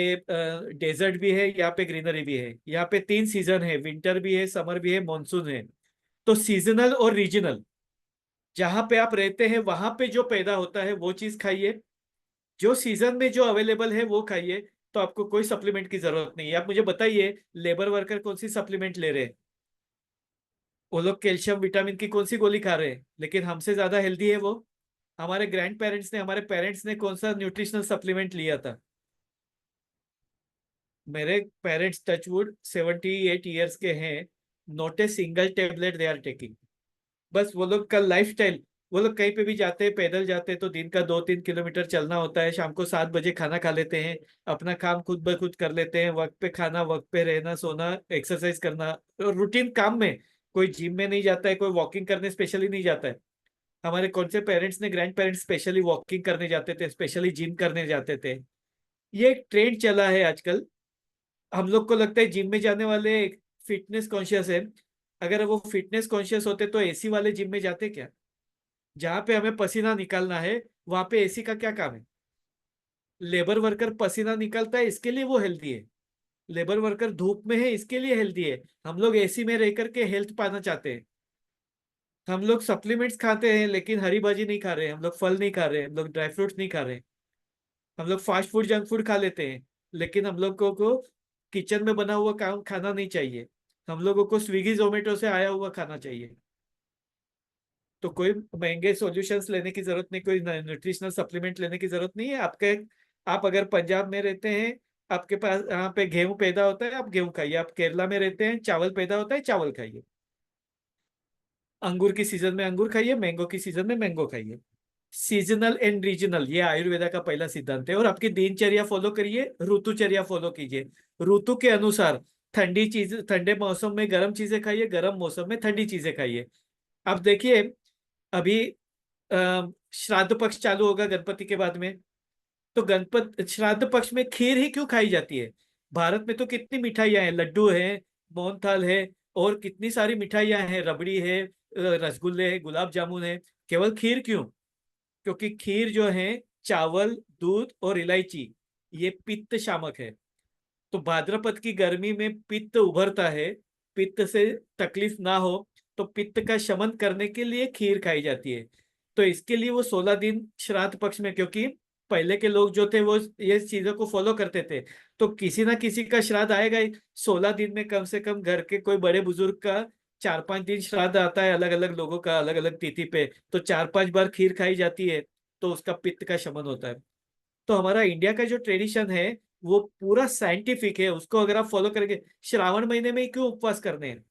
डेजर्ट भी है, यहाँ पे ग्रीनरी भी है। यहाँ पे तीन सीजन है, विंटर भी है, समर भी है, मॉनसून है। तो सीजनल और रीजनल, जहाँ पे आप रहते हैं वहां पे जो पैदा होता है वो चीज खाइए, जो सीजन में जो अवेलेबल है वो खाइए। तो आपको कोई सप्लीमेंट की जरूरत नहीं है। आप मुझे बताइए, लेबर वर्कर कौन सी सप्लीमेंट ले रहे हैं? वो लोग कैल्शियम विटामिन की कौन सी गोली खा रहे हैं, लेकिन हमसे ज्यादा हेल्दी है वो। हमारे ग्रैंड पेरेंट्स ने, हमारे पेरेंट्स ने कौन सा न्यूट्रिशनल सप्लीमेंट लिया था? मेरे पेरेंट्स टचवुड 78 ईयर्स के हैं, not a single tablet they are taking. बस वो लोग का लाइफ स्टाइल, वो लोग कहीं पे भी जाते हैं, पैदल जाते हैं तो दिन का 2-3 किलोमीटर चलना होता है, शाम को 7 बजे खाना खा लेते हैं, अपना काम खुद ब खुद कर लेते हैं, वक्त पे खाना, वक्त पे रहना, सोना, एक्सरसाइज करना, रूटीन काम में। कोई जिम में नहीं जाता है, कोई वॉकिंग करने स्पेशली नहीं जाता है। हमारे कौन से पेरेंट्स ने, ग्रैंड पेरेंट्स स्पेशली वॉकिंग करने जाते थे, स्पेशली जिम करने जाते थे। ये एक ट्रेंड चला है आजकल। हम लोग को लगता है जिम में जाने वाले फिटनेस कॉन्शियस है। अगर वो फिटनेस कॉन्शियस होते तो एसी वाले जिम में जाते क्या? जहां पे हमें पसीना निकालना है, वहां पे एसी का क्या काम है? लेबर वर्कर पसीना निकालता है, इसके लिए वो हेल्दी है। लेबर वर्कर धूप में है, इसके लिए हेल्दी है। हम लोग एसी में रह करके हेल्थ पाना चाहते हैं। हम लोग सप्लीमेंट्स खाते हैं, लेकिन हरी भाजी नहीं खा रहे हैं, हम लोग फल नहीं खा रहे हैं, हम लोग ड्राई फ्रूट्स नहीं खा रहे हैं। हम लोग फास्ट फूड, जंक फूड खा लेते हैं, लेकिन हम लोगों को किचन में बना हुआ काम खाना नहीं चाहिए। हम लोगों को स्विगी जोमेटो से आया हुआ खाना चाहिए। तो कोई महंगे सॉल्यूशंस लेने की जरूरत नहीं, कोई न्यूट्रिशनल सप्लीमेंट लेने की जरूरत नहीं है आपके। आप अगर पंजाब में रहते हैं, आपके पास यहाँ पे गेहूं पैदा होता है, आप गेहूं खाइए। आप केरला में रहते हैं, चावल पैदा होता है, चावल खाइए। अंगूर की सीजन में अंगूर खाइए, मैंगो की सीजन में मैंगो खाइए। सीजनल एंड रीजनल, ये आयुर्वेदा का पहला सिद्धांत है। और आपकी दिनचर्या फॉलो करिए, ऋतुचर्या फॉलो कीजिए। ऋतु के अनुसार ठंडी चीज, ठंडे मौसम में गर्म चीजें खाइए, गर्म मौसम में ठंडी चीजें खाइए। अब देखिए, अभी श्राद्ध पक्ष चालू होगा गणपति के बाद में। तो गणपत श्राद्ध पक्ष में खीर ही क्यों खाई जाती है? भारत में तो कितनी मिठाइयाँ हैं, लड्डू है, मोहनथाल है, और कितनी सारी मिठाइयाँ हैं, रबड़ी है, रसगुल्ले है, गुलाब जामुन है। केवल खीर क्यों? क्योंकि खीर जो है, चावल, दूध और इलायची, ये पित्त शामक है। तो भाद्रपद की गर्मी में पित्त उभरता है, पित्त से तकलीफ ना हो, तो पित्त का शमन करने के लिए खीर खाई जाती है। तो इसके लिए वो 16 दिन श्राद्ध पक्ष में, क्योंकि पहले के लोग जो थे वो ये चीजों को फॉलो करते थे। तो किसी ना किसी का श्राद्ध आएगा ही 16 दिन में, कम से कम घर के कोई बड़े बुजुर्ग का 4-5 दिन श्राद्ध आता है, अलग अलग लोगों का अलग अलग तिथि पे। तो 4-5 बार खीर खाई जाती है, तो उसका पित्त का शमन होता है। तो हमारा इंडिया का जो ट्रेडिशन है, वो पूरा साइंटिफिक है। उसको अगर आप फॉलो करेंगे, श्रावण महीने में ही क्यों उपवास करने हैं?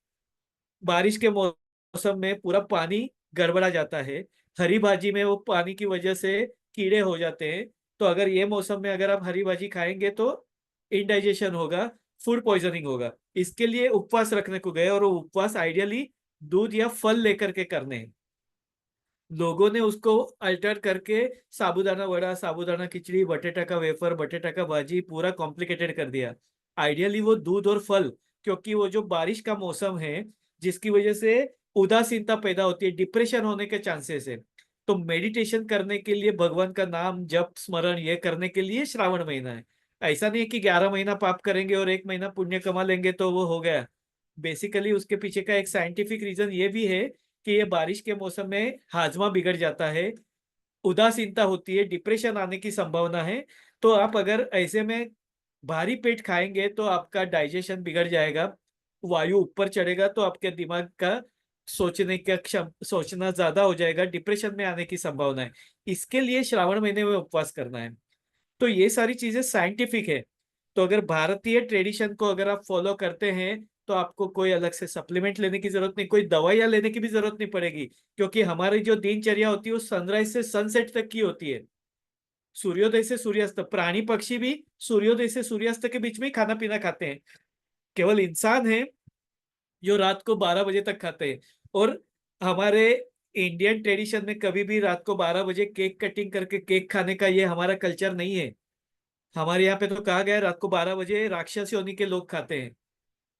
बारिश के मौसम में पूरा पानी गड़बड़ा जाता है, हरी भाजी में वो पानी की वजह से कीड़े हो जाते हैं। तो अगर ये मौसम में अगर आप हरी भाजी खाएंगे तो इनडाइजेशन होगा, फूड पॉइजनिंग होगा। इसके लिए उपवास रखने को गए, और वो उपवास आइडियली दूध या फल लेकर के करने हैं। लोगों ने उसको अल्टर करके साबूदाना वड़ा, साबूदाना खिचड़ी, बटेटा का वेफर, बटेटा का भाजी, पूरा कॉम्प्लिकेटेड कर दिया। आइडियली वो दूध और फल, क्योंकि वो जो बारिश का मौसम है, जिसकी वजह से उदासीनता पैदा होती है, डिप्रेशन होने के चांसेस है। तो मेडिटेशन करने के लिए, भगवान का नाम जप स्मरण ये करने के लिए श्रावण महीना है। ऐसा नहीं है कि 11 महीना पाप करेंगे और 1 महीना पुण्य कमा लेंगे तो वो हो गया। बेसिकली उसके पीछे का एक साइंटिफिक रीजन ये भी है कि ये बारिश के मौसम में हाजमा बिगड़ जाता है, उदासीनता होती है, डिप्रेशन आने की संभावना है। तो आप अगर ऐसे में भारी पेट खाएंगे तो आपका डाइजेशन बिगड़ जाएगा, वायु ऊपर चढ़ेगा, तो आपके दिमाग का सोचना ज्यादा हो जाएगा, डिप्रेशन में आने की संभावना है। इसके लिए श्रावण महीने में उपवास करना है। तो ये सारी चीजें साइंटिफिक है। तो अगर भारतीय ट्रेडिशन को अगर आप फॉलो करते हैं, तो आपको कोई अलग से सप्लीमेंट लेने की जरूरत नहीं, कोई दवाइयाँ लेने की भी जरूरत नहीं पड़ेगी। क्योंकि हमारी जो दिनचर्या होती है वो सनराइज से सनसेट तक की होती है। सूर्योदय से सूर्यास्त, प्राणी पक्षी भी सूर्योदय से सूर्यास्त के बीच में ही खाना पीना खाते हैं। केवल इंसान है जो रात को 12 बजे तक खाते हैं। और हमारे इंडियन ट्रेडिशन में कभी भी रात को 12 बजे केक कटिंग करके केक खाने का ये हमारा कल्चर नहीं है। हमारे यहाँ पे तो कहा गया है रात को 12 बजे राक्षस योनि के लोग खाते हैं।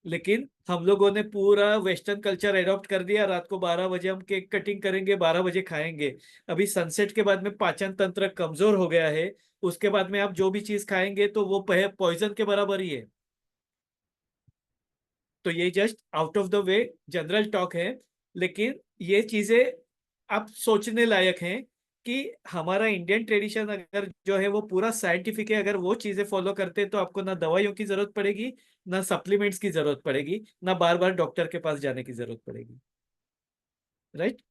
लेकिन हम लोगों ने पूरा वेस्टर्न कल्चर एडॉप्ट कर दिया, रात को 12 बजे हम केक कटिंग करेंगे, 12 बजे खाएंगे। अभी सनसेट के बाद में पाचन तंत्र कमजोर हो गया है। उसके बाद में आप जो भी चीज खाएंगे तो वो पॉइजन के बराबर ही है। तो ये just out of the way general talk है। लेकिन ये चीजें आप सोचने लायक हैं कि हमारा इंडियन ट्रेडिशन अगर जो है वो पूरा साइंटिफिक है, अगर वो चीजें फॉलो करते हैं तो आपको ना दवाइयों की जरूरत पड़ेगी, ना सप्लीमेंट्स की जरूरत पड़ेगी, ना बार बार डॉक्टर के पास जाने की जरूरत पड़ेगी। Right.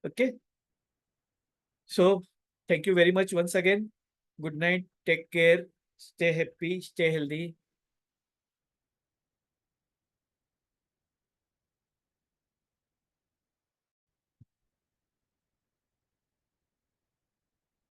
Okay. So thank you very much once again. Good night, take care, stay happy, stay healthy.